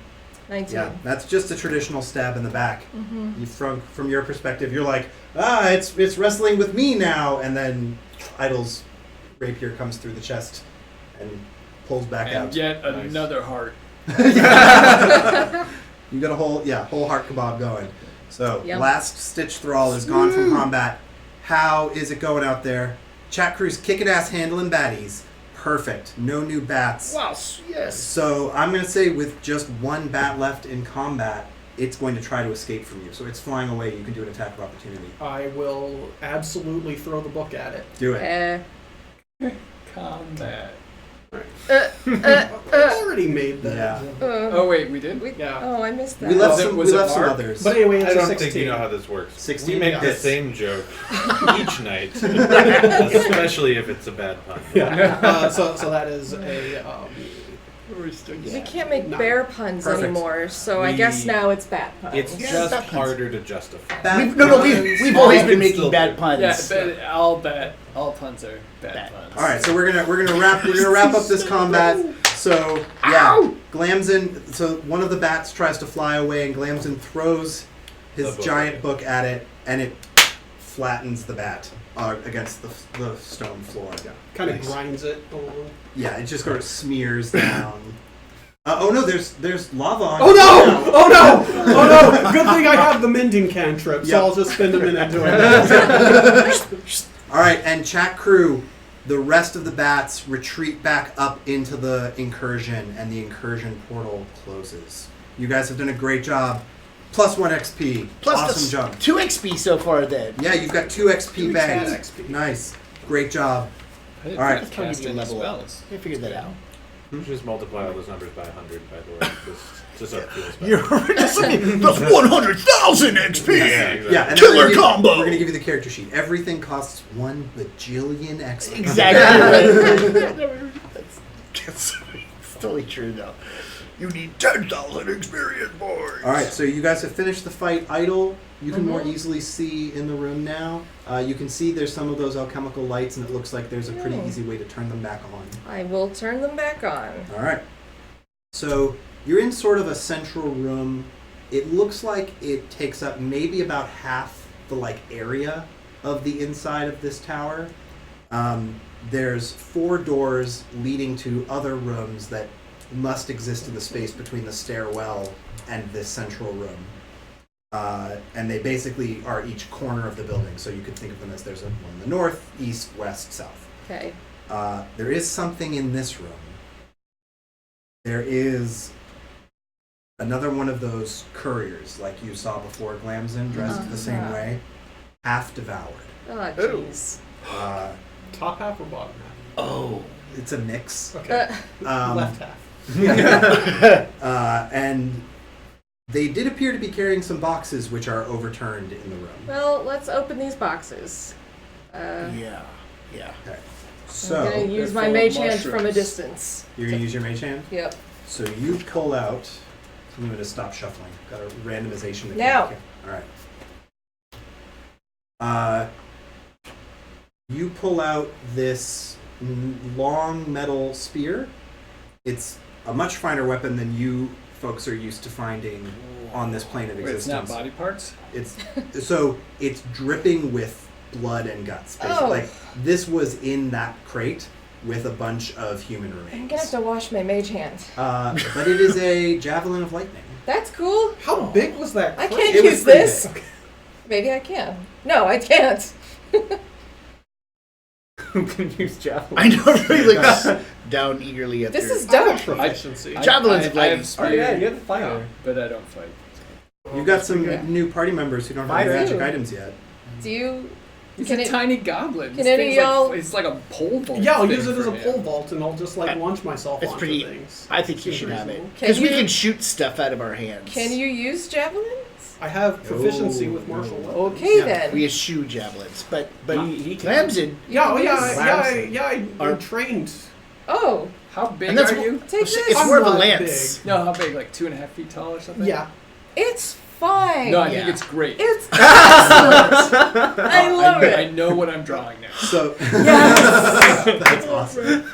19. Yeah, that's just a traditional stab in the back. Mm-hmm. From your perspective, you're like, it's wrestling with me now, and then Idle's rapier comes through the chest and pulls back And out. yet Nice. another heart. You got a whole heart kebab going. So Yum. last stitch thrall is gone from combat. How is it going out there? Chat crew's kicking ass handling baddies. Perfect. No new bats. Wow, yes. So I'm gonna say with just one bat left in combat, it's going to try to escape from you. So it's flying away. You can do an attack of opportunity. I will absolutely throw the book at it. Do it. Combat. I already made that. Yeah. Oh wait, we did? Yeah. Oh, I missed that. We left Was it- some. was We it left some Mark? others. But anyway, it's I a don't 16. think you know how this works. 16? We make the Yes. same joke each night, especially if it's a bad pun. Yeah. So that is a. We can't make No. bear puns Perfect. anymore, so I guess We- now it's bat puns. It's Yeah, just bad puns. harder to justify. Bad We've puns. always You been can making still bad do puns. Yeah, all puns are bad puns. All right, so we're gonna wrap up this combat. So yeah, Glamson. So one of the bats tries to fly away, and Glamson throws his The book. giant book at it, and it flattens the bat against the stone floor. Kind of Nice. grinds it along. Yeah, it just sort of smears down. Oh no, there's lava on. Oh no! Oh no! Oh no! Good thing I have the mending cantrip, so Yep. I'll just spend a minute doing that. All right, and chat crew, the rest of the bats retreat back up into the incursion, and the incursion portal closes. You guys have done a great job. +1 XP. Plus awesome the jump. 2 XP so far then. Yeah, you've got 2 XP 2 bags. XP. Nice. Great job. I didn't All right. think Probably cast give you any level up. spells. I figured that out. Just multiply all those numbers by 100, by the way. Just so it feels better. You're that's 100,000 XP. Yeah, exactly. Yeah, and Killer we're gonna give- combo! We're going to give you the character sheet. Everything costs 1 bajillion XP. Exactly. That's totally true though. You need 10,000 experience points. All right, so you guys have finished the fight. Idle, you can more easily see in the room now. You can see there's some of those alchemical lights, and it looks like there's a pretty easy way to turn them back on. I will turn them back on. All right. So you're in sort of a central room. It looks like it takes up maybe about half the area of the inside of this tower. There's 4 doors leading to other rooms that must exist in the space between the stairwell and this central room. And they basically are each corner of the building. So you could think of them as there's one in the north, east, west, south. Okay. There is something in this room. There is another one of those couriers, like you saw before, Glamson, dressed the same way, half devoured. Oh, jeez. Top half or bottom half? Oh, it's a mix. Okay. Left half. And they did appear to be carrying some boxes which are overturned in the room. Well, let's open these boxes. Yeah. Okay. I'm So gonna use they're my full of mage hand from a mushrooms. distance. you're gonna use your mage hand. Yep. So you pull out. I'm gonna stop shuffling. Got a randomization. Now. All right. You pull out this long metal spear. It's a much finer weapon than you folks are used to finding on this plane of Wait, it's existence. not body parts? It's so it's dripping with blood and guts. Basically. Oh. Like this was in that crate with a bunch of human I'm gonna have remains. to wash my mage hand. But it is a javelin of lightning. That's cool. How big was that? I crate? can't It was use pretty this. big. Maybe I can. No, I can't. Who can use javelin? I know, really looks down eagerly at This their- is dope. Proficiency. Javelins I of lightning. have spear, Oh yeah, you're the fighter. but I don't fight. You've got some Yeah. new party members who don't have Fire. magic Ooh. items yet. Do you? He's Can a it- tiny goblin. can This any thing's of y'all- It's like a pole vault. Yeah, I'll thing use it as a for pole him. vault, and I'll just like launch myself That's onto pretty. things. I think you Seems should have it reasonable. because we Can you- can shoot stuff out of our hands. Can you use javelins? I have proficiency Oh, with martial no. weapons. Okay Yeah, then. we eschew javelins, but He can. Ramsden. Yeah, oh, yeah, Lamson. I'm trained. Oh, How big And that's are you? take this. It's I'm more of a not lance. No, how big? Like 2.5 feet tall or something? Yeah. It's fine. No, I think Yeah. it's great. It's excellent. I love I it. know what I'm drawing now. So Yes. that's awesome.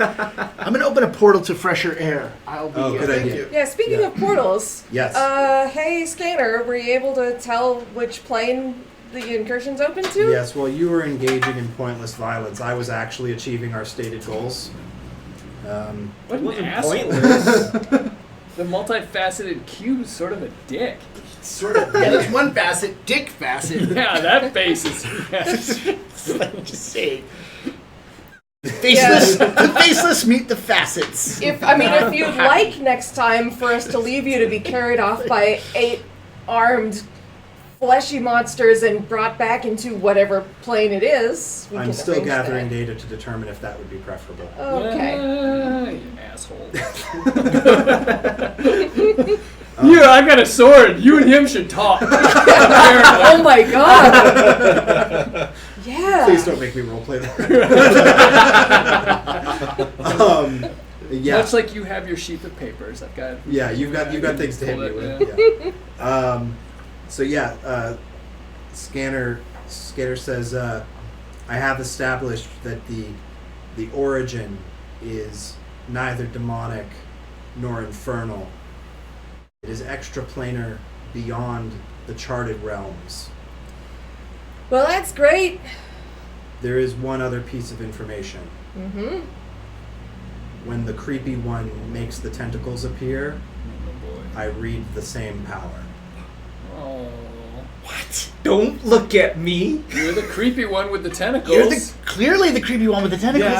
I'm gonna open a portal to fresher air. I'll be. Oh, good Thank idea. you. Yeah. Speaking Yeah. of portals. Yes. Hey, scanner, were you able to tell which plane the incursion's open to? Yes, while you were engaging in pointless violence, I was actually achieving our stated goals. What an wasn't asshole. pointless. The multifaceted cube is sort of a dick. Sort of. Yeah, there's one facet, Dick facet. Yeah, that face is. Just say. Faceless. The faceless meet the facets. If you'd like next time for us to leave you to be carried off by 8 armed fleshy monsters and brought back into whatever plane it is, we I'm can still arrange gathering that. data to determine if that would be preferable. Okay. You asshole. Yeah, I got a sword. You and him should talk. Oh my god. Yeah. Please don't make me roleplay that. Yeah. Much like you have your sheet of papers, I've got. Yeah, you've got things to hit me Pull it, with. Yeah. So yeah, Scanner says I have established that the origin is neither demonic nor infernal. It is extraplanar beyond the charted realms. Well, that's great. There is one other piece of information. Mm-hmm. When the creepy one makes the tentacles appear, Oh boy. I read the same power. Oh. What? Don't look at me. You're the creepy one with the tentacles. You're clearly the creepy one with the tentacles.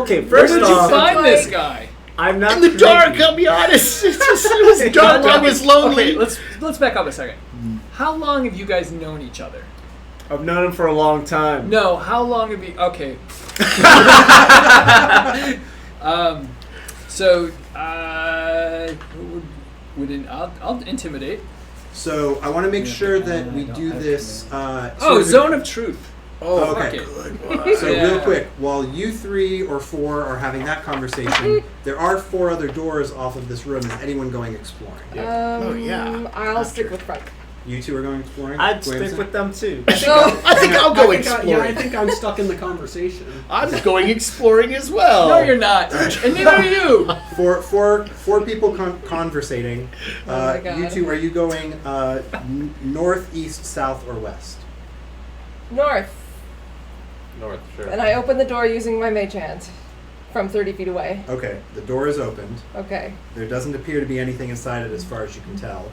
Okay, Where first did you off, find this like- guy? I'm not In the creepy. dark, I'll be honest. It was dark. I was lonely. Okay, let's back up a second. How long have you guys known each other? I've known him for a long time. No, how long have you? Okay. I'll intimidate. So I want to make Yeah, sure but that we I don't do have this. Oh, sort of- zone of truth. Oh, Fuck okay. it. So Yeah. real quick, while you 3 or 4 are having that conversation, there are 4 other doors off of this room. Is anyone going exploring? Oh, yeah. I'll stick with Frank. You 2 are going exploring? I'd Williamson? stick with them too. I think I'll go I exploring. think I'm stuck in the conversation. I'm going exploring as well. No, you're not, and neither are you. Four people conversating. Oh my God. You 2, are you going north, east, south, or west? North. North, sure. And I open the door using my mage hand from 30 feet away. Okay, the door is opened. Okay. There doesn't appear to be anything inside it as far as you can tell.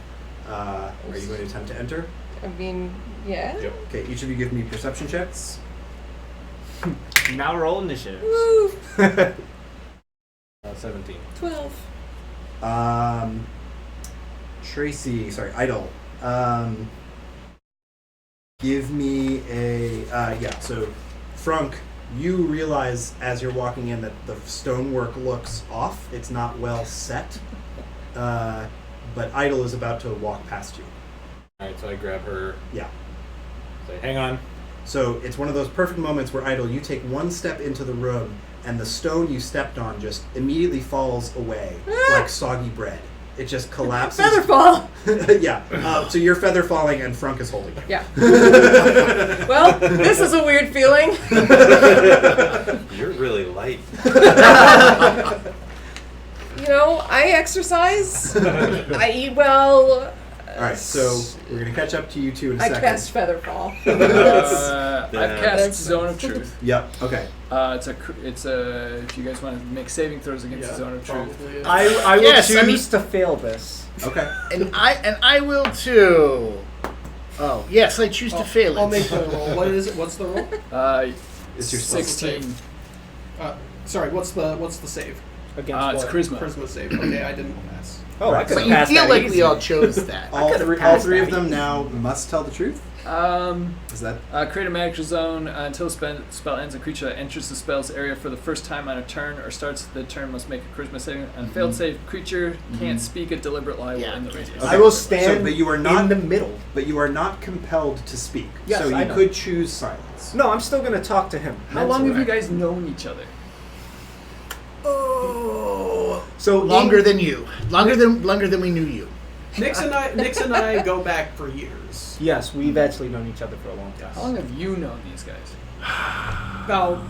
Are you going to attempt to enter? I mean, yeah. Yep. Okay, each of you give me perception checks. Now roll initiative. Woo! 17. 12. Idle. Give me a so Frunk, you realize as you're walking in that the stonework looks off. It's not well set. But Idle is about to walk past you. Alright, so I grab her, Yeah. say, hang on. So it's one of those perfect moments where Idle, you take one step into the room and the stone you stepped on just immediately falls away like soggy bread. It just collapses. Featherfall! Yeah. So you're feather falling and Frunk is holding it. Yeah. Well, this is a weird feeling. You're really light. You know, I exercise. I eat well. All right, so we're gonna catch up to you 2 in a I second. cast Featherfall. I've That's- cast Zone of Truth. Yep. Okay. It's a. If you guys want to make saving throws against the Zone of Truth. Probably is. I will Yes, I choose to fail this. Okay. And I will too. Oh yes, I choose to fail it. I'll make the roll. What is it? What's the roll? It's your 16. Sorry, what's the save? Against It's what? charisma. Charisma save. Okay, I didn't pass. Oh, I could But you feel like we all chose that. all could've three passed of that them easy. now must tell the truth. Is that Create a magical zone until spell ends. A creature that enters the spell's area for the first time on a turn or starts the turn must make a charisma saving. On a failed save, creature can't speak a deliberate lie while in the radius. Okay. I will So, stand but you are not- in the middle. But you are not compelled to speak. Yes, so I you know. could choose silence. No, I'm still gonna talk to him. How long have you guys known each other? So Longer than you. Longer than we knew you. Nix and I go back for years. Yes, we've actually known each other for a long time. How long have you known these guys? About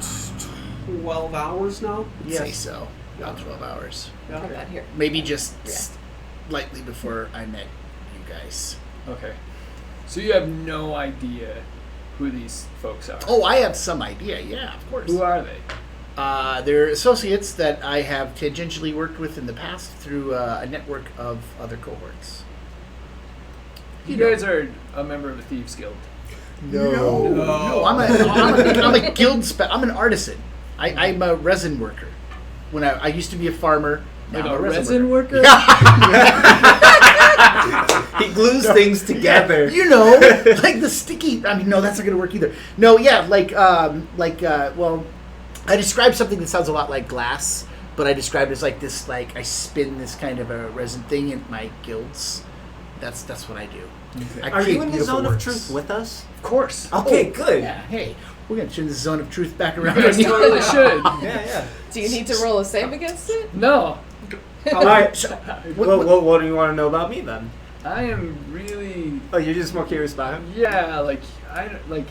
12 hours now. I'd say so. About 12 hours. Come down here. Maybe just slightly before I met you guys. Okay. So you have no idea who these folks are. Oh, I have some idea. Yeah, of course. Who are they? They're associates that I have tangentially worked with in the past through a network of other cohorts. You guys are a member of the Thieves Guild. No, I'm a guild I'm an artisan. I'm a resin worker. When I used to be a farmer. Now Like I'm a resin worker? He glues things together. You know, like the sticky. I mean, no, that's not gonna work either. No, yeah, well, I described something that sounds a lot like glass, but I described it as like this, like I spin this kind of a resin thing in my guilds. That's what I do. I Are create you in the beautiful zone works. of truth with us? Of course. Okay, good. Yeah. Hey, we're gonna turn the zone of truth back around. You guys totally should. Yeah. Do you need to roll a save against it? No. All right. What do you want to know about me then? I am really... Oh, you're just more curious about him? Yeah, like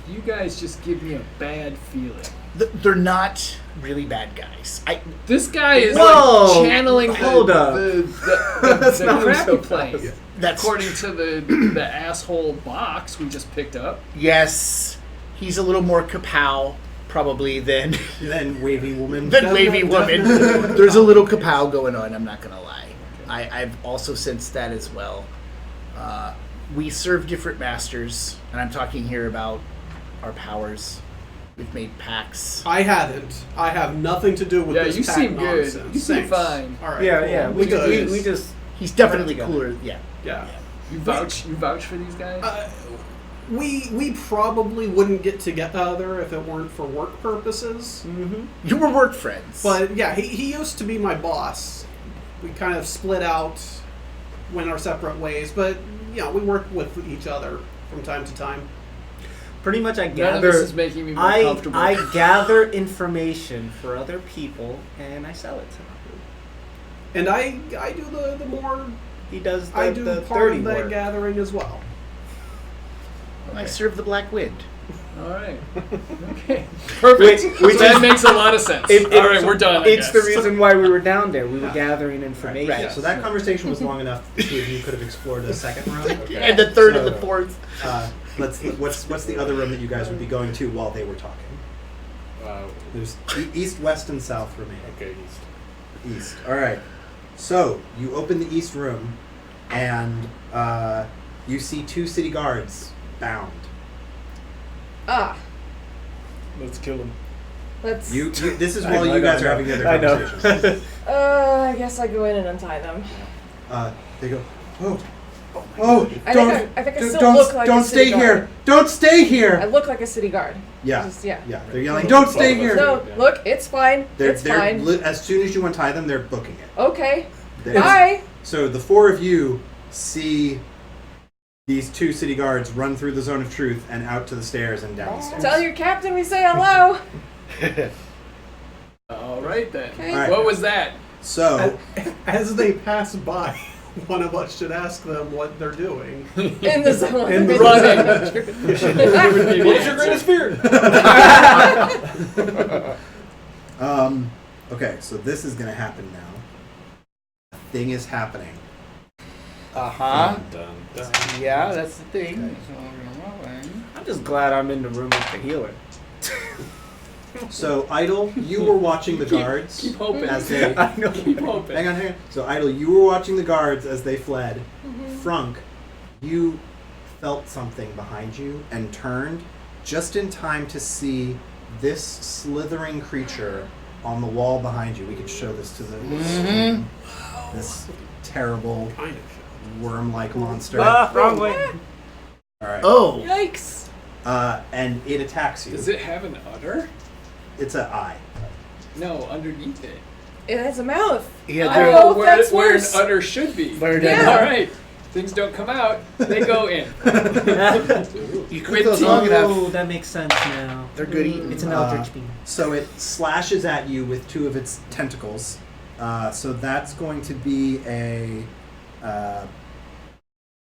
you guys just give me a bad feeling. They're not really bad guys. This guy is Whoa, like channeling hold up. the not crappy so plane. fast. That's According to the asshole box we just picked up. yes. He's a little more kapow probably than Then wavy woman. wavy woman. There's a little kapow going on. I'm not gonna lie. I've also sensed that as well. We serve different masters, and I'm talking here about our powers. We've made pacts. I haven't. I have nothing to do with Yeah, this you pack seem good. nonsense. You seem Thanks. fine. All right. Yeah. cool. We Good. just He's definitely together. cooler. Yeah. Yeah. You vouch for these guys? We probably wouldn't get together if it weren't for work purposes. You were work friends. But yeah, he used to be my boss. We kind of split out, went our separate ways, but you know, we work with each other from time to time. pretty much I None of gather. this is making me more comfortable. I gather information for other people and I sell it to him. And I do the more He does I the do part dirty of that work. gathering as well. I serve the Black Wind. All right. Okay. Perfect. We So that just- makes a lot of sense. All right, we're done. I It's the guess. reason why we were down there. We were gathering information. Right. So that conversation was long enough. The two of you could have explored a second room. Okay. And the third and So- the fourth. What's the other room that you guys would be going to while they were talking? There's east, west, and south remaining. Okay, east. East. All right. So you open the east room, and you see two city guards bound. Ah, Let's kill him. let's. This is I while know, you guys I are know. having other I know. conversations. I guess I go in and untie them. They go, oh, I don't, think I don't- still don't, look like don't a city stay guard. here, don't stay I here. look like a city guard. Yeah, Just- yeah. They're yelling, don't stay here. No, look, it's fine. They're, It's fine. as soon as you untie them, they're booking it. Okay. They're- Bye. So the four of you see these two city guards run through the zone of truth and out to the stairs and down the stairs. Tell your captain we say hello. All right then. Okay. All right. What was that? So As they pass by, one of us should ask them what they're doing. In the zone. In the What's your greatest fear? okay, so this is gonna happen now. A thing is happening. Uh-huh. Dun, dun. Yeah, that's the thing. I'm just glad I'm in the room with the healer. So Idle, you were watching the guards Keep hoping. as they I know. Keep hoping. hang on. So Idle, you were watching the guards as they fled. Frunk, you felt something behind you and turned just in time to see this slithering creature on the wall behind you. We could show this to the this terrible Kind of. worm-like monster. Wrong way. All right. Oh. Yikes! And it attacks you. Does it have an udder? It's an eye. No, underneath it. It has a mouth. Yeah, I there- don't know if where, that's where an worse. udder should be. Where Yeah. All right. Things don't come out; they go in. You cook With those teeth. long enough. Oh, that makes sense now. They're good eating. It's an eldritch beam. So it slashes at you with two of its tentacles. So that's going to be a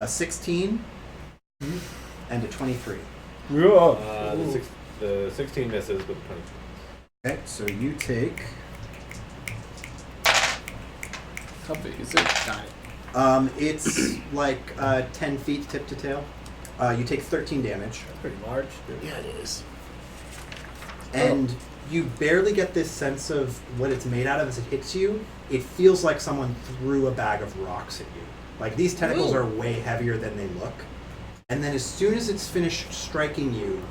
16 and a 23. The 16 misses, but 22. Okay, so you take. How big is it? Got it. It's like 10 feet tip to tail. You take 13 damage, Pretty large. Yeah, it is. and you barely get this sense of what it's made out of as it hits you. It feels like someone threw a bag of rocks at you. Like these tentacles Ooh. are way heavier than they look. And then as soon as it's finished striking you,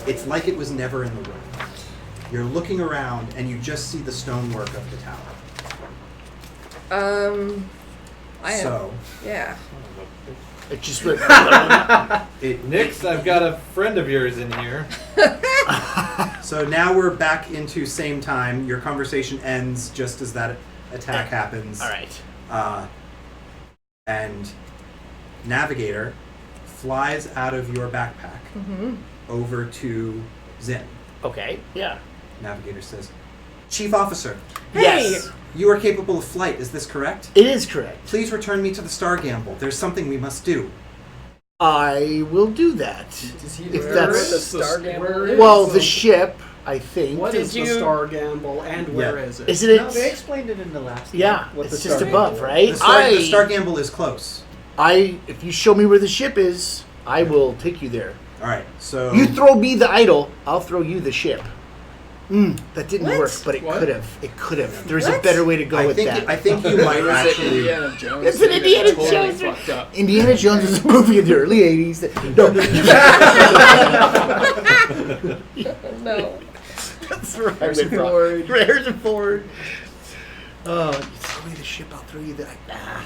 it's like it was never in the room. You're looking around and you just see the stonework of the tower. So Yeah. It just went. it Nix, I've got a friend of yours in here. So now we're back into same time. Your conversation ends just as that attack happens. All right. And Navigator flies out of your backpack over to Zin. Okay. Yeah. Navigator says, Chief Officer, Yes. you are capable of flight, is this correct? It is correct. Please return me to the Star Gamble. There's something we must do. I will do that. Does he If remember that's- the Star Gamble? Where is? is Well, the- the ship, I think. What is the you- Star Gamble and where Yeah. is it? Isn't it? No, they explained it in the last one. Yeah, What it's the just Star above, Gamble right? The Star Gamble is close. If you show me where the ship is, I will take you there. All right, so You throw me the idol, I'll throw you the ship. That didn't What? work, but it What? could have. It could have. There's a What? better way to go I with think that. I think you might Or is it actually. Indiana Jones? It's an thing Indiana that totally Jones thing. fucked up. Indiana Jones was a movie in the early '80s. No, No. that's right. Harrison Ford. Harrison Ford. Oh, you throw me the ship, I'll throw you the.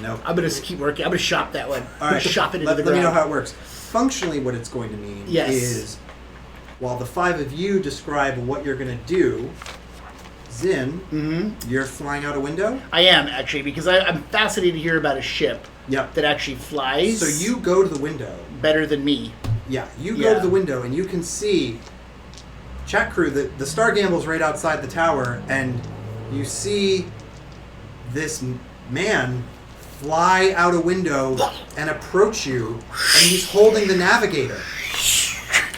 Nope. I'm gonna keep working. I'm gonna shop that one. All right, shop it into let, the let me ground. know how it works. Functionally, what it's going to mean Yes. is, while the five of you describe what you're going to do, Zin, you're flying out a window. I am actually because I'm fascinated to hear about a ship Yep. that actually flies. So you go to the window. better than me. Yeah, you go Yeah. to the window and you can see chat crew. The Star Gamble's right outside the tower, and you see this man fly out a window and approach you, and he's holding the navigator.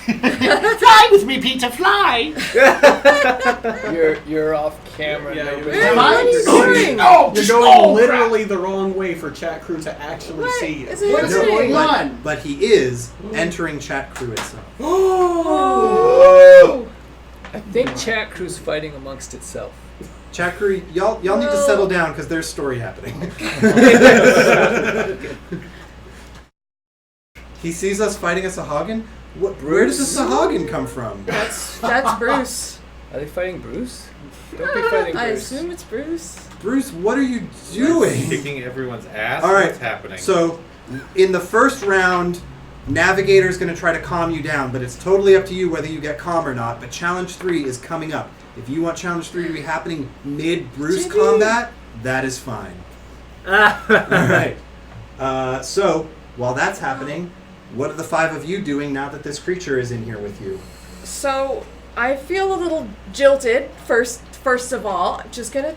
Fly with me, Peter. Fly. You're off camera. Yeah, nobody- you're- What are you doing? Oh, You're going literally the wrong way for chat crew to actually What see you. is What is happening? going on? But he is entering chat crew itself. Oh. I think chat crew's fighting amongst itself. Chat crew, y'all need to Well- settle down because there's story happening. He sees us fighting a Sahagin. Where does the Sahagin come from? That's Bruce. Are they fighting Bruce? Don't be fighting I Bruce. assume it's Bruce. Bruce, what are you doing? Kicking everyone's ass? All right, What's happening? So, in the first round, Navigator's going to try to calm you down, but it's totally up to you whether you get calm or not. But Challenge 3 is coming up. If you want Challenge 3 to be happening mid-Bruce JB. combat, that is fine. All right. So, while that's happening, what are the five of you doing now that this creature is in here with you? So I feel a little jilted. First of all, I'm just gonna,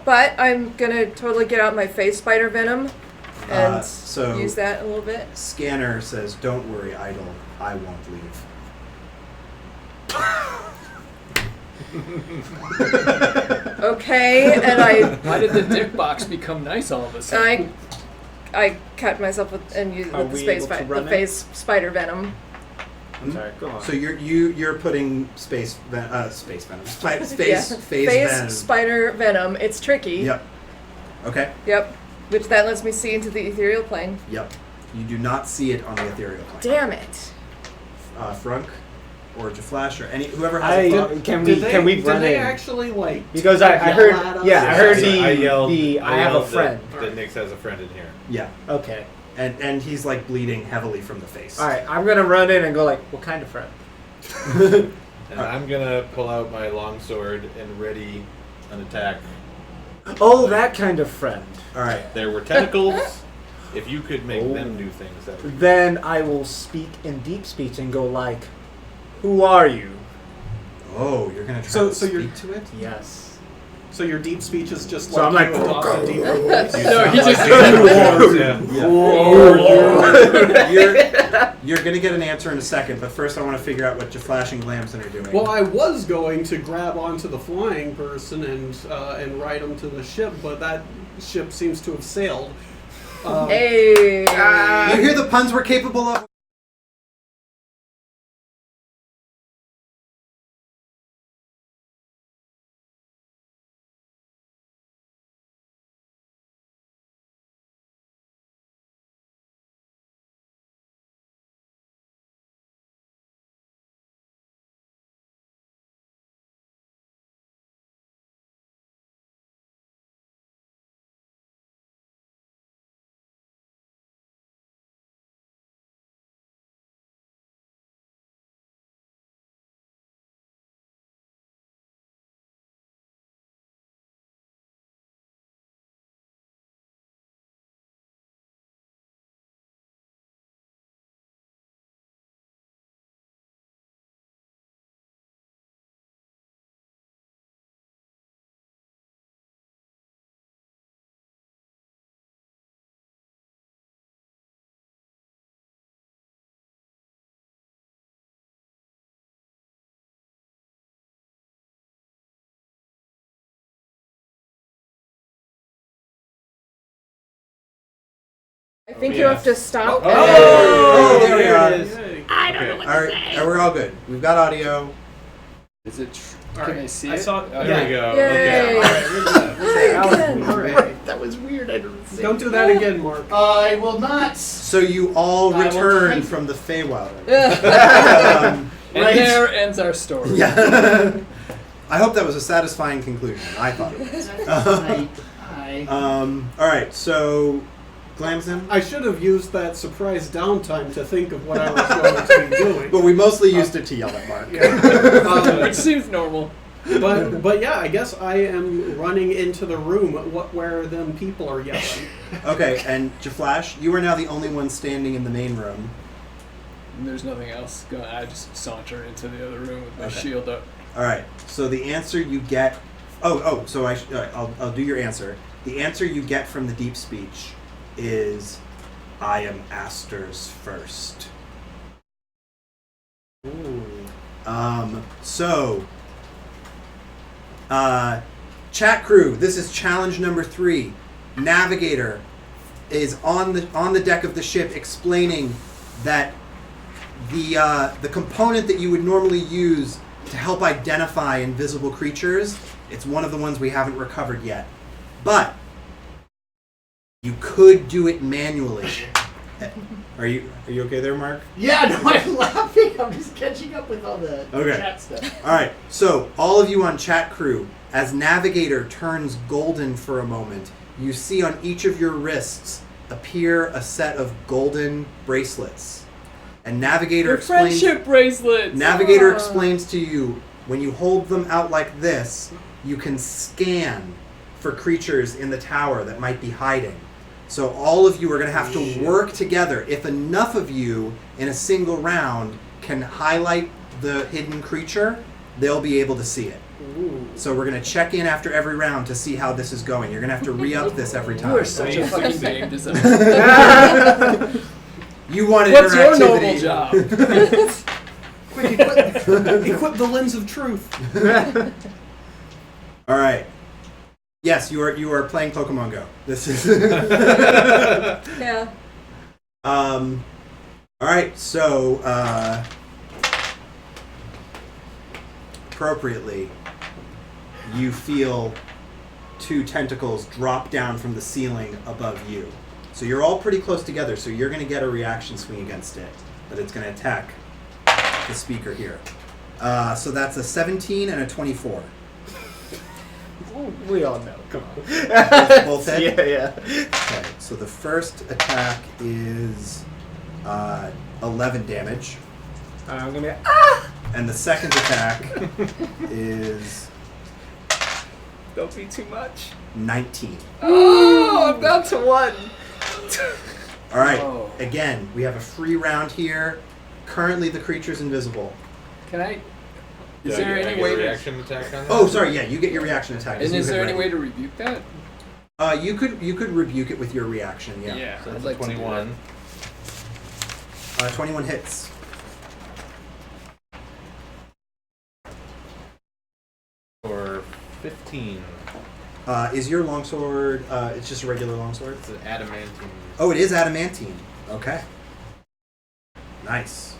but I'm gonna totally get out my face spider venom and so- use that a little bit. Scanner says, "Don't worry, Idol. I won't leave." Okay, and Why did the dick box become nice all of a sudden? I cut myself with Are the we space able to the run it? face spider venom. I'm sorry, go on. So you're putting space venom, space Yeah. phase Face venom. spider venom. It's tricky. Yep. Okay. Yep. Which that lets me see into the ethereal plane. Yep. You do not see it on the ethereal plane. Damn it. Frunk. or Jaflash or whoever has a thought. Can Did we did run they in? actually like? Because I yell at heard us? I heard I yelled. I have a yelled friend. That Nix has a friend in here. Yeah, Okay. and he's like bleeding heavily from the face. All right. I'm gonna run in and go like, what kind of friend? And I'm gonna pull out my longsword and ready an attack. Oh, that kind of friend. All right. There were tentacles. If you could make them do things, that would be Then I will speak in deep speech and go like, who are you? Oh, you're gonna try So to you're- speak to it? Yes. So your deep speech is just So like I'm you like, adopt a deeper voice. No, he just You're gonna get an answer in a second, but first I want to figure out what Jaflash and Glamson are doing. Well, I was going to grab onto the flying person and ride him to the ship, but that ship seems to have sailed. Hey. you hear the puns we're capable of? I think you have to stop. Oh, there we there are. it is. I don't know what All to right, say. we're all good. We've got audio. Is it? Can Alright, I see I it? saw- Oh, There yeah. we go. Yay. Okay. Alright. That was weird. I don't see. Don't do that again, Mark. I will not. So you all I will return type. from the Feywild. And Right. there ends our story. Yeah. I hope that was a satisfying conclusion. I thought it was. I All right, so Glamson. I should have used that surprise downtime to think of what I was going to be doing. But we mostly used it to yell at Mark. Which seems normal. But yeah, I guess I am running into the room where them people are yelling. Okay, and Jaflash, you are now the only one standing in the main room. And there's nothing else going. I just saunter into the other room with my Okay. shield up. All right. So the answer you get. So I'll do your answer. The answer you get from the deep speech is, "I am Aster's first." Chat crew. This is challenge number 3. Navigator is on the deck of the ship explaining that the component that you would normally use to help identify invisible creatures, it's one of the ones we haven't recovered yet. But you could do it manually. Are you okay there, Mark? Yeah, no, I'm laughing. I'm just catching up with all the Okay. chat stuff. All right. So all of you on chat crew, as Navigator turns golden for a moment, you see on each of your wrists appear a set of golden bracelets. And Navigator Your explains. friendship bracelets. Navigator Aww. explains to you, when you hold them out like this, you can scan for creatures in the tower that might be hiding. So all of you are going to have to work together. If enough of you in a single round can highlight the hidden creature, they'll be able to see it. So we're going to check in after every round to see how this is going. You're going to have to re-up this every time. You are such a fucking game designer. You wanted What's your interactivity. noble job? Quick, equip the lens of truth. All right. Yes, you are playing Pokemon Go. This is. Yeah. All right. So appropriately, you feel 2 tentacles drop down from the ceiling above you. So you're all pretty close together. So you're going to get a reaction swing against it, but it's going to attack the speaker here. So that's a 17 and a 24. We all know. Come on. Both hit? Yeah. Okay, so the first attack is 11 damage. I'm gonna be And the second attack is don't be too much. 19. Oh, I'm down to 1. All right, Whoa. again, we have a free round here. Currently, the creature's invisible. Can I? Do Is I there get any a way to? reaction attack on that? Oh, sorry, yeah, you get your reaction attack. And so you is hit there any ready. way to rebuke that? You could rebuke it with your reaction, yeah. So I'd that's like to do 21. 21 hits. Or 15. Is your longsword, it's just a regular longsword? It's an adamantine. Oh, it is adamantine. Okay. Nice.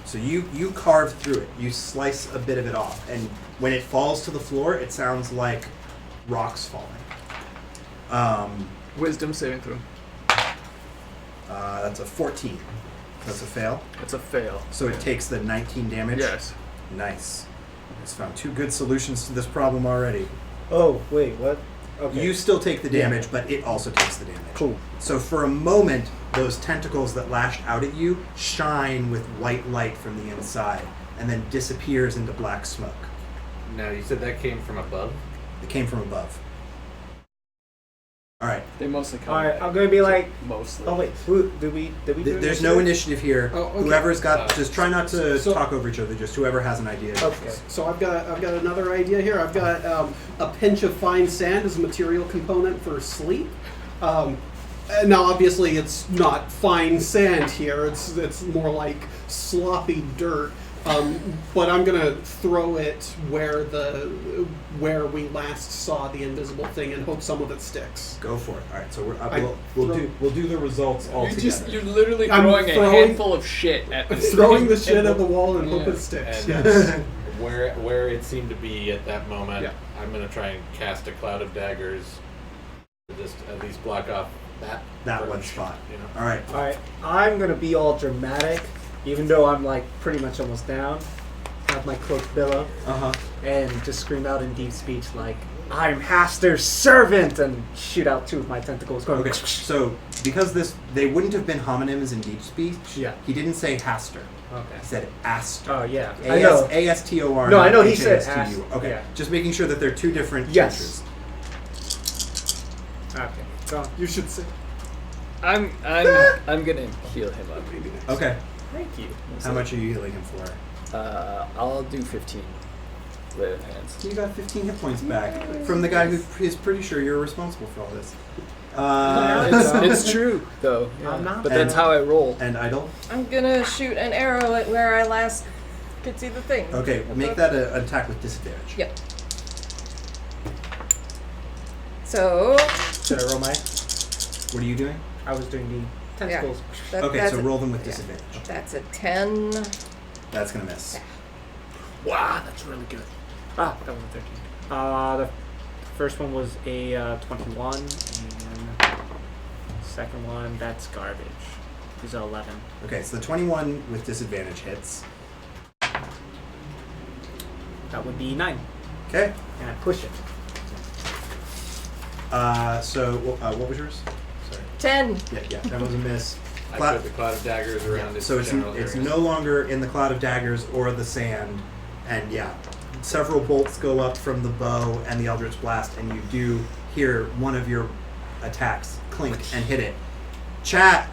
So you carve through it. You slice a bit of it off. And when it falls to the floor, it sounds like rocks falling. Wisdom saving throw. That's a 14. That's a fail. It's a fail. So it takes the 19 damage. Yes. Nice. It's found 2 good solutions to this problem already. Oh, wait, what? Okay. You still take the damage, but it also takes the damage. Cool. So for a moment, those tentacles that lashed out at you shine with white light from the inside, and then disappears into black smoke. Now, you said that came from above? It came from above. All right. They mostly come. Alright, I'm gonna be like, Mostly. oh wait, who did we do There's no initiative here. Oh, okay. Whoever's got, just try not to So- talk over each other. Just whoever has an idea. Okay. So I've got another idea here. I've got a pinch of fine sand as a material component for sleep. And now, obviously, it's not fine sand here. It's more like sloppy dirt. But I'm gonna throw it where we last saw the invisible thing and hope some of it sticks. Go for it. All right. So I we'll do the results all together. You're literally I'm throwing a throwing- handful of shit at I'm this throwing the thing. shit at the wall and hope Yeah. it sticks. And Yes. where it seemed to be at that moment, Yeah. I'm going to try and cast a cloud of daggers to just at least block off that one verge, spot. You know? All right. Alright, I'm gonna be all dramatic, even though I'm like pretty much almost down. Have my cloak billow Uh huh. and just scream out in deep speech like, I'm Haster's servant, and shoot out 2 of my tentacles going. Okay. So because they wouldn't have been homonyms in deep speech. Yeah. He didn't say Haster. Okay. He said Aster. Oh yeah, I know. A-S-T-O-R. No, I not know he said H-A-S-T-U. Ast- Okay. yeah. Just making sure that they're 2 different Yes. creatures. Okay. Go on. You should say. I'm gonna heal him up. Maybe next. Okay. Thank you. How much are you healing him for? I'll do 15 lay of hands. You got 15 hit points back from the guy who is pretty sure you're responsible for all this. It's true though. I'm not. But that's how I roll. And idle. I'm gonna shoot an arrow at where I last could see the thing. Okay, make that an attack with disadvantage. Yep. So Should I roll my? What are you doing? I was doing the tentacles. Okay, that's so roll them with disadvantage. That's a 10. That's gonna miss. Wow, that's really good. Ah, that was a 13. The first one was a 21, and second one, that's garbage. Is 11. Okay, so the 21 with disadvantage hits. That would be 9, Okay. and I push it. What was yours? Sorry. 10. Yeah, that was a miss. I Cloud- put the cloud of daggers around its So it's general it's areas. no longer in the cloud of daggers or the sand, and yeah, several bolts go up from the bow and the Eldritch Blast, and you do hear one of your attacks clink and hit it. Chat,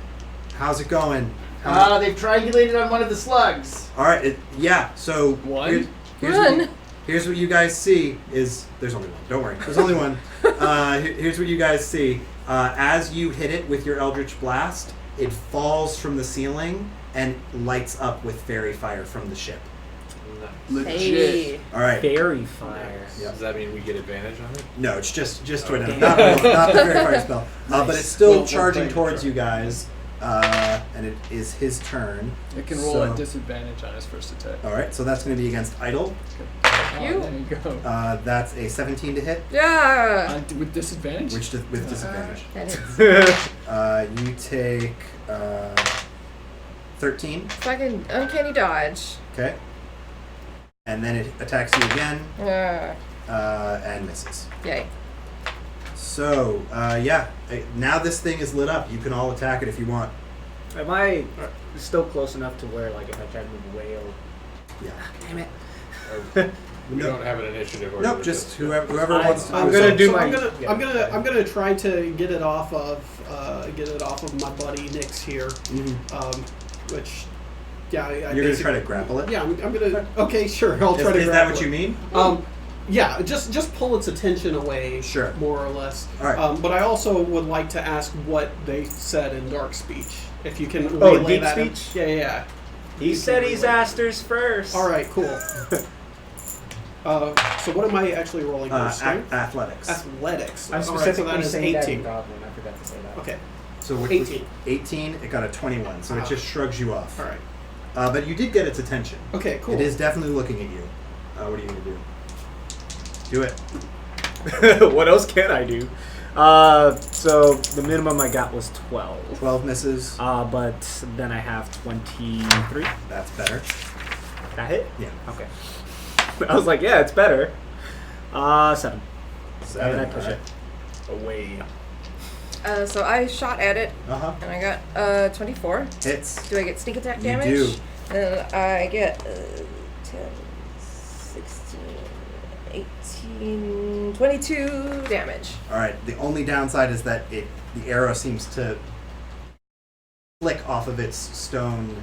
how's it going? They've triangulated on one of the slugs. All right, So One? Here's what you guys see is there's only one. Don't worry, there's only one. Here's what you guys see. As you hit it with your Eldritch Blast, it falls from the ceiling and lights up with fairy fire from the ship. Nice. Legit. All right. Fairy fire. Yeah. Does that mean we get advantage on it? No, it's just Oh, not, damn. not the fairy fire spell. But it's still Well charging played, towards sure. you guys, and it is his turn. It can roll So- at disadvantage on his first attack. All right, so that's going to be against Idle. You? There you go. That's a 17 to hit, Yeah. With disadvantage? with disadvantage. That is. You take 13. Fucking uncanny dodge. Okay. and then it attacks you again and misses. Yay. So, now this thing is lit up. You can all attack it if you want. Am I still close enough to where, like, if I try to move away, it'll... Yeah. Damn it. We don't have an initiative. Or Nope, just whoever wants to. I'm do gonna it. do So my- I'm gonna try to get it off of my buddy Nick's here, which I You're gonna try to grapple it. Yeah, I'm gonna. Okay, sure. I'll try to. Is that grapple what you it. mean? Yeah, just pull its attention away. Sure. More or less. All right. But I also would like to ask what they said in dark speech. If you can Oh, relay deep that. speech? Yeah. He said he's asked hers first. All right. Cool. So what am I actually rolling for? Strength? Athletics. Athletics. I'm All right, specifically so that is saying that 18. in Goblin. I forgot to say that. Okay. So which 18. 18. It got a 21. So it just shrugs you off. All right. But you did get its attention. Okay. Cool. It is definitely looking at you. What are you gonna do? Do it. What else can I do? So the minimum I got was 12. 12 misses. But then I have 23. That's better. That hit? Yeah. Okay. I was like, yeah, it's better. 7. 7. And I push alright. it away. So I shot at it, Uh-huh. and I got 24. Hits. Do I get sneak attack You damage? do. And I get 10, 16, 18, 22 damage. Alright. The only downside is that the arrow seems to flick off of its stone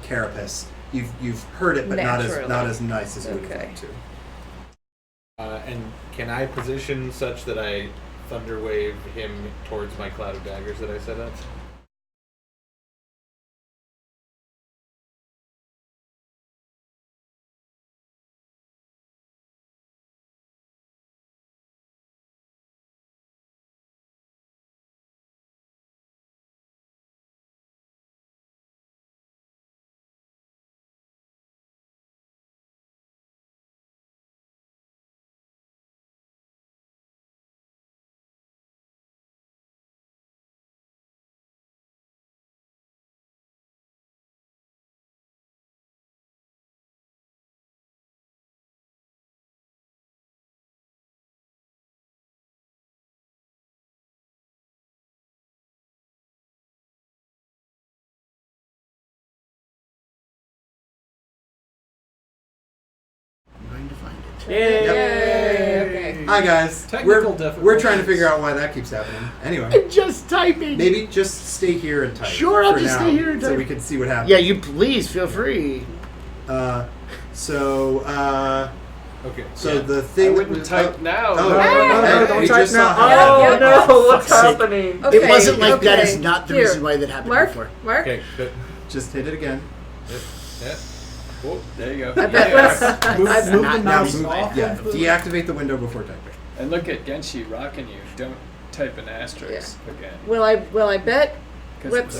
carapace. You've heard it, but not as nice as you would have Okay. liked to. And can I position such that I thunderwave him towards my cloud of daggers that I set up? I'm going to find it. Yay! Okay. Hi guys. Technical We're difficulties. trying to figure out why that keeps happening. Anyway, Just typing. maybe just stay here and type. Sure, I'll for just now, stay here and so type. we can see what happens. Yeah, you please feel free. So Okay. So yeah. the I thing wouldn't that type now. Oh, No, hey, don't we type just now. saw Oh, Yep. no, what's Fuck's sake. happening? Okay, It wasn't like that okay. is not the Here. reason why that happened Mark, before. Mark, Okay, good. just hit it again. Yeah. Whoa, There you go. I bet let's. Move That's the not mouse move off. Yeah, of the- deactivate the window before typing. And look at Genshi rocking you. Don't type an asterisk again. Will I bet? 'Cause Let's.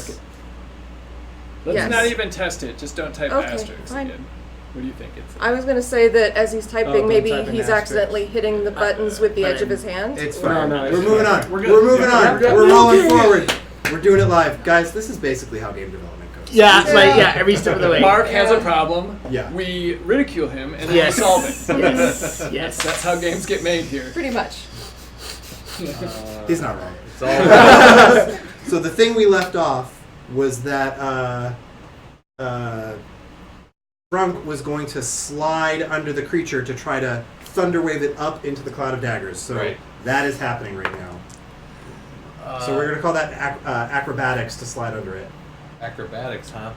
let's yes. not even test it. Just don't type Okay, asterisks fine. again. What do you think it's? I was gonna say that as he's typing, don't maybe type an he's asterisk. accidentally hitting the buttons with the but edge of his hand. It's No, fine. no, We're it's moving fine. on. We're We're, good. moving Yeah, on. we're We're good. rolling forward. We're doing it live, guys. This is basically how game development goes. Yeah, like every step of the way. Mark has a Yeah. problem. Yeah. We ridicule him and then Yes. we solve it. Yes. Yes. That's how games get made here. Pretty much. He's not wrong. It's all. So the thing we left off was that Brunk was going to slide under the creature to try to thunderwave it up into the cloud of daggers. So Right. that is happening right now. So we're going to call that acrobatics to slide under it. Acrobatics, huh?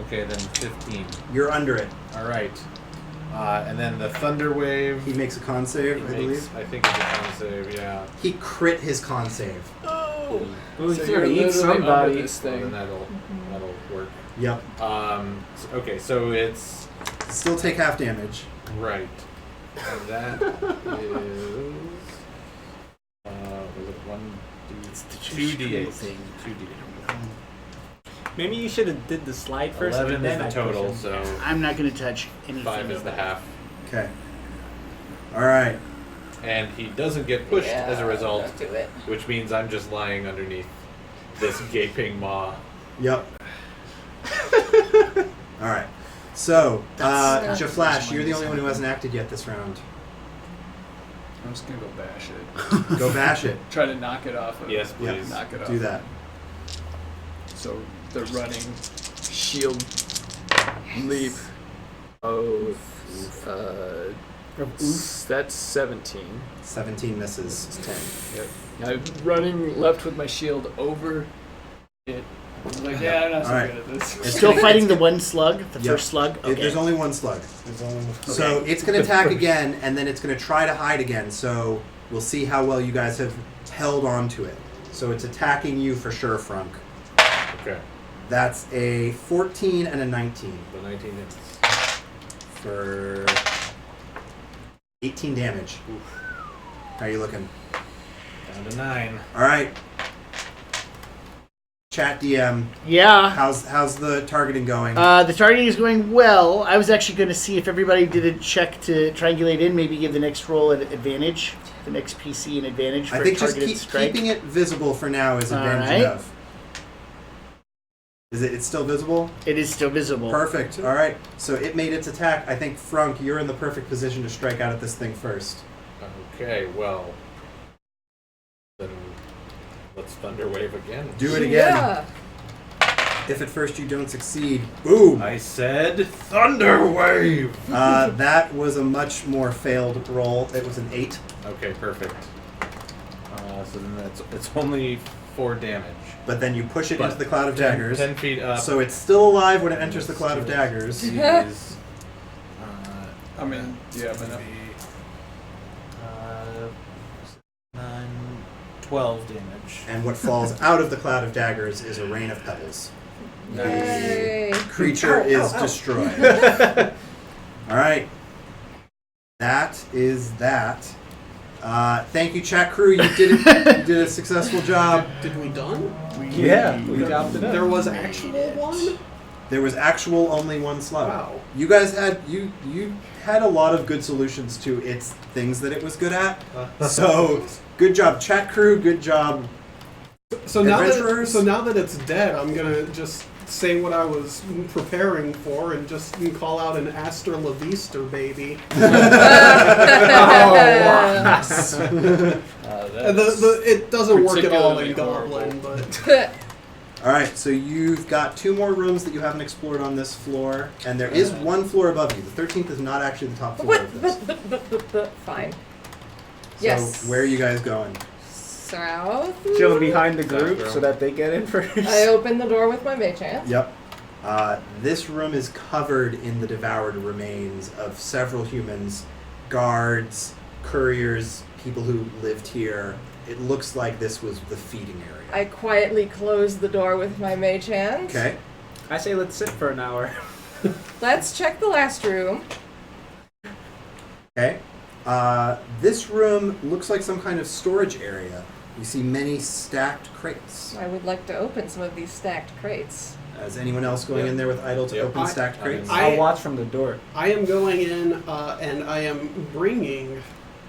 Okay, then 15. You're under it. All right. And then the thunder wave. He makes a con save, I believe. I think it's a con save. Yeah. He crit his con save. Oh, So he's you're gonna eat literally under somebody. this Well, then thing. that'll work. Yep. Okay, so it's Still take half damage. right. And that is. Was it 2d8 thing. 2d8. Maybe you should have did the slide first. 11 and is then the I push total, him. so I'm not going to touch anything. 5 is of the that. half. Okay. All right. And he doesn't get pushed as a result, Don't do it. which means I'm just lying underneath this gaping maw. Yep. All right. So, That's- Jaflash, you're the only one who hasn't acted yet this round. I'm just gonna go bash it. Go bash it. Try to knock it off. Yes, Yeah, please. Knock it off. do that. So the running shield leap. Oh, that's 17. 17 misses. 10. Yep. I'm running left with my shield over it. I'm like, yeah, I'm not so Alright. good at this. It's Still gonna- fighting the it's- one slug, the Yep. first slug. Okay. There's only one slug. So it's going to attack again, and then it's going to try to hide again. So we'll see how well you guys have held on to it. So it's attacking you for sure, Frunk. Okay. That's a 14 and a 19 The 19 hits. for 18 damage. How are you looking? Down to 9. All right. Chat DM. Yeah. How's the targeting going? The targeting is going well. I was actually going to see if everybody did a check to triangulate in, maybe give the next roll an advantage, the next PC an advantage for I think a just targeted strike. keeping it visible for now is advantage Alright. enough. Is it? It's still visible? It is still visible. Perfect. All right. So it made its attack. I think, Frunk, you're in the perfect position to strike out at this thing first. Okay, well. Then let's Thunder Wave again. Do it again. Yeah. If at first you don't succeed, boom. I said Thunder Wave! That was a much more failed roll. It was an 8. Okay, perfect. So then it's only 4 damage. But then you push it But into the cloud of daggers. 10 feet up. So it's still alive when it enters the cloud of daggers. Is, I mean, yeah, but no. 9, 12 damage. And what falls out of the cloud of daggers is a rain of pebbles. Yay. Creature is destroyed. All right. That is that. Thank you, chat crew. You did it. You did a successful job. Did we done? Yeah, we got it up. There was actual one? There was actual only one slug. Wow. You guys had you had a lot of good solutions to its things that it was good at. So good job, chat crew. Good job. So now Adventurers? that it's dead, I'm gonna just say what I was preparing for and just call out an Astra La Vista, baby. It doesn't work at all in Particularly Goblin, but All right. So you've got 2 more rooms that you haven't explored on this floor, and there is one floor above you. The 13th is not actually the top floor of this. But fine. So Yes. where are you guys going? South. Chill behind the group Back room. so that they get in first. I open the door with my mage hand. Yep. This room is covered in the devoured remains of several humans, guards, couriers, people who lived here. It looks like this was the feeding area. I quietly close the door with my mage hand. Okay. I say let's sit for an hour. Let's check the last room. Okay. This room looks like some kind of storage area. You see many stacked crates. I would like to open some of these stacked crates. Is anyone else going in there with idle to Yep. open stacked I- crates? I'll watch from the door. I am going in and I am bringing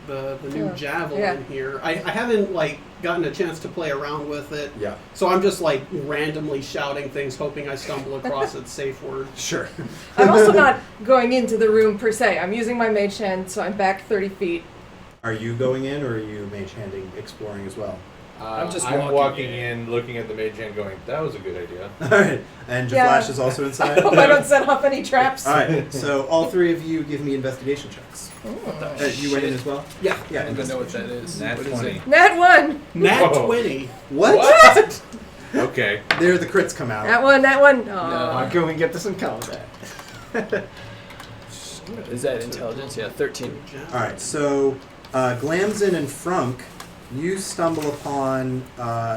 the new Yeah. javelin Yeah. here. I haven't gotten a chance to play around with it, Yeah. so I'm just randomly shouting things, hoping I stumble across its safe word. Sure. I'm also not going into the room per se. I'm using my mage hand, so I'm back 30 feet. Are you going in, or are you mage handing, exploring as well? I'm just I'm walking walking in. in, looking at the mage hand, going, "That was a good idea." All right. And Yeah. Jaflash is also I inside. hope I don't set off any traps. All right. So all 3 of you give me investigation checks. Ooh. You went in as well? Yeah. Yeah. I don't even know what that investigation. is. Nat What is 20. it? Nat 1! Nat Whoa. 20. What? Okay. There, the crits come out. Nat 1, Nat 1. Why can we get this in combat? Is that intelligence? Yeah, 13. All right, so Glamzin and Frunk, you stumble upon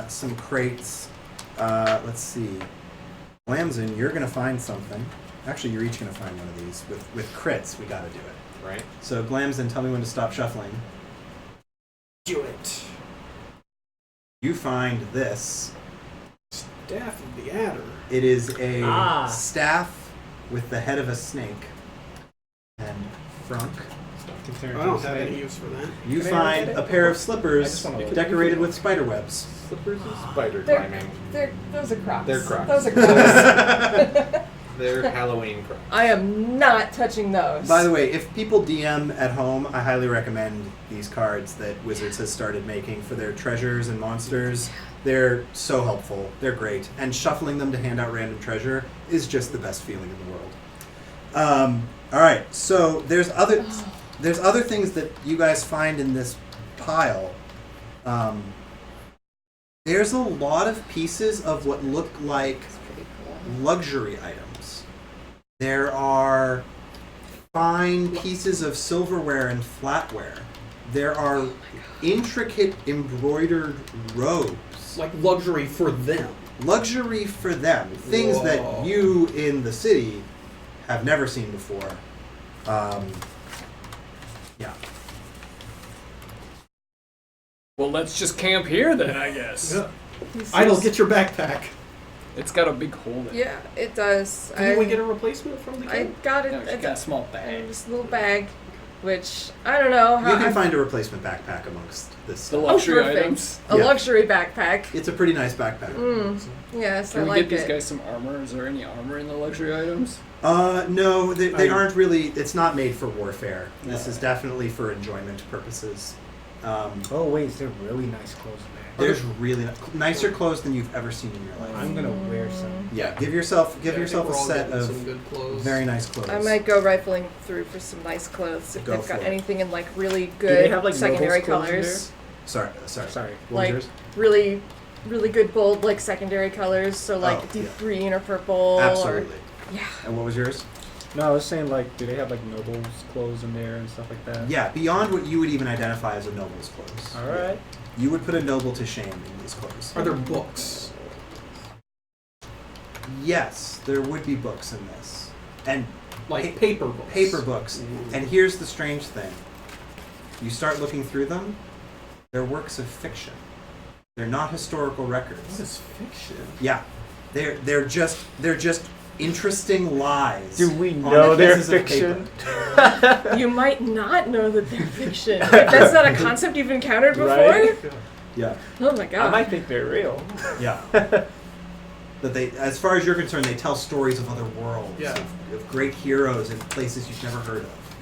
some crates. Let's see. Glamzin, you're going to find something. Actually, you're each going to find one of these. With crits, we got to do it. Right. So Glamzin, tell me when to stop shuffling. Do it. You find this. Staff of the Adder. It is a Ah. staff with the head of a snake. And Frunk, I don't have any use for that. you find a pair of slippers I just wanna- decorated with spider webs. Slippers is spider They're- climbing. Those are crocs. They're crocs. Those are crocs. They're Halloween crafts. I am not touching those. By the way, if people DM at home, I highly recommend these cards that Wizards has started making for their treasures and monsters. They're so helpful. They're great. And shuffling them to hand out random treasure is just the best feeling in the world. All right, so there's other things that you guys find in this pile. There's a lot of pieces of what look like luxury items. There are fine pieces of silverware and flatware. There are intricate embroidered robes. Like luxury for them. Luxury for them. Things Whoa. that you in the city have never seen before. Yeah. Well, let's just camp here then, I guess. Yeah. Idle, get your backpack. It's got a big hole in it. Yeah, it does. Can we get a replacement from the I kid? got it. No, she's got a small bag. Just a little bag, which I don't know how. You can find a replacement backpack amongst this. The Oh, luxury perfect. items. A Yeah. luxury backpack. It's a pretty nice backpack. Yes, Can I we like get these it. guys some armor? Is there any armor in the luxury items? No, they aren't really. It's not made for warfare. This is definitely for enjoyment purposes. Oh wait, they're really nice clothes, man. There's really nicer clothes than you've ever seen in your life. I'm gonna wear some. Yeah, give yourself Yeah, I think a we're all set getting some of good clothes. very nice clothes. I might go rifling through for some nice clothes if Go they've got for it. anything in like really Do good they have like secondary nobles clothes in colors. Sorry. Sorry. What was Like yours? really, really good bold like secondary colors. So like Oh, deep yeah. green or purple. Absolutely. Or, yeah. And what was yours? No, I was saying like, do they have like nobles clothes in there and stuff like that? Yeah, beyond what you would even identify as a noble's clothes. All right. You would put a noble to shame in these clothes. Are there books? Yes, there would be books in this. And Like paper books? paper books. And here's the strange thing. You start looking through them, they're works of fiction. They're not historical What records. is fiction? Yeah. They're just interesting lies. Do we on know they're pieces of fiction? paper. You might not know that they're fiction. If that's not a concept you've encountered before. Right? Yeah. Oh my god. I might think they're real. Yeah. That they, as far as you're concerned, they tell stories of other worlds, Yeah. of great heroes and places you've never heard of.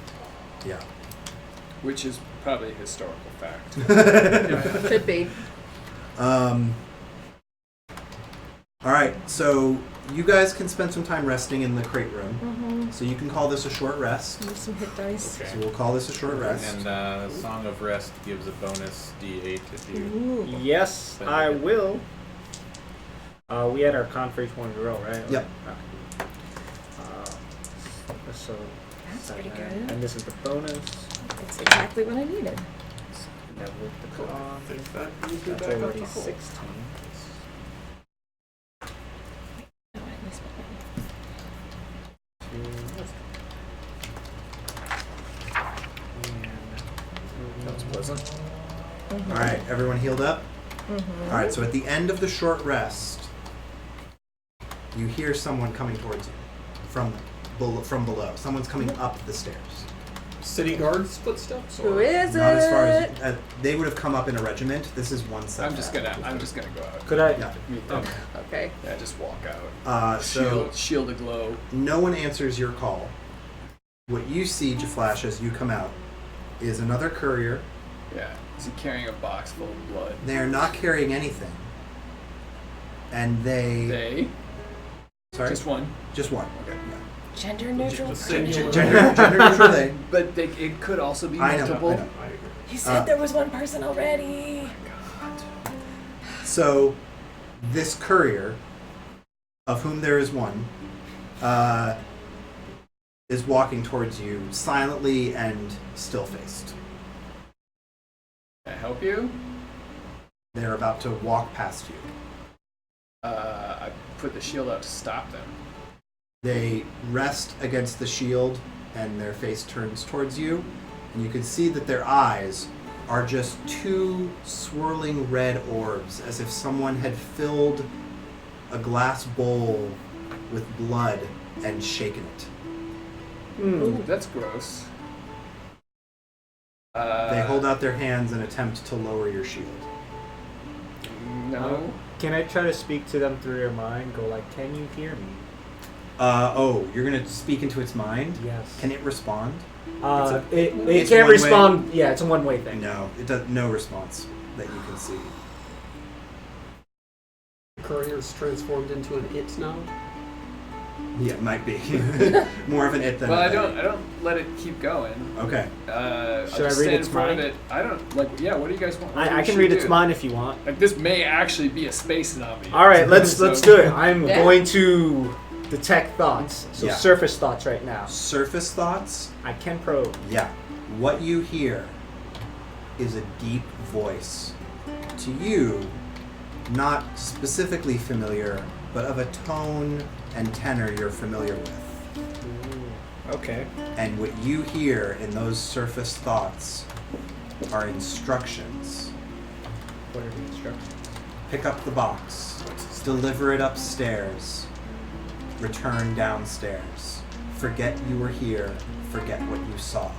Yeah. Which is probably a historical fact. Could be. All right, so you guys can spend some time resting in the crate room. So you can call this a short rest. Use some hit dice. So we'll call this a short rest. And Song of Rest gives a bonus D8 if you. Ooh. Yes, I will. We had our con for each one in a row, right? Yep. Okay. So That's pretty 7, good. and this is the bonus. That's exactly what I needed. And with the con, I think that moved it that's back up already to full. 16. Oh, I missed That's pleasant. All right, everyone healed up? All right, so at the end of the short rest, you hear someone coming towards you from below. Someone's coming up the stairs. City guards footsteps? Who or- is Not as far it? as they would have come up in a regiment. This is one set. I'm just gonna go out. Could I? Yeah. Meet them. Okay. Yeah, just walk out. So Shield aglow. no one answers your call. What you see, Jaflash, as you come out, is another courier. Yeah. Is he carrying a box full of blood? They are not carrying anything, and They? sorry, Just one. just one. Okay. Gender neutral. Gender neutral. They. But it could also be I know. multiple. I know. You said there was one person already. So, this courier, of whom there is one, is walking towards you silently and still-faced. Can I help you? They're about to walk past you. I put the shield out to stop them. They rest against the shield, and their face turns towards you, and you can see that their eyes are just two swirling red orbs, as if someone had filled a glass bowl with blood and shaken it. Ooh, that's gross. They hold out their hands and attempt to lower your shield. No. Can I try to speak to them through your mind? Go like, can you hear me? You're gonna speak into its mind? Yes. Can it respond? It It's can't one-way? respond. Yeah, it's a one-way thing. No, it does. No response that you can see. The courier's transformed into an it now. Yeah, it might be more of an it than. Well, a I they. don't let it keep going. Okay. Should I just read stand its in front mind? of it. I don't like. Yeah, what do you guys want? What do I we can should read its do? mind if you want. Like this may actually be a space zombie. All right, let's So- do it. I'm Yeah. going to detect thoughts. So Yeah. surface thoughts right now. Surface thoughts. I can probe. Yeah. What you hear is a deep voice. To you, not specifically familiar, but of a tone and tenor you're familiar with. Okay. And what you hear in those surface thoughts are instructions. What are the instructions? Pick up the box. Deliver it upstairs. Return downstairs. Forget you were here. Forget what you saw.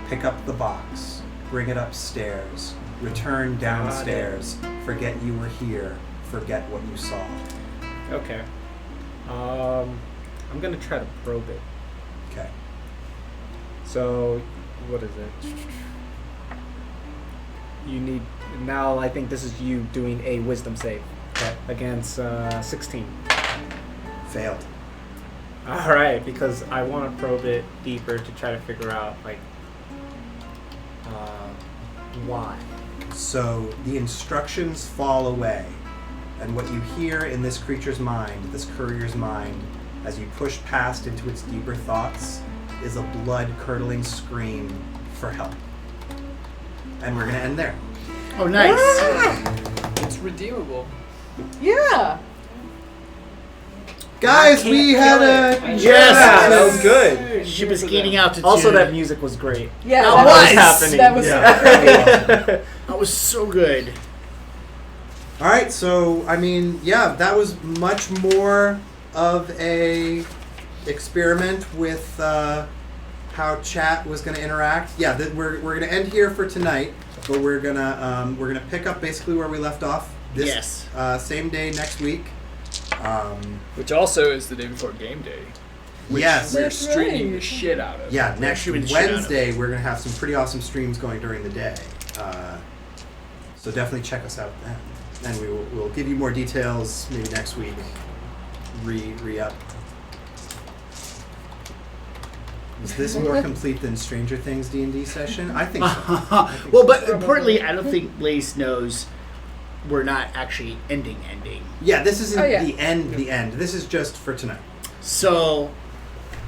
Pick up the box. Bring it upstairs. Return downstairs. Forget you were here. Forget what you saw. Okay. I'm gonna try to probe it. Okay. So, what is it? You need now. I think this is you doing a wisdom save against 16. Failed. All right, because I want to probe it deeper to try to figure out like why. So the instructions fall away, and what you hear in this creature's mind, this courier's mind, as you push past into its deeper thoughts, is a blood-curdling scream for help. And we're gonna end there. Oh, nice. It's redeemable. Yeah. Guys, we had a Yes, that was good. Ship is gaining altitude. Also, that music was great. Yeah. That That was was happening. That was Yeah. That was so good. All right, so I mean, yeah, that was much more of a experiment with how chat was going to interact. Yeah, we're going to end here for tonight, but we're gonna pick up basically where we left off. This same day next week. Which also is the day before game day. Which Yes. we're That's streaming right. the shit out of. Yeah, next shooting the shit out of Wednesday we're going to have some pretty awesome streams going during the day. So definitely check us out then. And we'll give you more details maybe next week. Re-up. Is this more complete than Stranger Things D&D session? I think so. Well, but importantly, I don't think Lace knows we're not actually ending. Yeah, this isn't Oh, yeah. the end. This is just for tonight. So,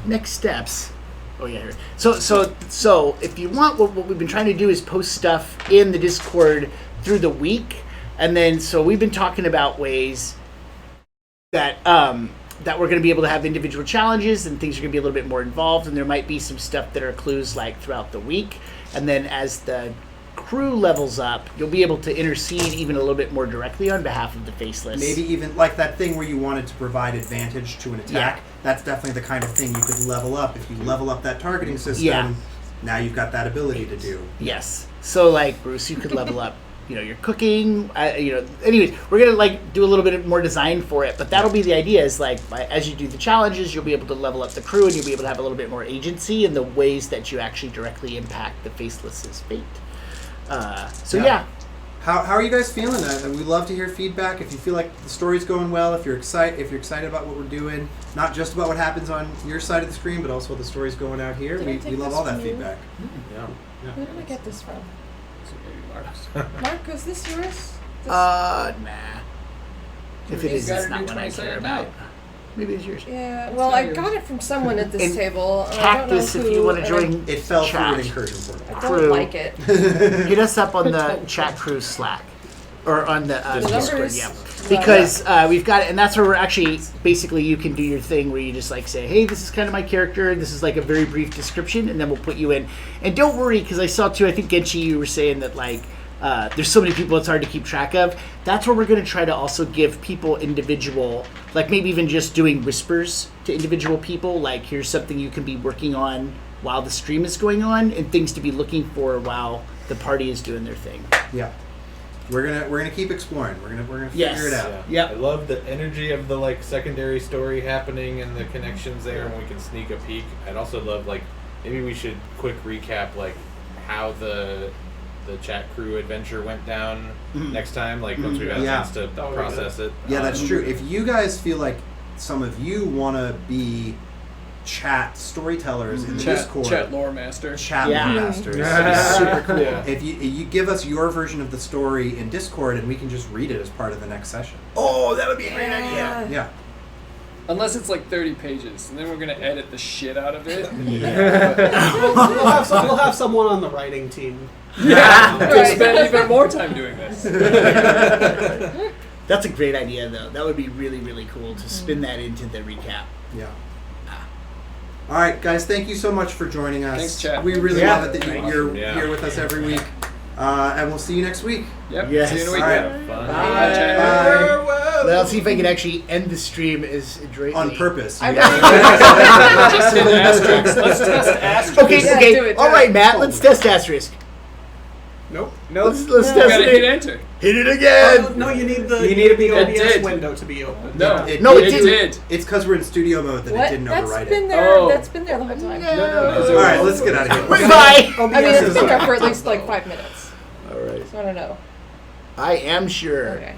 next steps. Oh yeah. Here. So if you want, what we've been trying to do is post stuff in the Discord through the week, and then so we've been talking about ways that that we're going to be able to have individual challenges and things are going to be a little bit more involved, and there might be some stuff that are clues like throughout the week, and then as the crew levels up, you'll be able to intercede even a little bit more directly on behalf of the Faceless. Maybe even like that thing where you wanted to provide advantage to an attack. Yeah. That's definitely the kind of thing you could level up. If you level up that targeting system, Yeah. now you've got that ability to do. Yes. So, like, Bruce, you could level up, your cooking, anyways, we're going to, like, do a little bit more design for it, but that'll be the idea is, like, as you do the challenges, you'll be able to level up the crew and you'll be able to have a little bit more agency in the ways that you actually directly impact the Faceless's fate. Yeah. How are you guys feeling? We love to hear feedback. If you feel like the story's going well, if you're excited about what we're doing, not just about what happens on your side of the screen, but also the story's going out here. Did I We take love this all that from you? feedback. Where did I get this from? So maybe Marcus. Mark, is this yours? This- Nah. If it You is, gotta it's not do what I 20 care at about. night. Maybe it's yours. Yeah, well, I got it from someone at this And table. and Cactus, I don't know if who, you want to and I- join It fell through an chat. incursion portal. I crew. don't like it. Hit us up on the chat crew Slack or on the Discord, numbers? yeah. Well, Because we've got it, and that's where we're actually basically you can do your thing where you just like say, hey, this is kind of my character. This is like a very brief description, and then we'll put you in. And don't worry, because I saw too. I think Genchi, you were saying that like there's so many people it's hard to keep track of. That's where we're going to try to also give people individual, like maybe even just doing whispers to individual people. Like here's something you can be working on while the stream is going on, and things to be looking for while the party is doing their thing. Yeah. We're gonna keep exploring. We're gonna Yes. figure it out. Yeah. Yep. I love the energy of the like secondary story happening and the connections there, and we can sneak a peek. I'd also love like maybe we should quick recap like how the chat crew adventure went down next time. Like once we've had a Yeah. chance to process it. Yeah, that's true. If you guys feel like some of you want to be chat storytellers in the Discord, Chat lore master. chat Yeah. masters. Super cool. Yeah. If you give us your version of the story in Discord, and we can just read it as part of the next session. Oh, that would be a great idea. Yeah. Unless it's like 30 pages, and then we're gonna edit the shit out of it. We'll have someone on the writing team. Yeah, we'll Right. spend even more time doing this. That's a great idea, though. That would be really, really cool to spin that into the recap. Yeah. All right, guys. Thank you so much for joining us. Thanks, chat. We really Yeah. love it that you're here with us every week, and we'll see you next week. Yep. Yes. See you in a week. All right. Have fun. Bye, chat. Bye. Let's see if I can actually end the stream as adroitly. On purpose. I Yeah. Just hit asterisk. Let's test asterisk. Okay, Yeah, okay. do it, do All it. right, Matt. Let's test asterisk. Nope. Let's You test gotta hit it. enter. Hit it again. No, you need the You need to be- the it OBS did. window to be open. No, It No, it it didn't. did. It's because we're in studio mode that it What? didn't That's override been it. there. Oh. That's been there the whole time. All right, let's get out of here. Bye. I mean, it's been there for at least like 5 minutes. All right. So I don't know. I am sure. Okay.